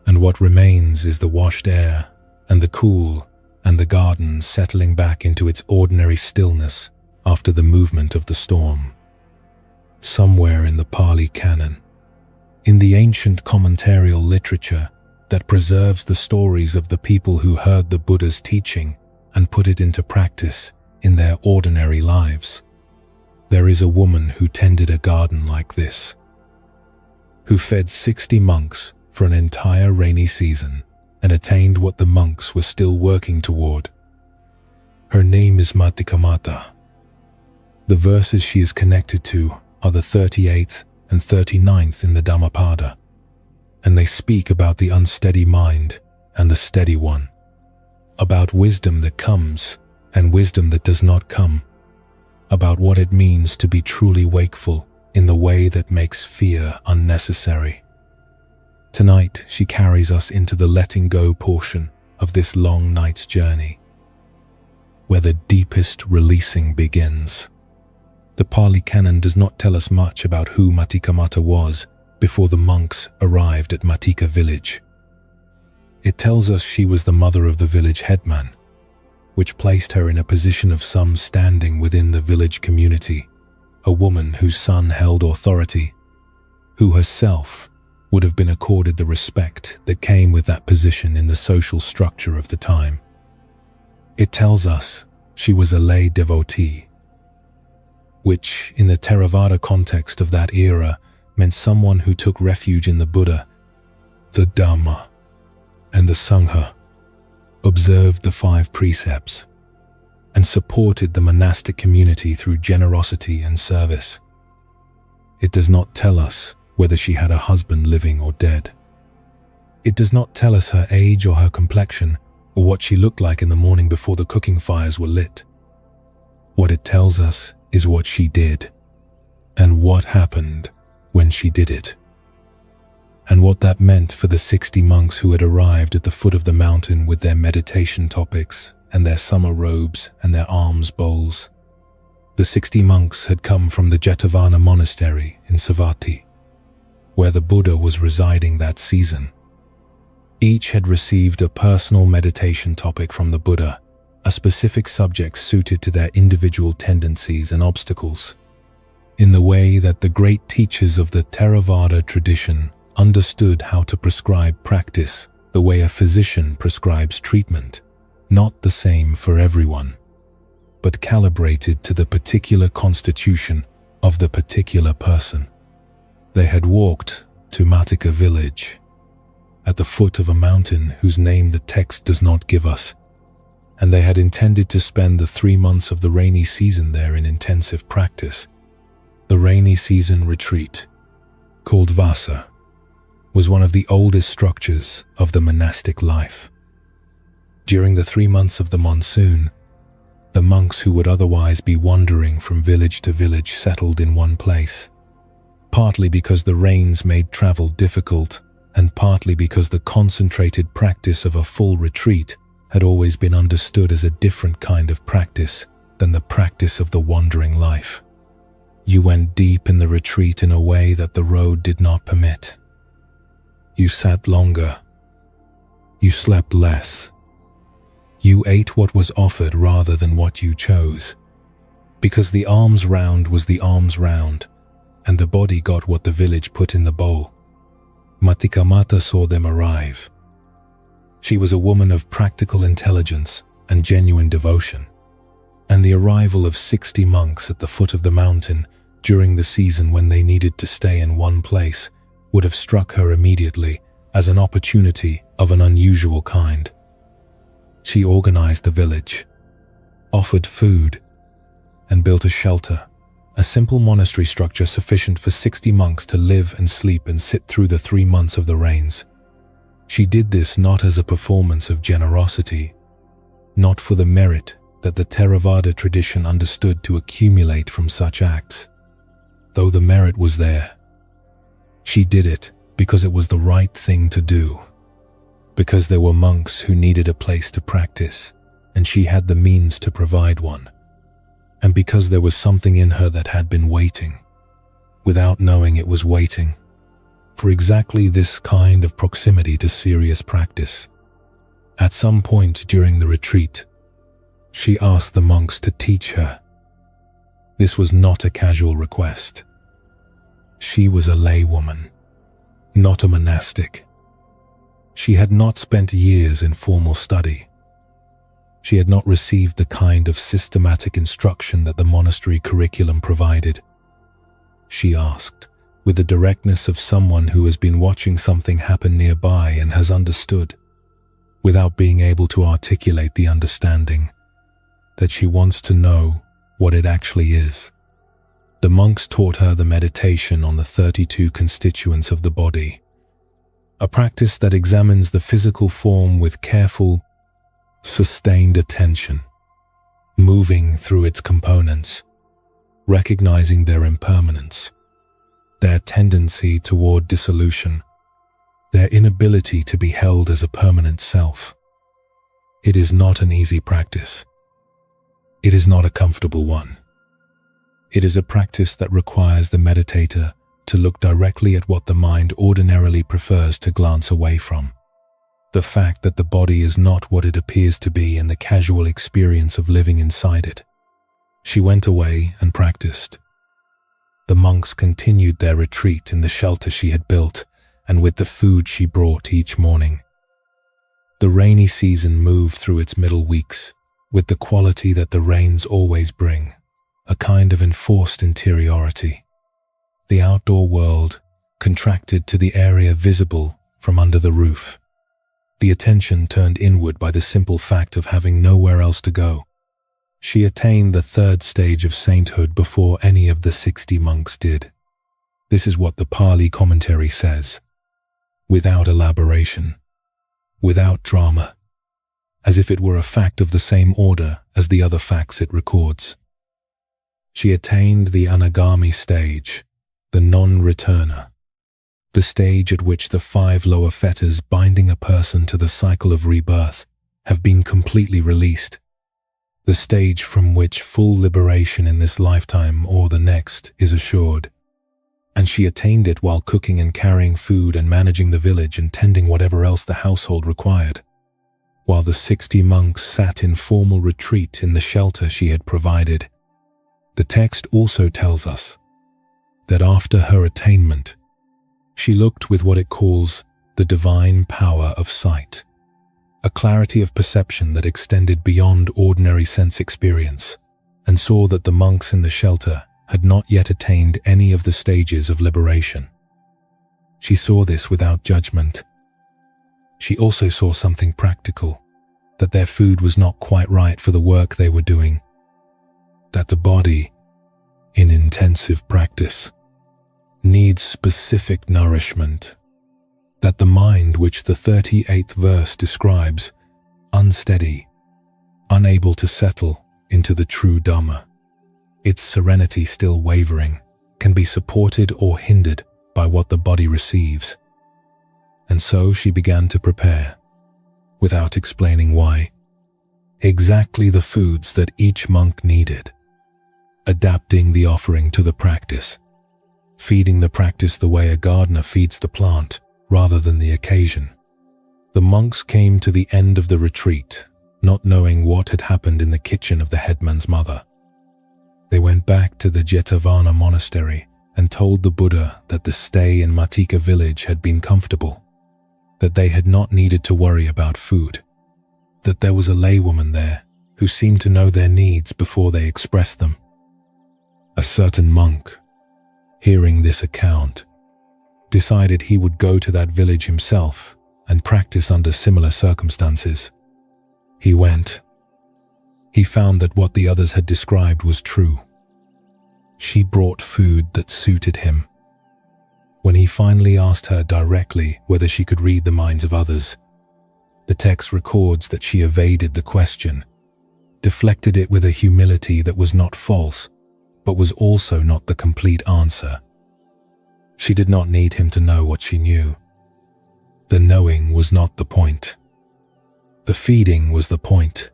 and what remains is the washed air and the cool and the garden settling back into its ordinary stillness after the movement of the storm. Somewhere in the Pali Canon, in the ancient commentarial literature that preserves the stories of the people who heard the Buddha's teaching and put it into practice in their ordinary lives, there is a woman who tended a garden like this, who fed 60 monks for an entire rainy season and attained what the monks were still working toward. Her name is Matikamata. The verses she is connected to are the 38th and 39th in the Dhammapada, and they speak about the unsteady mind and the steady one, about wisdom that comes and wisdom that does not come, about what it means to be truly wakeful in the way that makes fear unnecessary. Tonight, she carries us into the letting go portion of this long night's journey, where the deepest releasing begins. The Pali Canon does not tell us much about who Matikamata was before the monks arrived at Matika village. It tells us she was the mother of the village headman, which placed her in a position of some standing within the village community, a woman whose son held authority, who herself would have been accorded the respect that came with that position in the social structure of the time. It tells us she was a lay devotee, which, in the Theravada context of that era, meant someone who took refuge in the Buddha, the Dhamma, and the Sangha, observed the 5 precepts, and supported the monastic community through generosity and service. It does not tell us whether she had a husband living or dead. It does not tell us her age or her complexion, or what she looked like in the morning before the cooking fires were lit. What it tells us is what she did, and what happened when she did it, and what that meant for the 60 monks who had arrived at the foot of the mountain with their meditation topics and their summer robes and their alms bowls. The 60 monks had come from the Jetavana monastery in Savatthi, where the Buddha was residing that season. Each had received a personal meditation topic from the Buddha, a specific subject suited to their individual tendencies and obstacles, in the way that the great teachers of the Theravada tradition understood how to prescribe practice the way a physician prescribes treatment, not the same for everyone, but calibrated to the particular constitution of the particular person. They had walked to Matika village, at the foot of a mountain whose name the text does not give us, and they had intended to spend the 3 months of the rainy season there in intensive practice. The rainy season retreat, called Vasa, was one of the oldest structures of the monastic life. During the 3 months of the monsoon, the monks who would otherwise be wandering from village to village settled in one place, partly because the rains made travel difficult, and partly because the concentrated practice of a full retreat had always been understood as a different kind of practice than the practice of the wandering life. You went deep in the retreat in a way that the road did not permit. You sat longer. You slept less. You ate what was offered rather than what you chose, because the alms round was the alms round, and the body got what the village put in the bowl. Matikamata saw them arrive. She was a woman of practical intelligence and genuine devotion, and the arrival of 60 monks at the foot of the mountain during the season when they needed to stay in one place would have struck her immediately as an opportunity of an unusual kind. She organized the village, offered food, and built a shelter, a simple monastery structure sufficient for 60 monks to live and sleep and sit through the 3 months of the rains. She did this not as a performance of generosity, not for the merit that the Theravada tradition understood to accumulate from such acts, though the merit was there. She did it because it was the right thing to do, because there were monks who needed a place to practice, and she had the means to provide one, and because there was something in her that had been waiting, without knowing it was waiting, for exactly this kind of proximity to serious practice, At some point during the retreat, she asked the monks to teach her. This was not a casual request. She was a laywoman, not a monastic. She had not spent years in formal study. She had not received the kind of systematic instruction that the monastery curriculum provided. She asked, with the directness of someone who has been watching something happen nearby and has understood, without being able to articulate the understanding, that she wants to know what it actually is. The monks taught her the meditation on the 32 constituents of the body, a practice that examines the physical form with careful, sustained attention, moving through its components, recognizing their impermanence, their tendency toward dissolution, their inability to be held as a permanent self. It is not an easy practice. It is not a comfortable one. It is a practice that requires the meditator to look directly at what the mind ordinarily prefers to glance away from. The fact that the body is not what it appears to be in the casual experience of living inside it. She went away and practiced. The monks continued their retreat in the shelter she had built and with the food she brought each morning. The rainy season moved through its middle weeks with the quality that the rains always bring, a kind of enforced interiority. The outdoor world contracted to the area visible from under the roof. The attention turned inward by the simple fact of having nowhere else to go. She attained the third stage of sainthood before any of the 60 monks did. This is what the Pali commentary says. Without elaboration, without drama, as if it were a fact of the same order as the other facts it records. She attained the anagami stage, the non-returner, the stage at which the 5 lower fetters binding a person to the cycle of rebirth have been completely released, the stage from which full liberation in this lifetime or the next is assured. And she attained it while cooking and carrying food and managing the village and tending whatever else the household required, while the 60 monks sat in formal retreat in the shelter she had provided. The text also tells us that after her attainment, she looked with what it calls the divine power of sight, a clarity of perception that extended beyond ordinary sense experience, and saw that the monks in the shelter had not yet attained any of the stages of liberation. She saw this without judgment. She also saw something practical, that their food was not quite right for the work they were doing, that the body, in intensive practice, needs specific nourishment, that the mind, which the 38th verse describes, unsteady, unable to settle into the true Dhamma, its serenity still wavering, can be supported or hindered by what the body receives. And so she began to prepare, without explaining why, exactly the foods that each monk needed, adapting the offering to the practice, feeding the practice the way a gardener feeds the plant rather than the occasion. The monks came to the end of the retreat, not knowing what had happened in the kitchen of the headman's mother. They went back to the Jetavana monastery and told the Buddha that the stay in Matika village had been comfortable, that they had not needed to worry about food, that there was a laywoman there who seemed to know their needs before they expressed them. A certain monk, hearing this account, decided he would go to that village himself and practice under similar circumstances. He went. He found that what the others had described was true. She brought food that suited him. When he finally asked her directly whether she could read the minds of others, the text records that she evaded the question, deflected it with a humility that was not false, but was also not the complete answer. She did not need him to know what she knew. The knowing was not the point. The feeding was the point.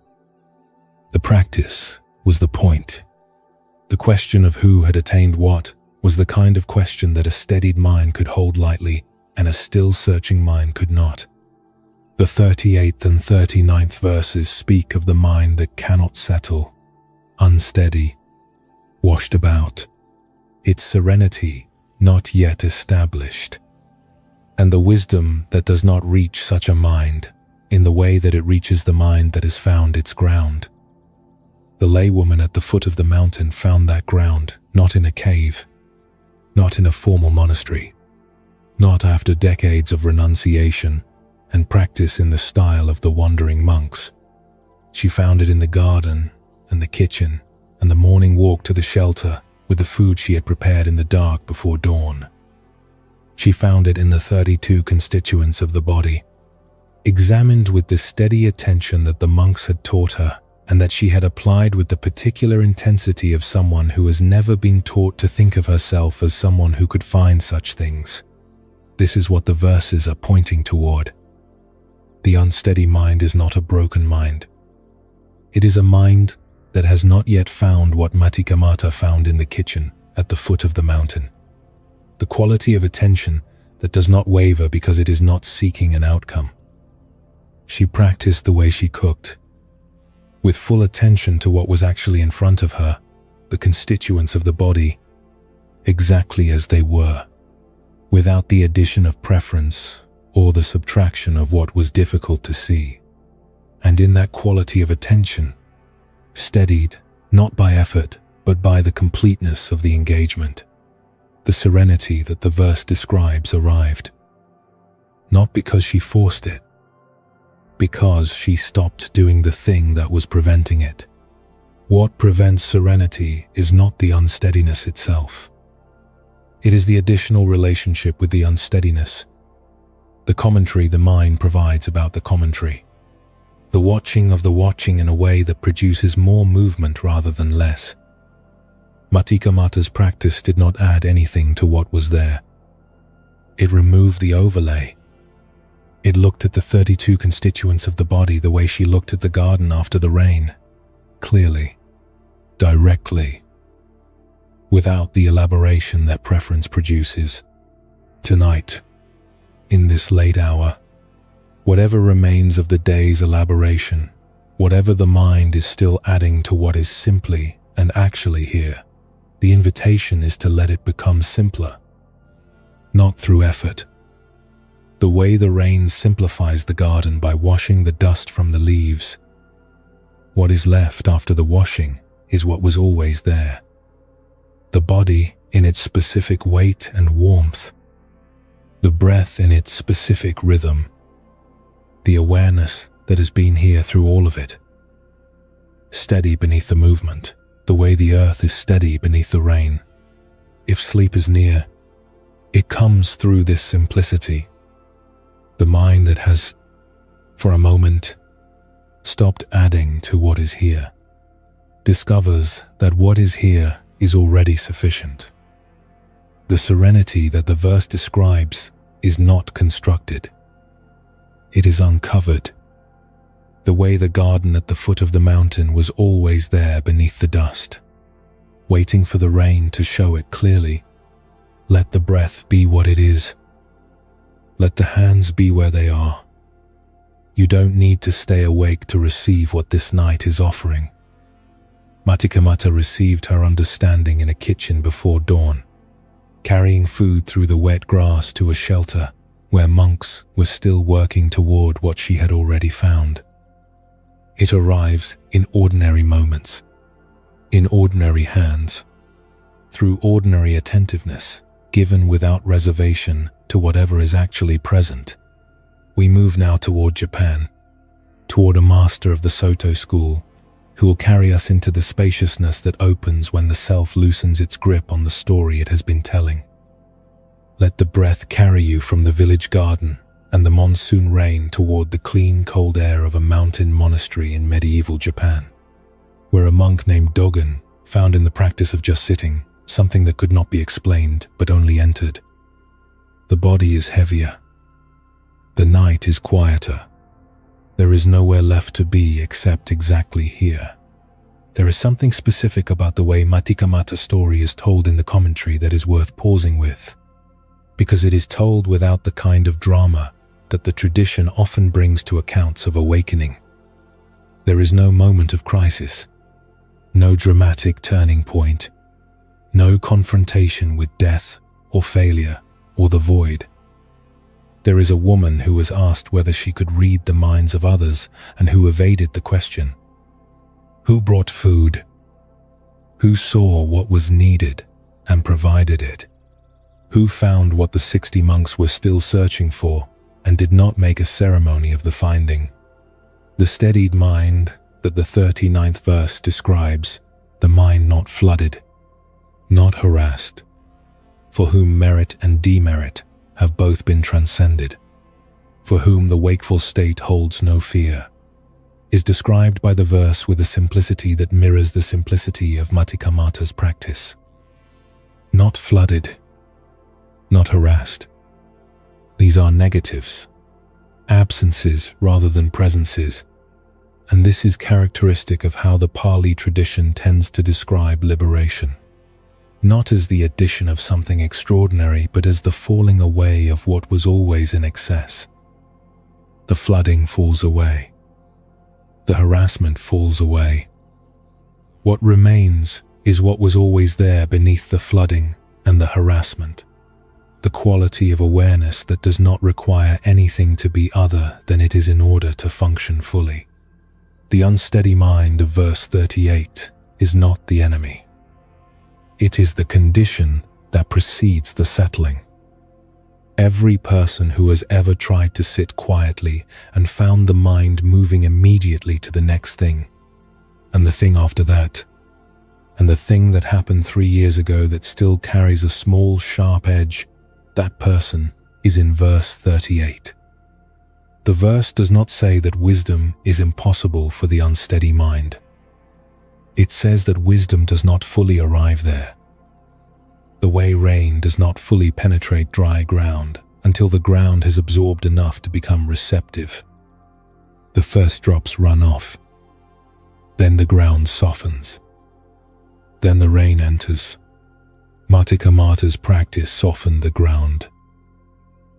The practice was the point. The question of who had attained what was the kind of question that a steadied mind could hold lightly and a still searching mind could not. The 38th and 39th verses speak of the mind that cannot settle, unsteady, washed about, its serenity not yet established, and the wisdom that does not reach such a mind in the way that it reaches the mind that has found its ground. The laywoman at the foot of the mountain found that ground not in a cave, not in a formal monastery, not after decades of renunciation and practice in the style of the wandering monks. She found it in the garden and the kitchen and the morning walk to the shelter with the food she had prepared in the dark before dawn. She found it in the 32 constituents of the body, examined with the steady attention that the monks had taught her and that she had applied with the particular intensity of someone who has never been taught to think of herself as someone who could find such things. This is what the verses are pointing toward. The unsteady mind is not a broken mind. It is a mind that has not yet found what Matikamata found in the kitchen at the foot of the mountain. The quality of attention that does not waver because it is not seeking an outcome. She practiced the way she cooked, with full attention to what was actually in front of her, the constituents of the body, exactly as they were, without the addition of preference or the subtraction of what was difficult to see. And in that quality of attention, steadied not by effort but by the completeness of the engagement, the serenity that the verse describes arrived. Not because she forced it, because she stopped doing the thing that was preventing it. What prevents serenity is not the unsteadiness itself. It is the additional relationship with the unsteadiness, the commentary the mind provides about the commentary, the watching of the watching in a way that produces more movement rather than less. Matikamata's practice did not add anything to what was there. It removed the overlay. It looked at the 32 constituents of the body the way she looked at the garden after the rain, clearly, directly, without the elaboration that preference produces. Tonight, in this late hour, whatever remains of the day's elaboration, whatever the mind is still adding to what is simply and actually here, the invitation is to let it become simpler, not through effort. The way the rain simplifies the garden by washing the dust from the leaves. What is left after the washing is what was always there. The body in its specific weight and warmth, the breath in its specific rhythm, the awareness that has been here through all of it. Steady beneath the movement, the way the earth is steady beneath the rain. If sleep is near, it comes through this simplicity. The mind that has, for a moment, stopped adding to what is here, discovers that what is here is already sufficient. The serenity that the verse describes is not constructed. It is uncovered. The way the garden at the foot of the mountain was always there beneath the dust, waiting for the rain to show it clearly. Let the breath be what it is. Let the hands be where they are. You don't need to stay awake to receive what this night is offering. Matikamata received her understanding in a kitchen before dawn, carrying food through the wet grass to a shelter where monks were still working toward what she had already found. It arrives in ordinary moments, in ordinary hands, through ordinary attentiveness, given without reservation to whatever is actually present. We move now toward Japan, toward a master of the Soto school, who will carry us into the spaciousness that opens when the self loosens its grip on the story it has been telling. Let the breath carry you from the village garden and the monsoon rain toward the clean, cold air of a mountain monastery in medieval Japan, where a monk named Dogen found in the practice of just sitting something that could not be explained but only entered. The body is heavier. The night is quieter. There is nowhere left to be except exactly here. There is something specific about the way Matikamata's story is told in the commentary that is worth pausing with, because it is told without the kind of drama that the tradition often brings to accounts of awakening. There is no moment of crisis, no dramatic turning point, no confrontation with death or failure or the void. There is a woman who was asked whether she could read the minds of others and who evaded the question. Who brought food? Who saw what was needed and provided it? Who found what the 60 monks were still searching for and did not make a ceremony of the finding? The steadied mind that the 39th verse describes, the mind not flooded, not harassed, for whom merit and demerit have both been transcended, for whom the wakeful state holds no fear, is described by the verse with a simplicity that mirrors the simplicity of Matikamatha's practice. Not flooded, not harassed. These are negatives, absences rather than presences, and this is characteristic of how the Pali tradition tends to describe liberation. Not as the addition of something extraordinary, but as the falling away of what was always in excess. The flooding falls away. The harassment falls away. What remains is what was always there beneath the flooding and the harassment. The quality of awareness that does not require anything to be other than it is in order to function fully. The unsteady mind of verse 38 is not the enemy. It is the condition that precedes the settling. Every person who has ever tried to sit quietly and found the mind moving immediately to the next thing, and the thing after that, and the thing that happened 3 years ago that still carries a small sharp edge, that person is in verse 38. The verse does not say that wisdom is impossible for the unsteady mind. It says that wisdom does not fully arrive there. The way rain does not fully penetrate dry ground until the ground has absorbed enough to become receptive. The first drops run off. Then the ground softens. Then the rain enters. Matikamatha's practice softened the ground.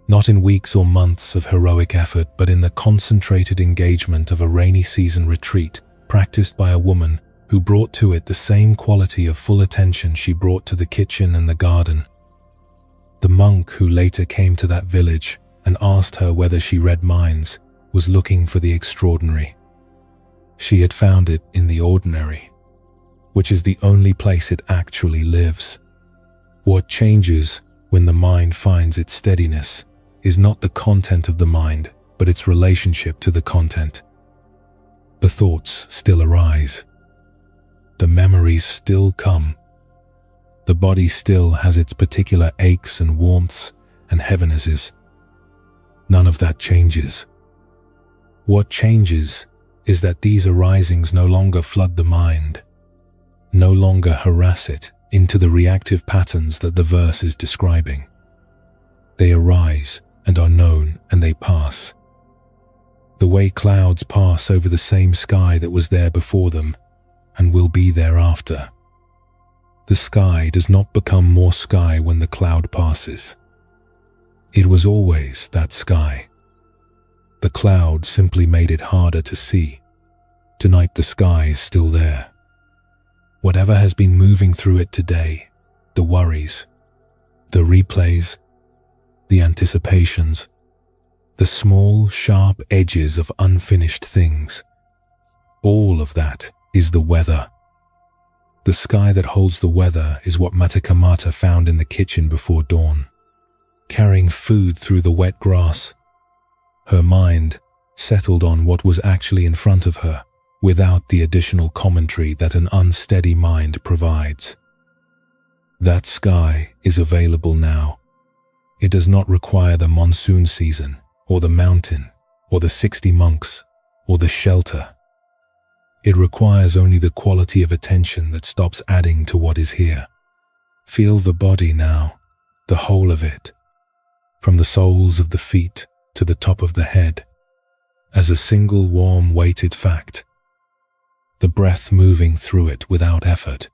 Not in weeks or months of heroic effort, but in the concentrated engagement of a rainy season retreat practiced by a woman who brought to it the same quality of full attention she brought to the kitchen and the garden. The monk who later came to that village and asked her whether she read minds was looking for the extraordinary. She had found it in the ordinary, which is the only place it actually lives. What changes when the mind finds its steadiness is not the content of the mind, but its relationship to the content. The thoughts still arise. The memories still come. The body still has its particular aches and warmths and heavinesses. None of that changes. What changes is that these arisings no longer flood the mind, no longer harass it into the reactive patterns that the verse is describing. They arise and are known, and they pass. The way clouds pass over the same sky that was there before them and will be thereafter. The sky does not become more sky when the cloud passes. It was always that sky. The cloud simply made it harder to see. Tonight the sky is still there. Whatever has been moving through it today, the worries, the replays, the anticipations, the small, sharp edges of unfinished things, all of that is the weather. The sky that holds the weather is what Matikamatha found in the kitchen before dawn, carrying food through the wet grass. Her mind settled on what was actually in front of her, without the additional commentary that an unsteady mind provides. That sky is available now. It does not require the monsoon season, or the mountain, or the 60 monks, or the shelter. It requires only the quality of attention that stops adding to what is here. Feel the body now, the whole of it, from the soles of the feet to the top of the head, as a single warm weighted fact. The breath moving through it without effort.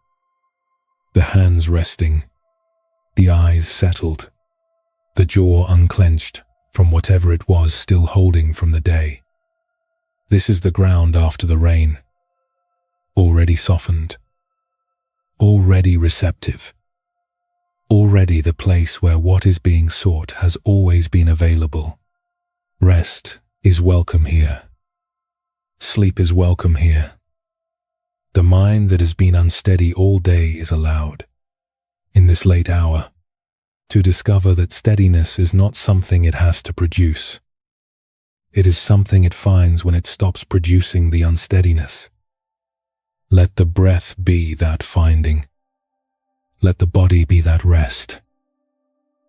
The hands resting, the eyes settled, the jaw unclenched, from whatever it was still holding from the day. This is the ground after the rain, already softened, already receptive, already the place where what is being sought has always been available. Rest is welcome here. Sleep is welcome here. The mind that has been unsteady all day is allowed, in this late hour, to discover that steadiness is not something it has to produce. It is something it finds when it stops producing the unsteadiness. Let the breath be that finding. Let the body be that rest.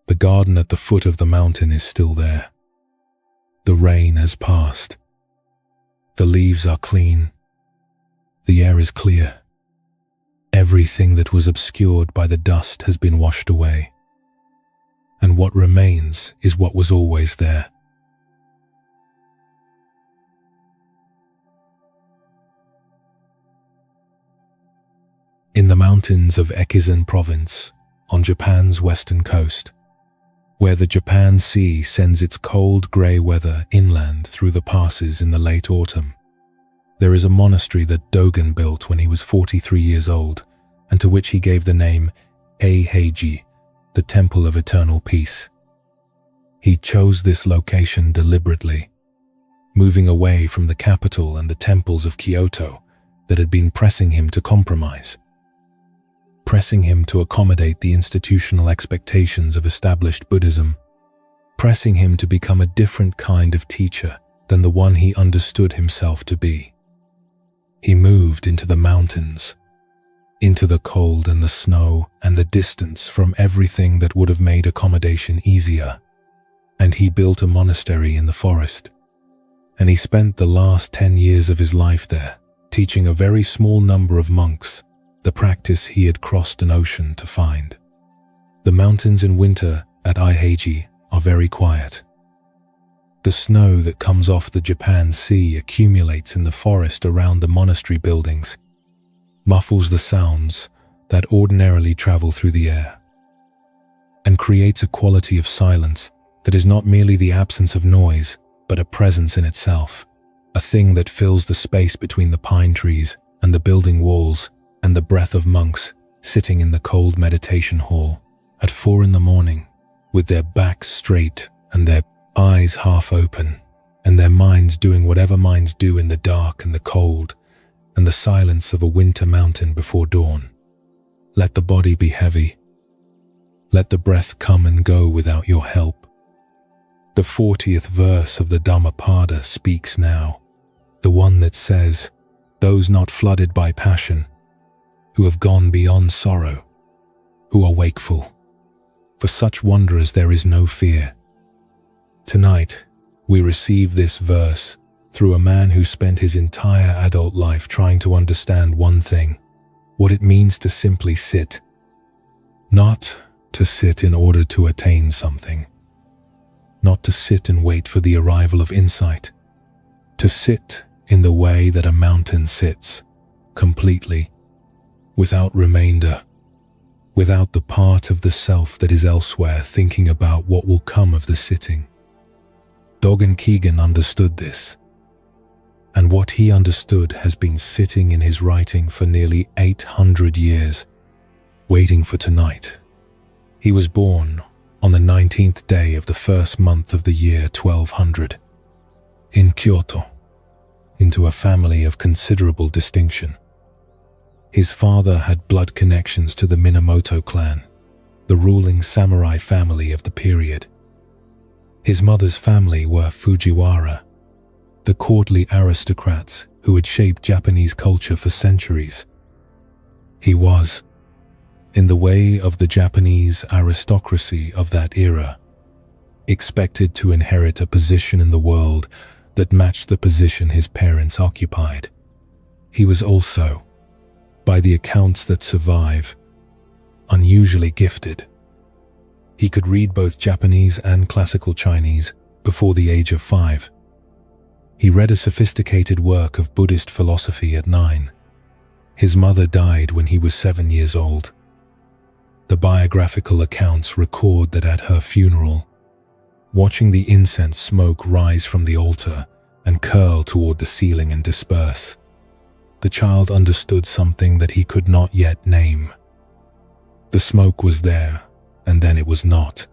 The garden at the foot of the mountain is still there. The rain has passed. The leaves are clean. The air is clear. Everything that was obscured by the dust has been washed away. And what remains is what was always there. In the mountains of Ekizen province, on Japan's western coast, where the Japan Sea sends its cold grey weather inland through the passes in the late autumn, there is a monastery that Dogen built when he was 43 years old, and to which he gave the name Eiheiji, the Temple of Eternal Peace. He chose this location deliberately, moving away from the capital and the temples of Kyoto that had been pressing him to compromise, pressing him to accommodate the institutional expectations of established Buddhism, pressing him to become a different kind of teacher than the one he understood himself to be. He moved into the mountains, into the cold and the snow and the distance from everything that would have made accommodation easier, and he built a monastery in the forest. And he spent the last 10 years of his life there, teaching a very small number of monks the practice he had crossed an ocean to find. The mountains in winter at Eiheiji are very quiet. The snow that comes off the Japan Sea accumulates in the forest around the monastery buildings, muffles the sounds that ordinarily travel through the air, and creates a quality of silence that is not merely the absence of noise, but a presence in itself, a thing that fills the space between the pine trees and the building walls and the breath of monks sitting in the cold meditation hall at 4 a.m, with their backs straight and their eyes half open, and their minds doing whatever minds do in the dark and the cold and the silence of a winter mountain before dawn. Let the body be heavy. Let the breath come and go without your help. The 40th verse of the Dhammapada speaks now, the one that says, "Those not flooded by passion, who have gone beyond sorrow, who are wakeful. For such wanderers there is no fear." Tonight, we receive this verse through a man who spent his entire adult life trying to understand one thing, what it means to simply sit. Not to sit in order to attain something. Not to sit and wait for the arrival of insight. To sit in the way that a mountain sits, completely, without remainder, without the part of the self that is elsewhere thinking about what will come of the sitting. Dogen Keegan understood this, and what he understood has been sitting in his writing for nearly 800 years, waiting for tonight. He was born on the 19th day of the first month of the year 1200, in Kyoto, into a family of considerable distinction. His father had blood connections to the Minamoto clan, the ruling samurai family of the period. His mother's family were Fujiwara, the courtly aristocrats who had shaped Japanese culture for centuries. He was, in the way of the Japanese aristocracy of that era, expected to inherit a position in the world that matched the position his parents occupied. He was also, by the accounts that survive, unusually gifted. He could read both Japanese and classical Chinese before the age of 5. He read a sophisticated work of Buddhist philosophy at 9. His mother died when he was 7 years old. The biographical accounts record that at her funeral, watching the incense smoke rise from the altar and curl toward the ceiling and disperse. The child understood something that he could not yet name. The smoke was there, and then it was not.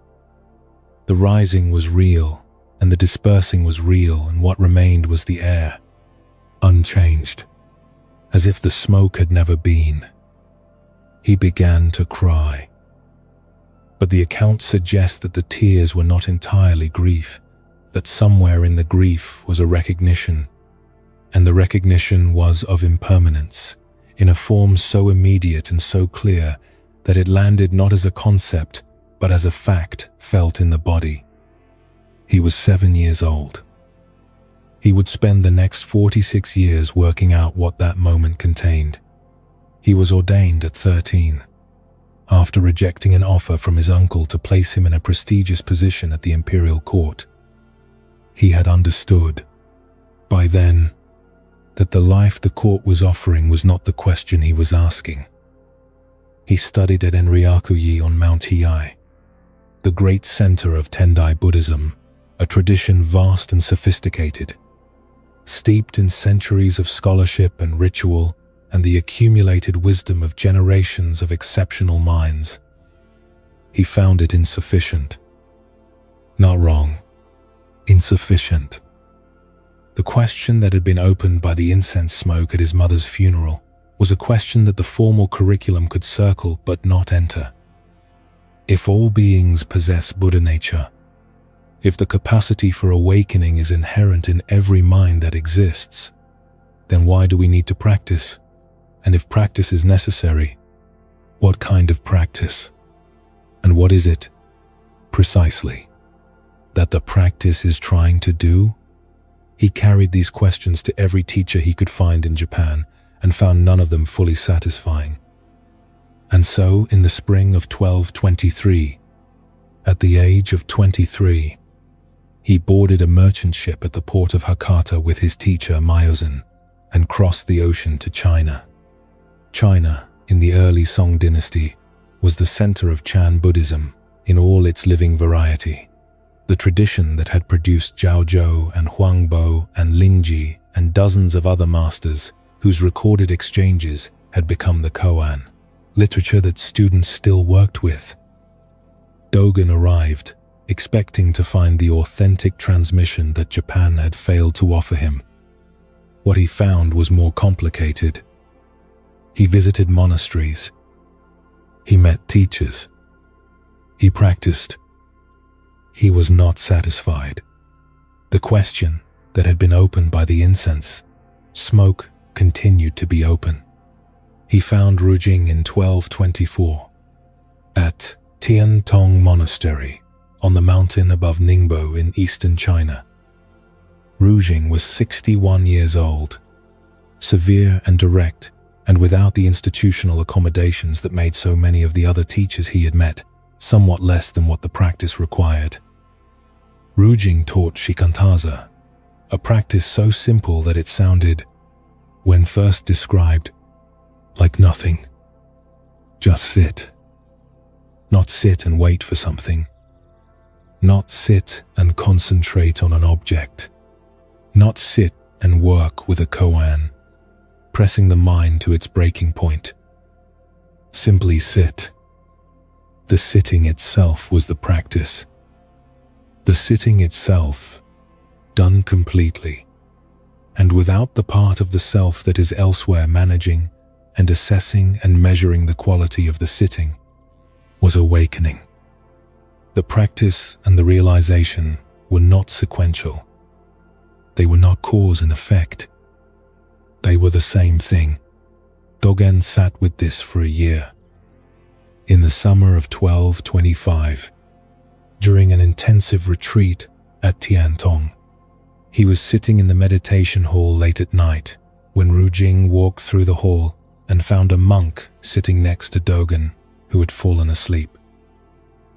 The rising was real, and the dispersing was real, and what remained was the air, unchanged, as if the smoke had never been. He began to cry. But the account suggests that the tears were not entirely grief, that somewhere in the grief was a recognition, and the recognition was of impermanence, in a form so immediate and so clear that it landed not as a concept, but as a fact felt in the body. He was 7 years old. He would spend the next 46 years working out what that moment contained. He was ordained at 13, after rejecting an offer from his uncle to place him in a prestigious position at the imperial court. He had understood, by then, that the life the court was offering was not the question he was asking. He studied at Enryakuyi on Mount Hiei, the great center of Tendai Buddhism, a tradition vast and sophisticated, steeped in centuries of scholarship and ritual and the accumulated wisdom of generations of exceptional minds. He found it insufficient. Not wrong, insufficient. The question that had been opened by the incense smoke at his mother's funeral was a question that the formal curriculum could circle but not enter. If all beings possess Buddha nature, if the capacity for awakening is inherent in every mind that exists, then why do we need to practice? And if practice is necessary, what kind of practice? And what is it, precisely, that the practice is trying to do? He carried these questions to every teacher he could find in Japan and found none of them fully satisfying. And so, in the spring of 1223, at the age of 23, he boarded a merchant ship at the port of Hakata with his teacher Myozan and crossed the ocean to China. China, in the early Song dynasty, was the center of Chan Buddhism in all its living variety, the tradition that had produced Zhao Zhou and Huangbo and Lingji and dozens of other masters whose recorded exchanges had become the koan, literature that students still worked with. Dogen arrived, expecting to find the authentic transmission that Japan had failed to offer him. What he found was more complicated. He visited monasteries. He met teachers. He practiced. He was not satisfied. The question that had been opened by the incense smoke continued to be open. He found Rujing in 1224 at Tiantong Monastery on the mountain above Ningbo in eastern China. Rujing was 61 years old, severe and direct, and without the institutional accommodations that made so many of the other teachers he had met somewhat less than what the practice required. Rujing taught shikantaza, a practice so simple that it sounded, when first described, like nothing. Just sit. Not sit and wait for something. Not sit and concentrate on an object. Not sit and work with a koan, pressing the mind to its breaking point. Simply sit. The sitting itself was the practice. The sitting itself, done completely, and without the part of the self that is elsewhere managing and assessing and measuring the quality of the sitting, was awakening. The practice and the realization were not sequential. They were not cause and effect. They were the same thing. Dogen sat with this for a year. In the summer of 1225, during an intensive retreat at Tiantong, he was sitting in the meditation hall late at night when Rujing walked through the hall and found a monk sitting next to Dogen who had fallen asleep.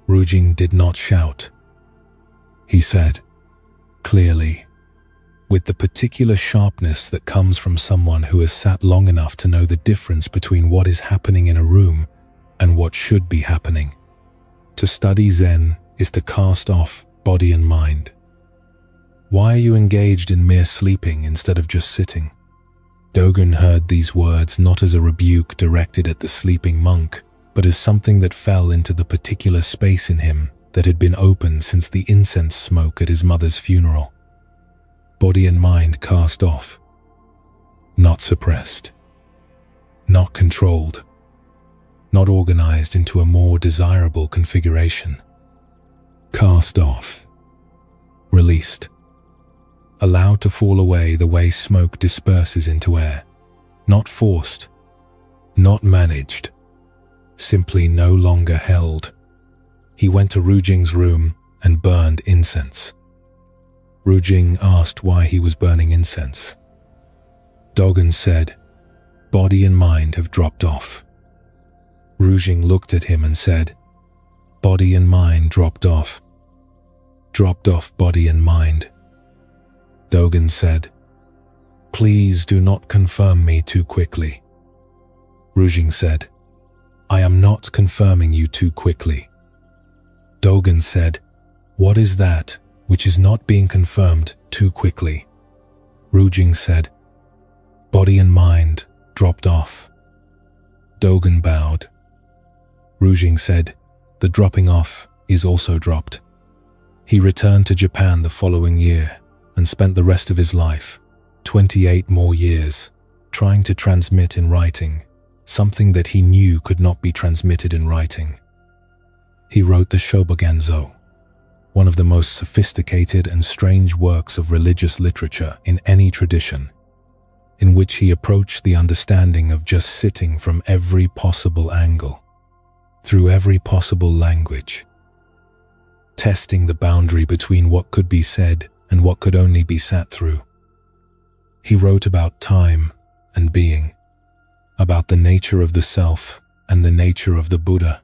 Rujing did not shout. He said, clearly, with the particular sharpness that comes from someone who has sat long enough to know the difference between what is happening in a room and what should be happening. To study Zen is to cast off body and mind. Why are you engaged in mere sleeping instead of just sitting? Dogen heard these words not as a rebuke directed at the sleeping monk, but as something that fell into the particular space in him that had been open since the incense smoke at his mother's funeral. Body and mind cast off. Not suppressed. Not controlled. Not organized into a more desirable configuration. Cast off. Released. Allowed to fall away the way smoke disperses into air. Not forced. Not managed. Simply no longer held. He went to Rujing's room and burned incense. Rujing asked why he was burning incense. Dogen said, "Body and mind have dropped off." Rujing looked at him and said, "Body and mind dropped off. Dropped off body and mind." Dogen said, "Please do not confirm me too quickly." Rujing said, "I am not confirming you too quickly." Dogen said, "What is that which is not being confirmed too quickly?" Rujing said, "Body and mind dropped off." Dogen bowed. Rujing said, "The dropping off is also dropped." He returned to Japan the following year and spent the rest of his life, 28 more years, trying to transmit in writing something that he knew could not be transmitted in writing. He wrote the Shobogenzo, one of the most sophisticated and strange works of religious literature in any tradition, in which he approached the understanding of just sitting from every possible angle, through every possible language, testing the boundary between what could be said and what could only be sat through. He wrote about time and being, about the nature of the self and the nature of the Buddha,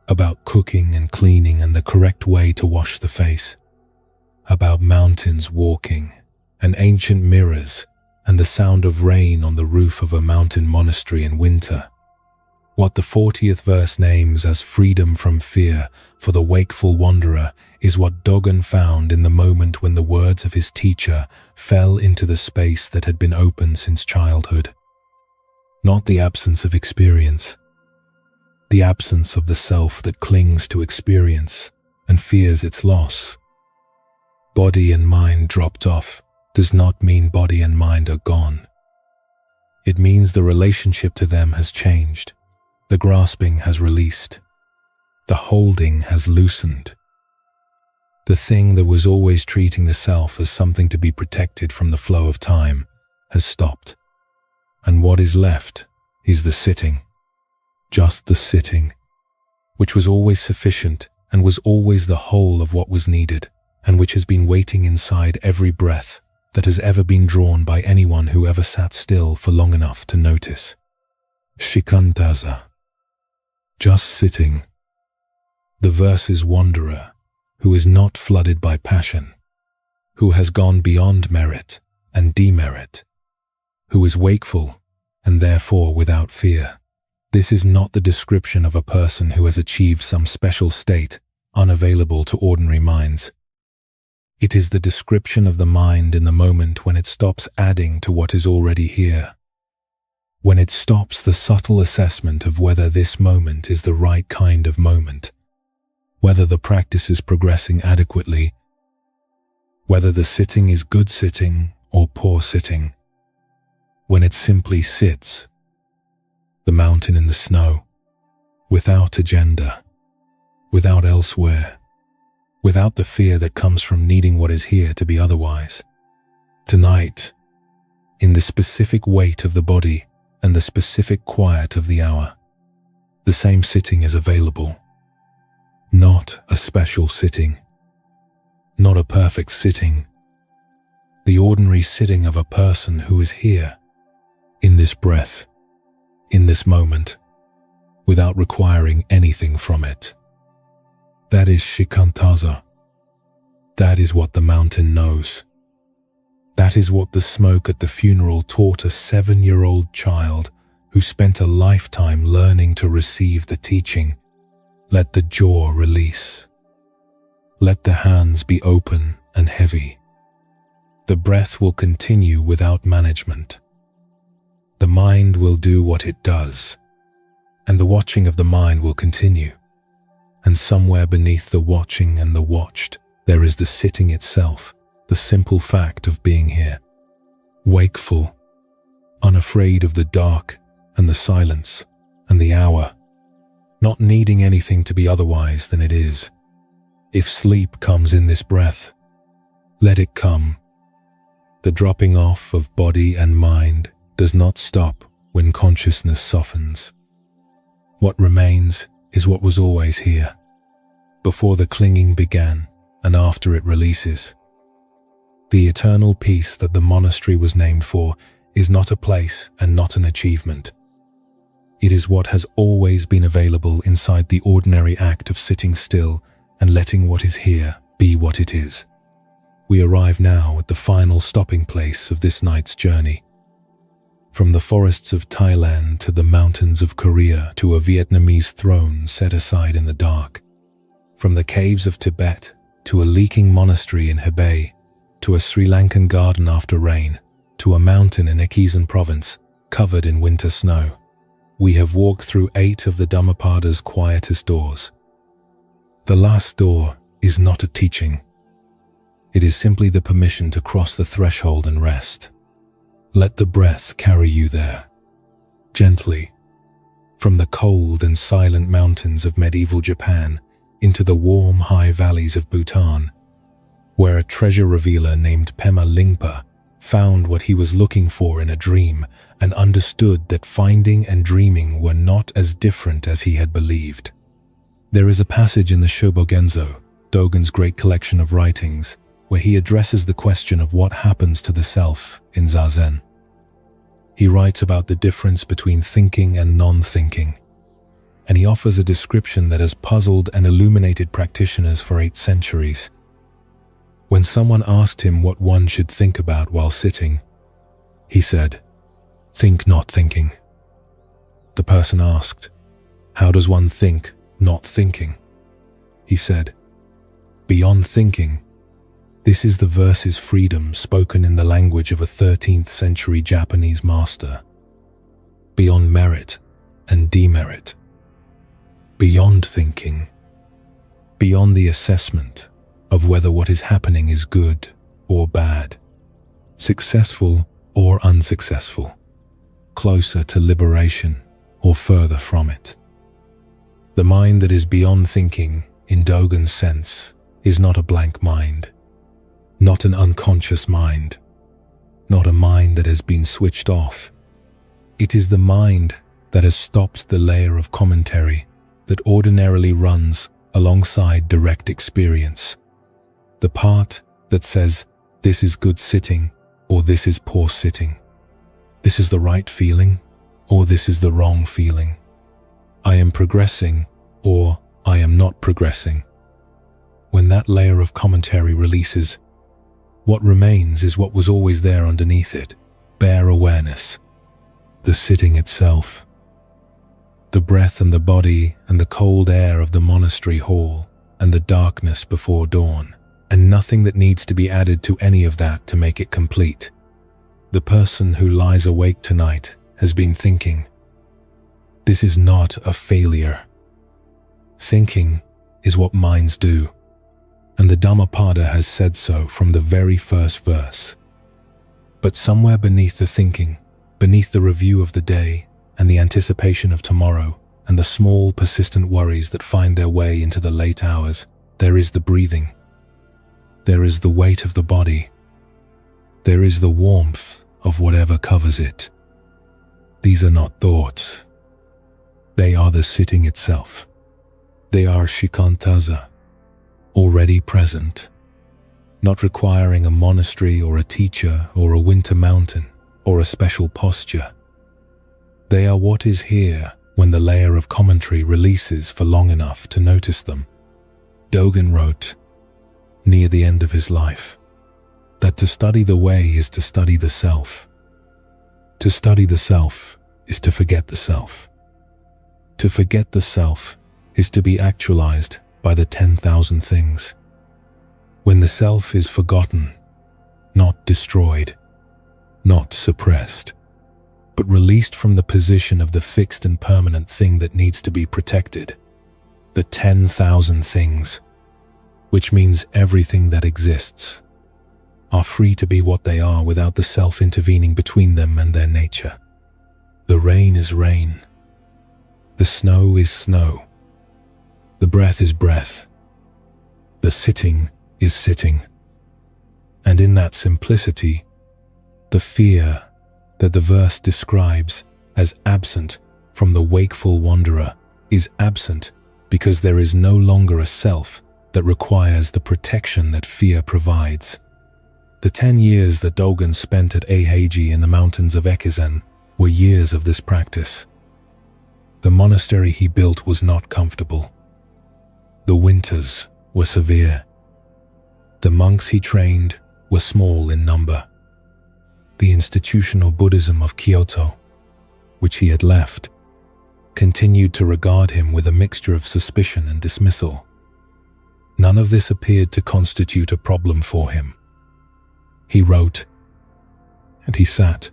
about cooking and cleaning and the correct way to wash the face, about mountains walking and ancient mirrors and the sound of rain on the roof of a mountain monastery in winter, what the 40th verse names as freedom from fear for the wakeful wanderer is what Dogen found in the moment when the words of his teacher fell into the space that had been open since childhood. Not the absence of experience, the absence of the self that clings to experience and fears its loss. Body and mind dropped off does not mean body and mind are gone. It means the relationship to them has changed. The grasping has released. The holding has loosened. The thing that was always treating the self as something to be protected from the flow of time has stopped. And what is left is the sitting. Just the sitting, which was always sufficient and was always the whole of what was needed, and which has been waiting inside every breath that has ever been drawn by anyone who ever sat still for long enough to notice. Shikantaza. Just sitting. The verse's wanderer, who is not flooded by passion, who has gone beyond merit and demerit, who is wakeful and therefore without fear. This is not the description of a person who has achieved some special state unavailable to ordinary minds. It is the description of the mind in the moment when it stops adding to what is already here, when it stops the subtle assessment of whether this moment is the right kind of moment, whether the practice is progressing adequately, whether the sitting is good sitting or poor sitting, when it simply sits, the mountain in the snow, without agenda, without elsewhere, without the fear that comes from needing what is here to be otherwise. Tonight, in the specific weight of the body and the specific quiet of the hour, the same sitting is available. Not a special sitting, not a perfect sitting, the ordinary sitting of a person who is here, in this breath, in this moment, without requiring anything from it. That is Shikantaza. That is what the mountain knows. That is what the smoke at the funeral taught a 7-year-old child who spent a lifetime learning to receive the teaching. Let the jaw release. Let the hands be open and heavy. The breath will continue without management. The mind will do what it does, and the watching of the mind will continue. And somewhere beneath the watching and the watched, there is the sitting itself, the simple fact of being here, wakeful, unafraid of the dark and the silence and the hour, not needing anything to be otherwise than it is. If sleep comes in this breath, let it come. The dropping off of body and mind does not stop when consciousness softens. What remains is what was always here, before the clinging began and after it releases. The eternal peace that the monastery was named for is not a place and not an achievement. It is what has always been available inside the ordinary act of sitting still and letting what is here be what it is. We arrive now at the final stopping place of this night's journey. From the forests of Thailand to the mountains of Korea to a Vietnamese throne set aside in the dark. From the caves of Tibet to a leaking monastery in Hebei, to a Sri Lankan garden after rain, to a mountain in Akhizen province covered in winter snow. We have walked through 8 of the Dhammapada's quietest doors. The last door is not a teaching. It is simply the permission to cross the threshold and rest. Let the breath carry you there, gently, from the cold and silent mountains of medieval Japan into the warm high valleys of Bhutan, where a treasure revealer named Pema Lingpa found what he was looking for in a dream and understood that finding and dreaming were not as different as he had believed. There is a passage in the Shobogenzo, Dogen's great collection of writings, where he addresses the question of what happens to the self in Zazen. He writes about the difference between thinking and non-thinking, and he offers a description that has puzzled and illuminated practitioners for 8 centuries. When someone asked him what one should think about while sitting, he said, "Think not thinking." The person asked, "How does one think not thinking?" He said, "Beyond thinking." This is the verse's freedom spoken in the language of a 13th century Japanese master. Beyond merit and demerit. Beyond thinking. Beyond the assessment of whether what is happening is good or bad, successful or unsuccessful, closer to liberation or further from it. The mind that is beyond thinking, in Dogen's sense, is not a blank mind, not an unconscious mind, not a mind that has been switched off. It is the mind that has stopped the layer of commentary that ordinarily runs alongside direct experience. The part that says, this is good sitting, or this is poor sitting. This is the right feeling, or this is the wrong feeling. I am progressing, or I am not progressing. When that layer of commentary releases, what remains is what was always there underneath it, bare awareness, the sitting itself. The breath and the body and the cold air of the monastery hall and the darkness before dawn, and nothing that needs to be added to any of that to make it complete. The person who lies awake tonight has been thinking. This is not a failure. Thinking is what minds do, and the Dhammapada has said so from the very first verse. But somewhere beneath the thinking, beneath the review of the day and the anticipation of tomorrow and the small persistent worries that find their way into the late hours, there is the breathing. There is the weight of the body. There is the warmth of whatever covers it. These are not thoughts. They are the sitting itself. They are shikantaza, already present, not requiring a monastery or a teacher or a winter mountain or a special posture. They are what is here when the layer of commentary releases for long enough to notice them. Dogen wrote, near the end of his life, that to study the way is to study the self. To study the self is to forget the self. To forget the self is to be actualized by the 10,000 things. when the self is forgotten, not destroyed, not suppressed, but released from the position of the fixed and permanent thing that needs to be protected, the 10,000 things, which means everything that exists, are free to be what they are without the self intervening between them and their nature. The rain is rain. The snow is snow. The breath is breath. The sitting is sitting. And in that simplicity, the fear that the verse describes as absent from the wakeful wanderer is absent because there is no longer a self that requires the protection that fear provides. The 10 years that Dogen spent at Aheji in the mountains of Ekizen were years of this practice. The monastery he built was not comfortable. The winters were severe. The monks he trained were small in number. The institutional Buddhism of Kyoto, which he had left, continued to regard him with a mixture of suspicion and dismissal. None of this appeared to constitute a problem for him. He wrote, and he sat.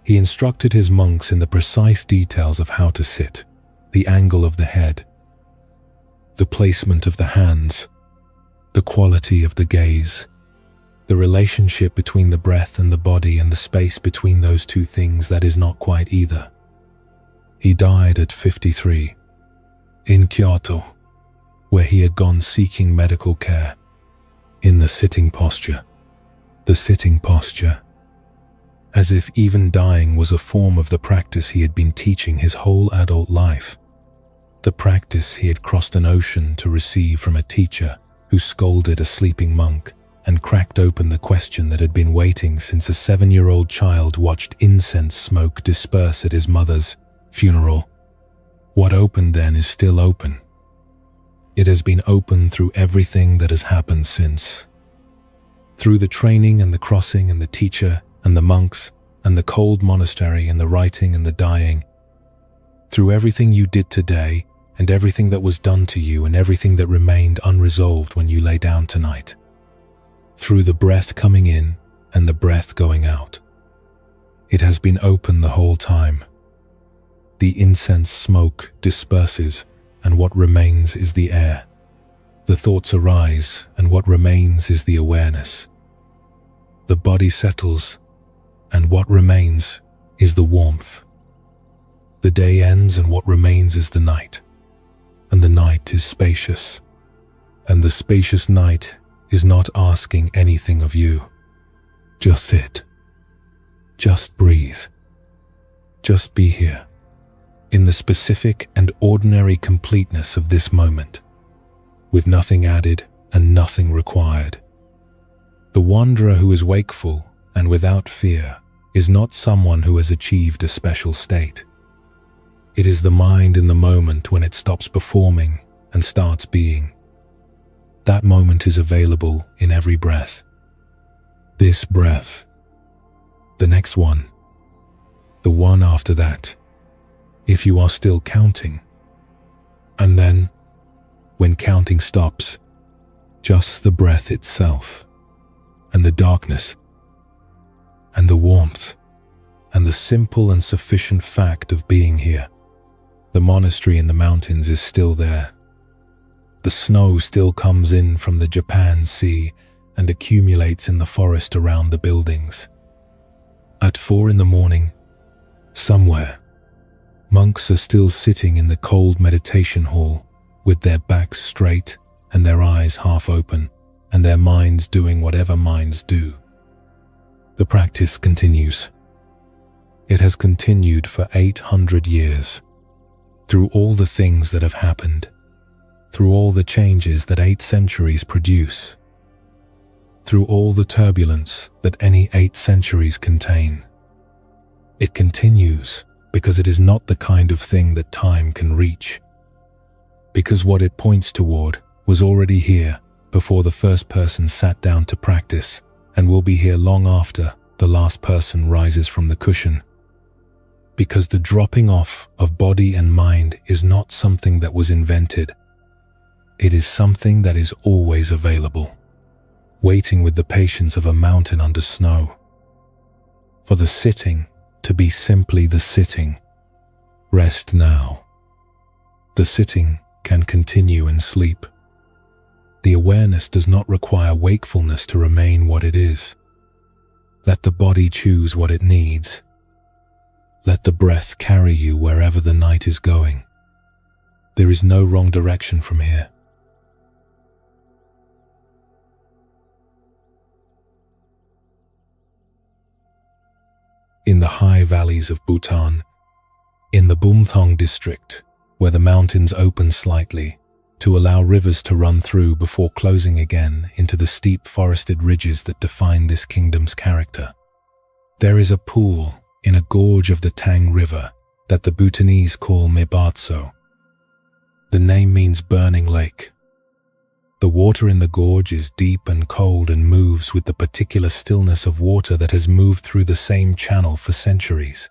He instructed his monks in the precise details of how to sit, the angle of the head, the placement of the hands, the quality of the gaze, the relationship between the breath and the body and the space between those two things that is not quite either. He died at 53, in Kyoto, where he had gone seeking medical care, in the sitting posture. The sitting posture, as if even dying was a form of the practice he had been teaching his whole adult life, the practice he had crossed an ocean to receive from a teacher who scolded a sleeping monk and cracked open the question that had been waiting since a 7-year-old child watched incense smoke disperse at his mother's funeral. What opened then is still open. It has been open through everything that has happened since. Through the training and the crossing and the teacher and the monks and the cold monastery and the writing and the dying. Through everything you did today and everything that was done to you and everything that remained unresolved when you lay down tonight. Through the breath coming in and the breath going out. It has been open the whole time. The incense smoke disperses and what remains is the air. The thoughts arise and what remains is the awareness. The body settles, and what remains is the warmth. The day ends, and what remains is the night. And the night is spacious. And the spacious night is not asking anything of you. Just sit. Just breathe. Just be here, in the specific and ordinary completeness of this moment, with nothing added and nothing required. The wanderer who is wakeful and without fear is not someone who has achieved a special state. It is the mind in the moment when it stops performing and starts being. That moment is available in every breath. This breath, the next one, the one after that, if you are still counting. And then, when counting stops, just the breath itself, and the darkness, and the warmth, and the simple and sufficient fact of being here. The monastery in the mountains is still there. The snow still comes in from the Japan Sea and accumulates in the forest around the buildings. At 4 a.m, somewhere, monks are still sitting in the cold meditation hall with their backs straight and their eyes half open, and their minds doing whatever minds do. The practice continues. It has continued for 800 years, through all the things that have happened, through all the changes that 8 centuries produce, through all the turbulence that any 8 centuries contain. It continues because it is not the kind of thing that time can reach, because what it points toward was already here before the first person sat down to practice, and will be here long after the last person rises from the cushion. Because the dropping off of body and mind is not something that was invented. It is something that is always available. waiting with the patience of a mountain under snow. For the sitting to be simply the sitting. Rest now. The sitting can continue in sleep. The awareness does not require wakefulness to remain what it is. Let the body choose what it needs. Let the breath carry you wherever the night is going. There is no wrong direction from here. In the high valleys of Bhutan, in the Bumthang district, where the mountains open slightly to allow rivers to run through before closing again into the steep forested ridges that define this kingdom's character, there is a pool in a gorge of the Tang River that the Bhutanese call Mebatso. The name means burning lake. The water in the gorge is deep and cold and moves with the particular stillness of water that has moved through the same channel for centuries,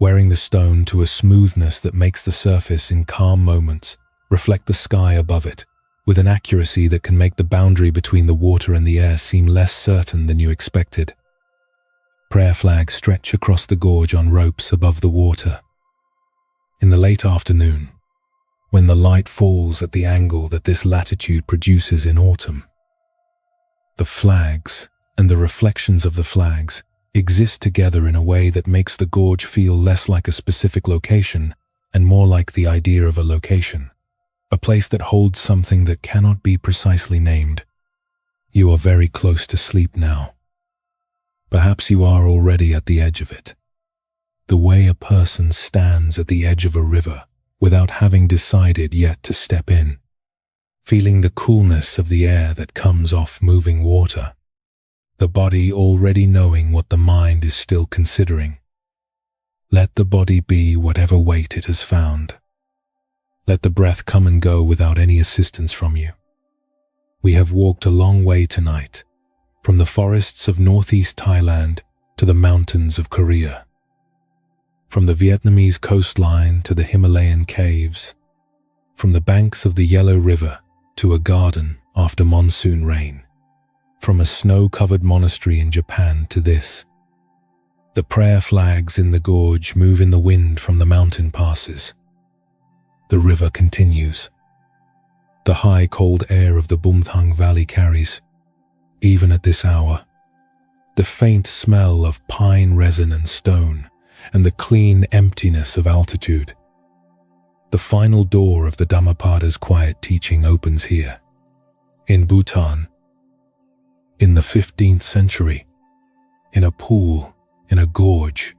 wearing the stone to a smoothness that makes the surface in calm moments reflect the sky above it with an accuracy that can make the boundary between the water and the air seem less certain than you expected. Prayer flags stretch across the gorge on ropes above the water. In the late afternoon, when the light falls at the angle that this latitude produces in autumn, the flags and the reflections of the flags exist together in a way that makes the gorge feel less like a specific location and more like the idea of a location, a place that holds something that cannot be precisely named. You are very close to sleep now. Perhaps you are already at the edge of it. The way a person stands at the edge of a river without having decided yet to step in, feeling the coolness of the air that comes off moving water, the body already knowing what the mind is still considering. Let the body be whatever weight it has found. Let the breath come and go without any assistance from you. We have walked a long way tonight, from the forests of northeast Thailand to the mountains of Korea, from the Vietnamese coastline to the Himalayan caves, from the banks of the Yellow River to a garden after monsoon rain, from a snow-covered monastery in Japan to this. The prayer flags in the gorge move in the wind from the mountain passes. The river continues. The high cold air of the Bumthang Valley carries, even at this hour, the faint smell of pine resin and stone, and the clean emptiness of altitude. The final door of the Dhammapada's quiet teaching opens here, in Bhutan. In the 15th century, in a pool, in a gorge,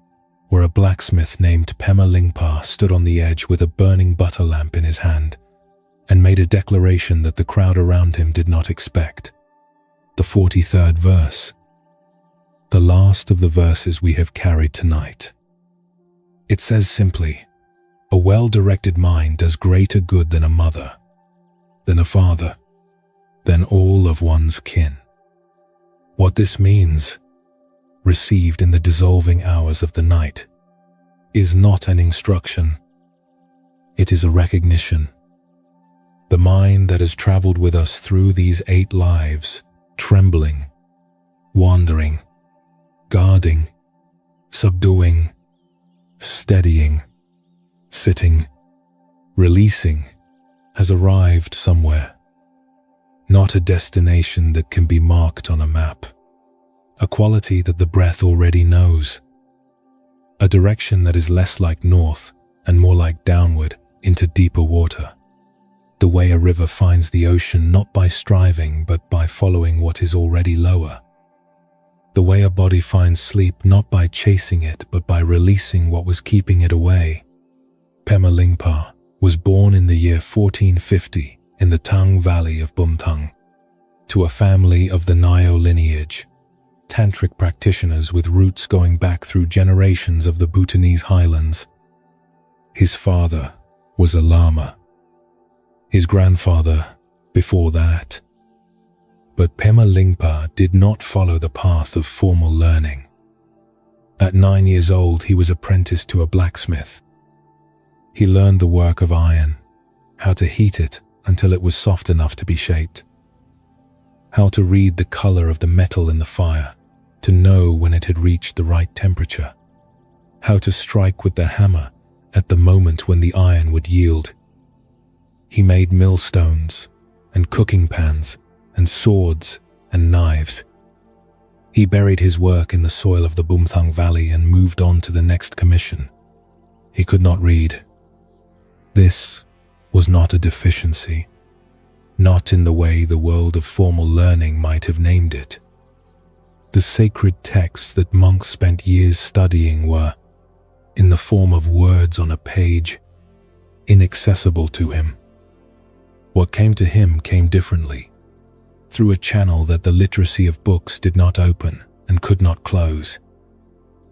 where a blacksmith named Pema Lingpa stood on the edge with a burning butter lamp in his hand and made a declaration that the crowd around him did not expect. The 43rd verse, the last of the verses we have carried tonight. It says simply, "A well-directed mind does greater good than a mother, than a father, than all of one's kin." What this means, received in the dissolving hours of the night, is not an instruction. It is a recognition. The mind that has traveled with us through these 8 lives, trembling, wandering, guarding, subduing, steadying, sitting, releasing, has arrived somewhere. Not a destination that can be marked on a map. A quality that the breath already knows. A direction that is less like north and more like downward into deeper water. The way a river finds the ocean not by striving but by following what is already lower. The way a body finds sleep not by chasing it but by releasing what was keeping it away. Pema Lingpa was born in the year 1450 in the Tang Valley of Bumthang, to a family of the Nyo lineage, tantric practitioners with roots going back through generations of the Bhutanese highlands. His father was a lama. His grandfather before that. But Pema Lingpa did not follow the path of formal learning. At 9 years old, he was apprenticed to a blacksmith. He learned the work of iron, how to heat it until it was soft enough to be shaped, how to read the color of the metal in the fire, to know when it had reached the right temperature, how to strike with the hammer at the moment when the iron would yield. He made millstones and cooking pans and swords and knives. He buried his work in the soil of the Bumthang Valley and moved on to the next commission. He could not read. This was not a deficiency, not in the way the world of formal learning might have named it. The sacred texts that monks spent years studying were, in the form of words on a page, inaccessible to him. What came to him came differently, through a channel that the literacy of books did not open and could not close,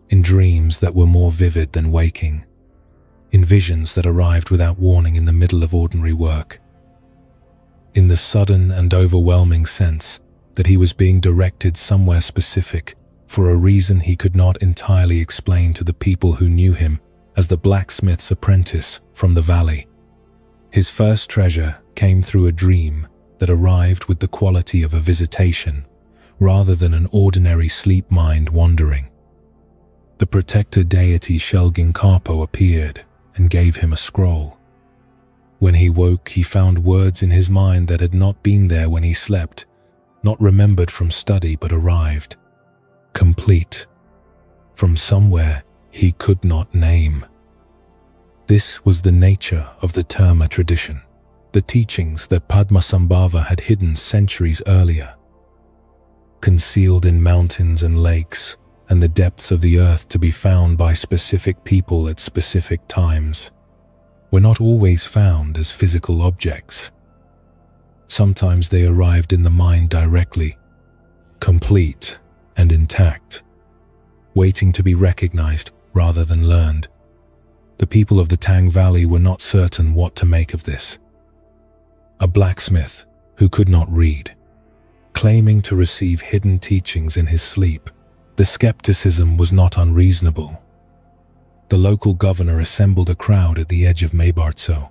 in dreams that were more vivid than waking, in visions that arrived without warning in the middle of ordinary work, in the sudden and overwhelming sense that he was being directed somewhere specific for a reason he could not entirely explain to the people who knew him as the blacksmith's apprentice from the valley. His first treasure came through a dream that arrived with the quality of a visitation rather than an ordinary sleep mind wandering. The protector deity Shelgin-Karpo appeared and gave him a scroll. When he woke, he found words in his mind that had not been there when he slept, not remembered from study but arrived, complete, from somewhere he could not name. This was the nature of the Terma tradition, the teachings that Padmasambhava had hidden centuries earlier, concealed in mountains and lakes and the depths of the earth to be found by specific people at specific times, were not always found as physical objects. Sometimes they arrived in the mind directly, complete and intact, waiting to be recognized rather than learned. The people of the Tang Valley were not certain what to make of this. A blacksmith who could not read, claiming to receive hidden teachings in his sleep. The skepticism was not unreasonable. The local governor assembled a crowd at the edge of Maebartso,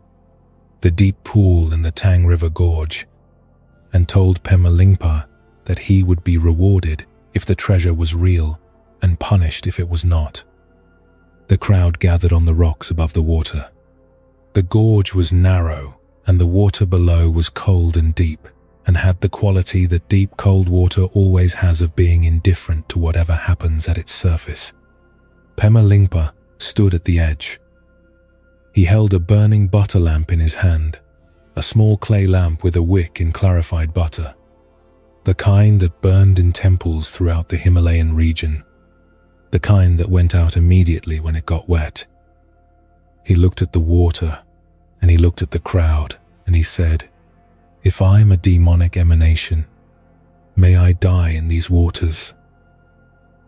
the deep pool in the Tang River Gorge, and told Pema Lingpa that he would be rewarded if the treasure was real and punished if it was not. The crowd gathered on the rocks above the water. The gorge was narrow and the water below was cold and deep, and had the quality that deep cold water always has of being indifferent to whatever happens at its surface. Pema Lingpa stood at the edge. He held a burning butter lamp in his hand, a small clay lamp with a wick in clarified butter, the kind that burned in temples throughout the Himalayan region, the kind that went out immediately when it got wet. He looked at the water, and he looked at the crowd, and he said, "If I am a demonic emanation, may I die in these waters.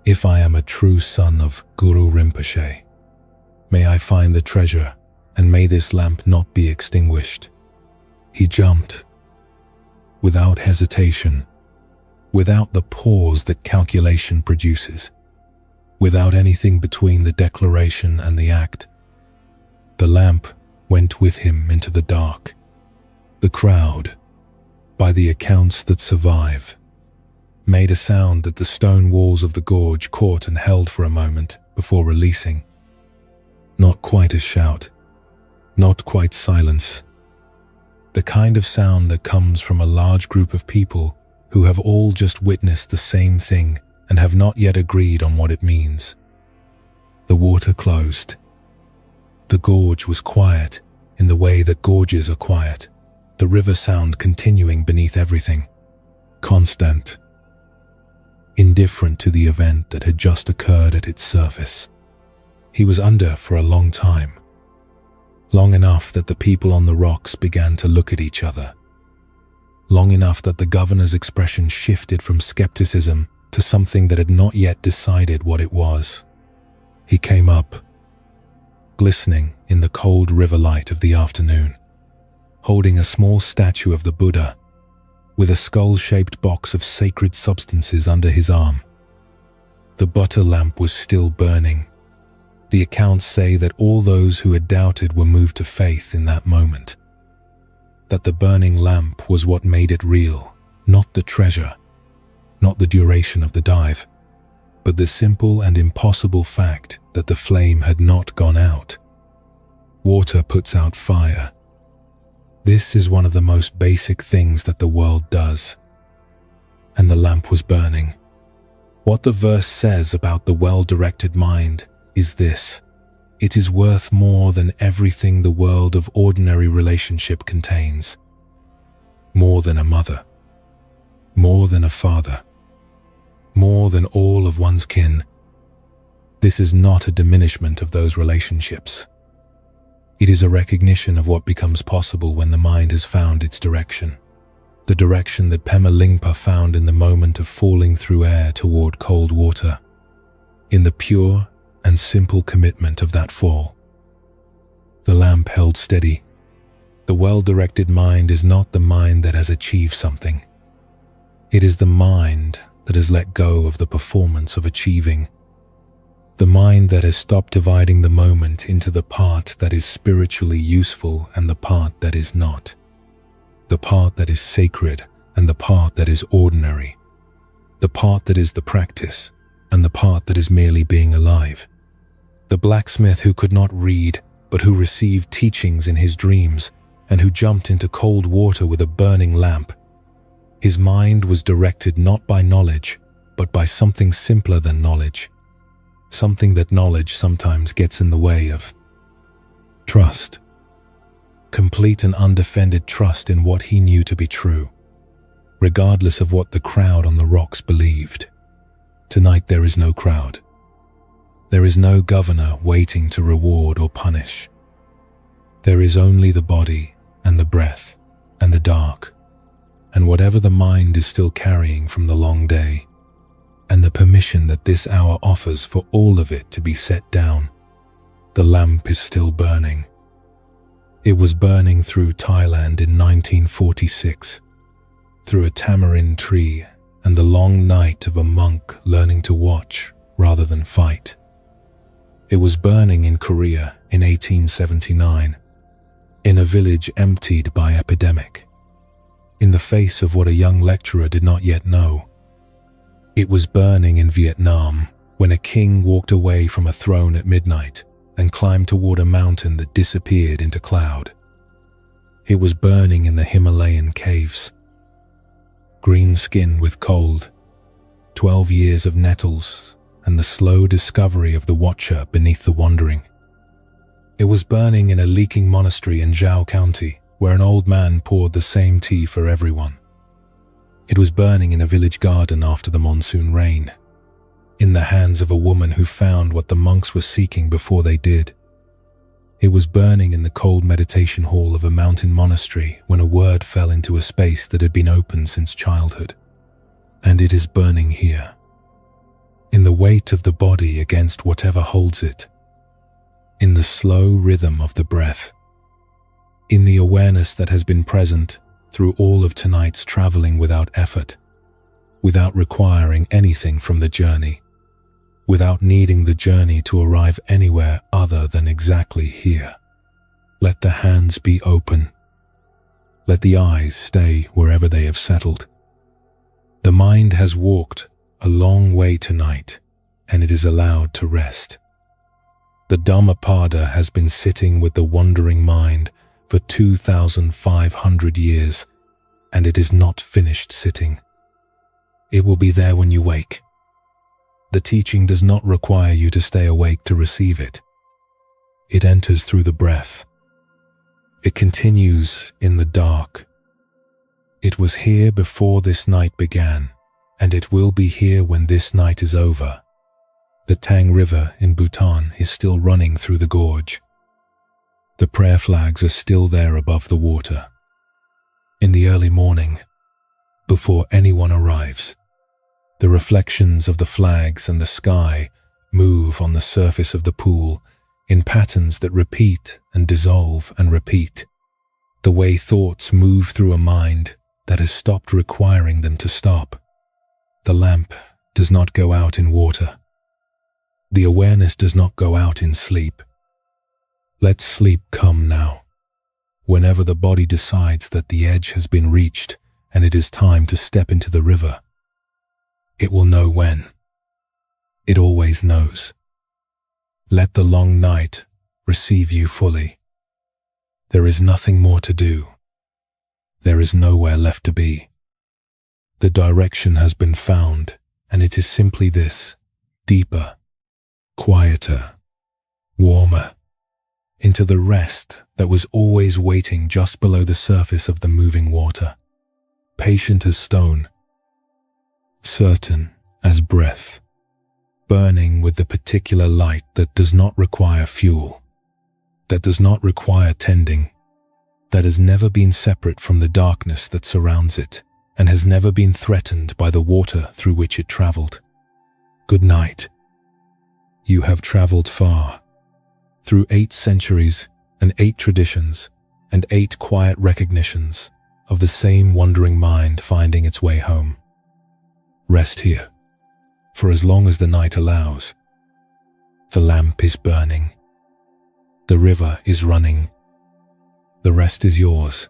If I am a true son of Guru Rinpoche, may I find the treasure, and may this lamp not be extinguished." He jumped, without hesitation, without the pause that calculation produces, without anything between the declaration and the act. The lamp went with him into the dark. The crowd, by the accounts that survive, made a sound that the stone walls of the gorge caught and held for a moment before releasing. Not quite a shout, not quite silence. The kind of sound that comes from a large group of people who have all just witnessed the same thing and have not yet agreed on what it means. The water closed. The gorge was quiet in the way that gorges are quiet, the river sound continuing beneath everything, constant, indifferent to the event that had just occurred at its surface. He was under for a long time, long enough that the people on the rocks began to look at each other, long enough that the governor's expression shifted from skepticism to something that had not yet decided what it was. He came up, glistening in the cold river light of the afternoon, holding a small statue of the Buddha with a skull-shaped box of sacred substances under his arm. The butter lamp was still burning. The accounts say that all those who had doubted were moved to faith in that moment, that the burning lamp was what made it real, not the treasure, not the duration of the dive, but the simple and impossible fact that the flame had not gone out. Water puts out fire. This is one of the most basic things that the world does. And the lamp was burning. What the verse says about the well-directed mind is this: it is worth more than everything the world of ordinary relationship contains. More than a mother, more than a father, more than all of one's kin. This is not a diminishment of those relationships. It is a recognition of what becomes possible when the mind has found its direction. The direction that Pema Lingpa found in the moment of falling through air toward cold water. In the pure and simple commitment of that fall. The lamp held steady. The well-directed mind is not the mind that has achieved something. It is the mind that has let go of the performance of achieving. The mind that has stopped dividing the moment into the part that is spiritually useful and the part that is not. The part that is sacred and the part that is ordinary. The part that is the practice and the part that is merely being alive. The blacksmith who could not read but who received teachings in his dreams and who jumped into cold water with a burning lamp. His mind was directed not by knowledge but by something simpler than knowledge. Something that knowledge sometimes gets in the way of. Trust. Complete and undefended trust in what he knew to be true, regardless of what the crowd on the rocks believed. Tonight there is no crowd. There is no governor waiting to reward or punish. There is only the body and the breath and the dark, and whatever the mind is still carrying from the long day, and the permission that this hour offers for all of it to be set down. The lamp is still burning. It was burning through Thailand in 1946, through a tamarind tree and the long night of a monk learning to watch rather than fight. It was burning in Korea in 1879, in a village emptied by epidemic, in the face of what a young lecturer did not yet know. It was burning in Vietnam when a king walked away from a throne at midnight and climbed toward a mountain that disappeared into cloud. It was burning in the Himalayan caves. Green skin with cold, 12 years of nettles, and the slow discovery of the watcher beneath the wandering. It was burning in a leaking monastery in Zhao County, where an old man poured the same tea for everyone. It was burning in a village garden after the monsoon rain, in the hands of a woman who found what the monks were seeking before they did. It was burning in the cold meditation hall of a mountain monastery when a word fell into a space that had been open since childhood. And it is burning here, in the weight of the body against whatever holds it, in the slow rhythm of the breath, in the awareness that has been present through all of tonight's traveling without effort, without requiring anything from the journey, without needing the journey to arrive anywhere other than exactly here. Let the hands be open. Let the eyes stay wherever they have settled. The mind has walked a long way tonight, and it is allowed to rest. The Dhammapada has been sitting with the wandering mind for 2,500 years, and it is not finished sitting. It will be there when you wake. The teaching does not require you to stay awake to receive it. It enters through the breath. It continues in the dark. It was here before this night began, and it will be here when this night is over. The Tang River in Bhutan is still running through the gorge. The prayer flags are still there above the water. In the early morning, before anyone arrives, the reflections of the flags and the sky move on the surface of the pool in patterns that repeat and dissolve and repeat, the way thoughts move through a mind that has stopped requiring them to stop. The lamp does not go out in water. The awareness does not go out in sleep. Let sleep come now, whenever the body decides that the edge has been reached and it is time to step into the river. It will know when. It always knows. Let the long night receive you fully. There is nothing more to do. There is nowhere left to be. The direction has been found, and it is simply this: deeper, quieter, warmer, into the rest that was always waiting just below the surface of the moving water, patient as stone, certain as breath, burning with the particular light that does not require fuel, that does not require tending, that has never been separate from the darkness that surrounds it, and has never been threatened by the water through which it traveled. Good night. You have traveled far, through 8 centuries and 8 traditions and 8 quiet recognitions of the same wandering mind finding its way home. Rest here, for as long as the night allows. The lamp is burning. The river is running. The rest is yours.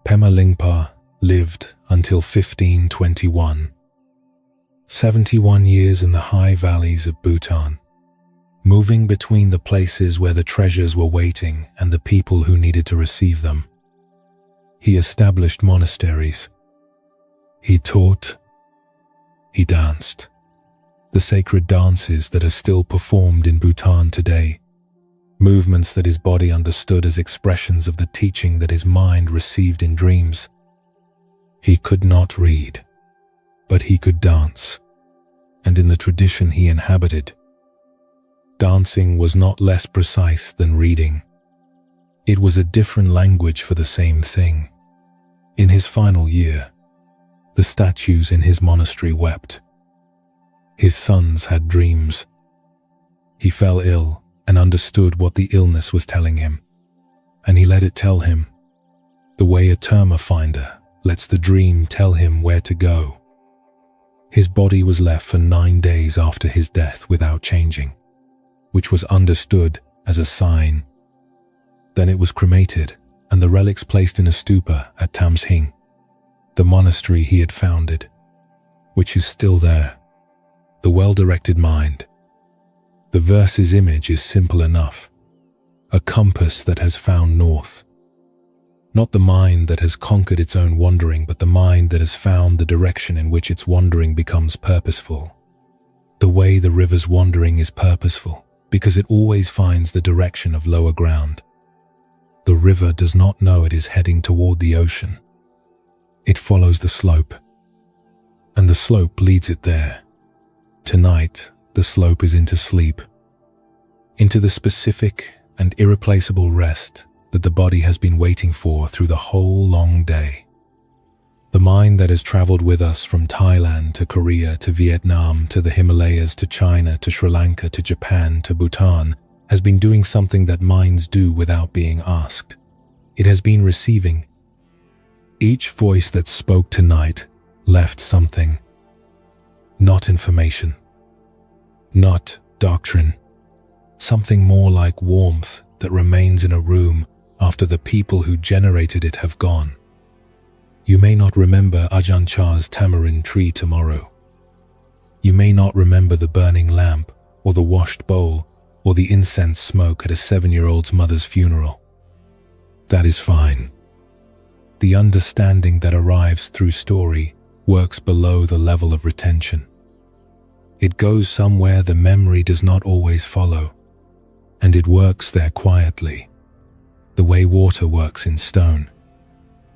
Pema Lingpa lived until 1521. 71 years in the high valleys of Bhutan, moving between the places where the treasures were waiting and the people who needed to receive them. He established monasteries. He taught. He danced. The sacred dances that are still performed in Bhutan today, movements that his body understood as expressions of the teaching that his mind received in dreams. He could not read, but he could dance, and in the tradition he inhabited, dancing was not less precise than reading. It was a different language for the same thing. In his final year, the statues in his monastery wept. His sons had dreams. He fell ill and understood what the illness was telling him, and he let it tell him, the way a terma finder lets the dream tell him where to go. His body was left for 9 days after his death without changing, which was understood as a sign. Then it was cremated, and the relics placed in a stupa at Tamshing, the monastery he had founded, which is still there. The well-directed mind. The verse's image is simple enough: a compass that has found north. Not the mind that has conquered its own wandering, but the mind that has found the direction in which its wandering becomes purposeful. The way the river's wandering is purposeful, because it always finds the direction of lower ground. The river does not know it is heading toward the ocean. It follows the slope, and the slope leads it there. Tonight, the slope is into sleep, into the specific and irreplaceable rest that the body has been waiting for through the whole long day. The mind that has traveled with us from Thailand to Korea to Vietnam to the Himalayas to China to Sri Lanka to Japan to Bhutan has been doing something that minds do without being asked. It has been receiving. Each voice that spoke tonight left something. Not information, not doctrine, something more like warmth that remains in a room after the people who generated it have gone. You may not remember Ajahn Chah's tamarind tree tomorrow. You may not remember the burning lamp, or the washed bowl, or the incense smoke at a 7-year-old's mother's funeral. That is fine. The understanding that arrives through story works below the level of retention. It goes somewhere the memory does not always follow, and it works there quietly, the way water works in stone.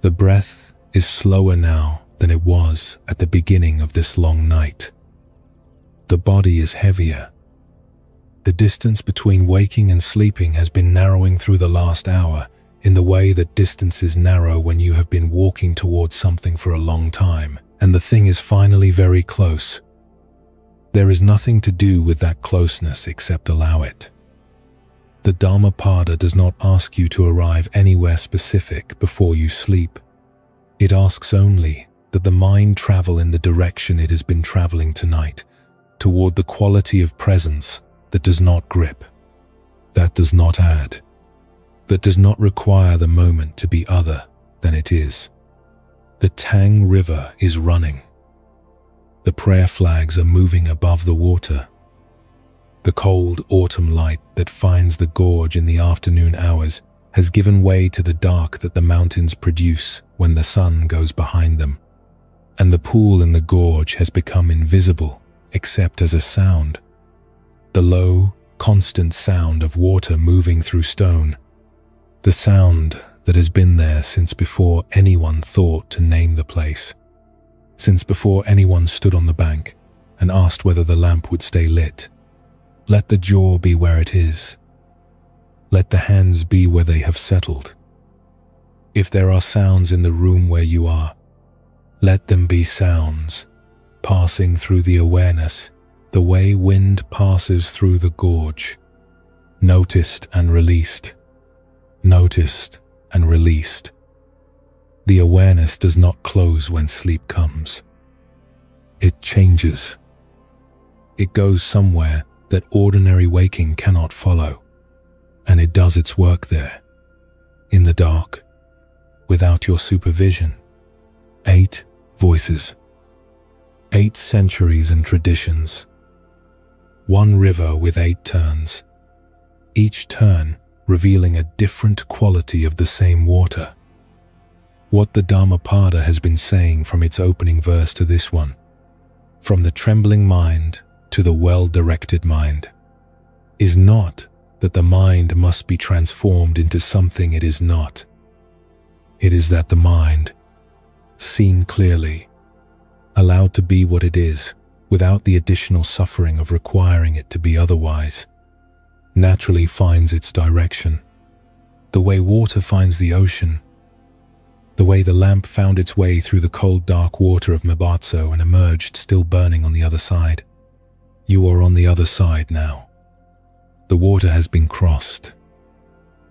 The breath is slower now than it was at the beginning of this long night. The body is heavier. The distance between waking and sleeping has been narrowing through the last hour, in the way that distances narrow when you have been walking towards something for a long time, and the thing is finally very close. There is nothing to do with that closeness except allow it. The Dhammapada does not ask you to arrive anywhere specific before you sleep. It asks only that the mind travel in the direction it has been traveling tonight, toward the quality of presence that does not grip, that does not add, that does not require the moment to be other than it is. The Tang River is running. The prayer flags are moving above the water. The cold autumn light that finds the gorge in the afternoon hours has given way to the dark that the mountains produce when the sun goes behind them. And the pool in the gorge has become invisible except as a sound. The low, constant sound of water moving through stone. The sound that has been there since before anyone thought to name the place. Since before anyone stood on the bank and asked whether the lamp would stay lit. Let the jaw be where it is. Let the hands be where they have settled. If there are sounds in the room where you are, let them be sounds passing through the awareness the way wind passes through the gorge. Noticed and released. Noticed and released. The awareness does not close when sleep comes. It changes. It goes somewhere that ordinary waking cannot follow, and it does its work there, in the dark, without your supervision. 8 voices, 8 centuries and traditions, 1 river with 8 turns, each turn revealing a different quality of the same water. What the Dhammapada has been saying from its opening verse to this one, from the trembling mind to the well-directed mind, is not that the mind must be transformed into something it is not. It is that the mind, seen clearly, allowed to be what it is without the additional suffering of requiring it to be otherwise, naturally finds its direction, the way water finds the ocean, the way the lamp found its way through the cold dark water of Mabatso and emerged still burning on the other side. You are on the other side now. The water has been crossed.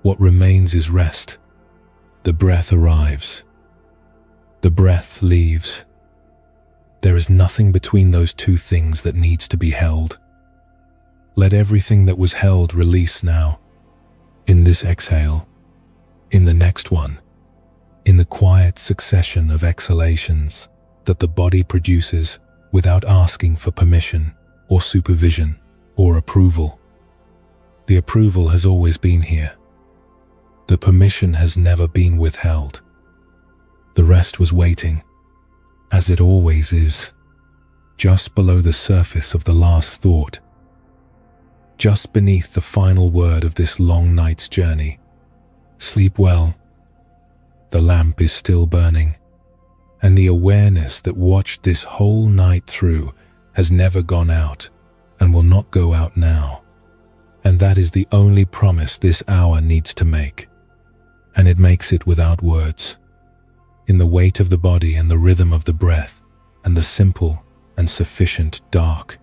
What remains is rest. The breath arrives. The breath leaves. There is nothing between those two things that needs to be held. Let everything that was held release now, in this exhale, in the next one, in the quiet succession of exhalations that the body produces without asking for permission or supervision or approval. The approval has always been here. The permission has never been withheld. The rest was waiting, as it always is, just below the surface of the last thought, just beneath the final word of this long night's journey. Sleep well. The lamp is still burning, and the awareness that watched this whole night through has never gone out and will not go out now. And that is the only promise this hour needs to make. And it makes it without words, in the weight of the body and the rhythm of the breath and the simple and sufficient dark.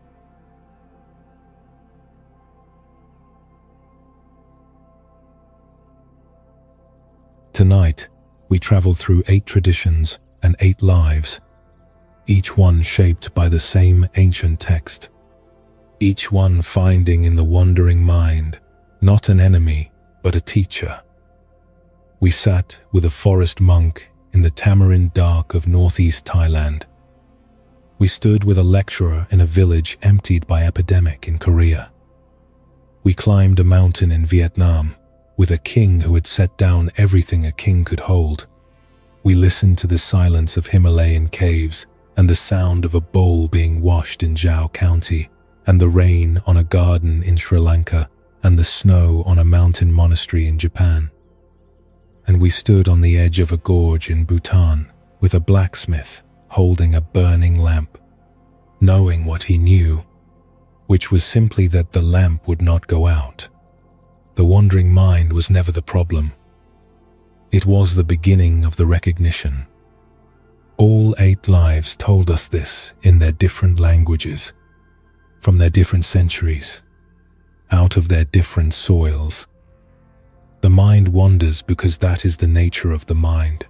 Tonight, we travel through 8 traditions and 8 lives, each one shaped by the same ancient text, each one finding in the wandering mind not an enemy but a teacher. We sat with a forest monk in the tamarind dark of northeast Thailand. We stood with a lecturer in a village emptied by epidemic in Korea. We climbed a mountain in Vietnam with a king who had set down everything a king could hold. We listened to the silence of Himalayan caves and the sound of a bowl being washed in Zhao County, and the rain on a garden in Sri Lanka, and the snow on a mountain monastery in Japan. And we stood on the edge of a gorge in Bhutan with a blacksmith holding a burning lamp, knowing what he knew, which was simply that the lamp would not go out. The wandering mind was never the problem. It was the beginning of the recognition. All 8 lives told us this in their different languages, from their different centuries, out of their different soils. The mind wanders because that is the nature of the mind.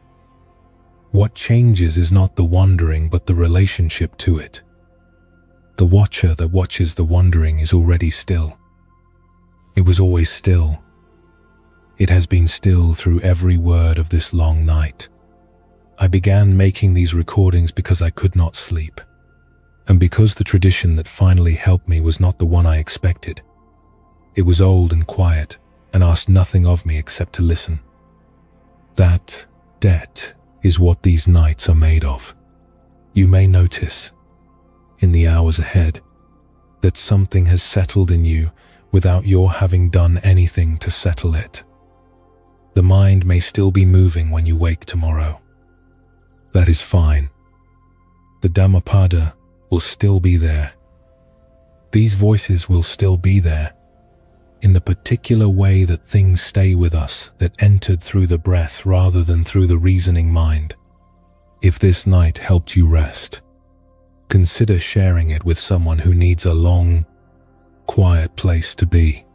What changes is not the wandering but the relationship to it. The watcher that watches the wandering is already still. It was always still. It has been still through every word of this long night. I began making these recordings because I could not sleep, and because the tradition that finally helped me was not the one I expected. It was old and quiet, and asked nothing of me except to listen. That debt is what these nights are made of. You may notice, in the hours ahead, that something has settled in you without your having done anything to settle it. The mind may still be moving when you wake tomorrow. That is fine. The Dhammapada will still be there. These voices will still be there, in the particular way that things stay with us that entered through the breath rather than through the reasoning mind. If this night helped you rest, consider sharing it with someone who needs a long, quiet place to be.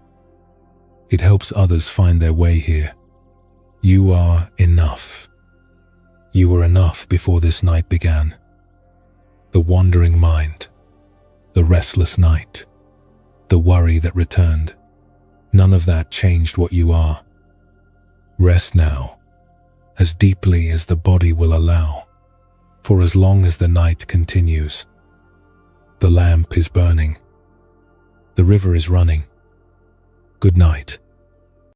It helps others find their way here. You are enough. You were enough before this night began. The wandering mind, the restless night, the worry that returned, none of that changed what you are. Rest now, as deeply as the body will allow, for as long as the night continues. The lamp is burning. The river is running. Good night.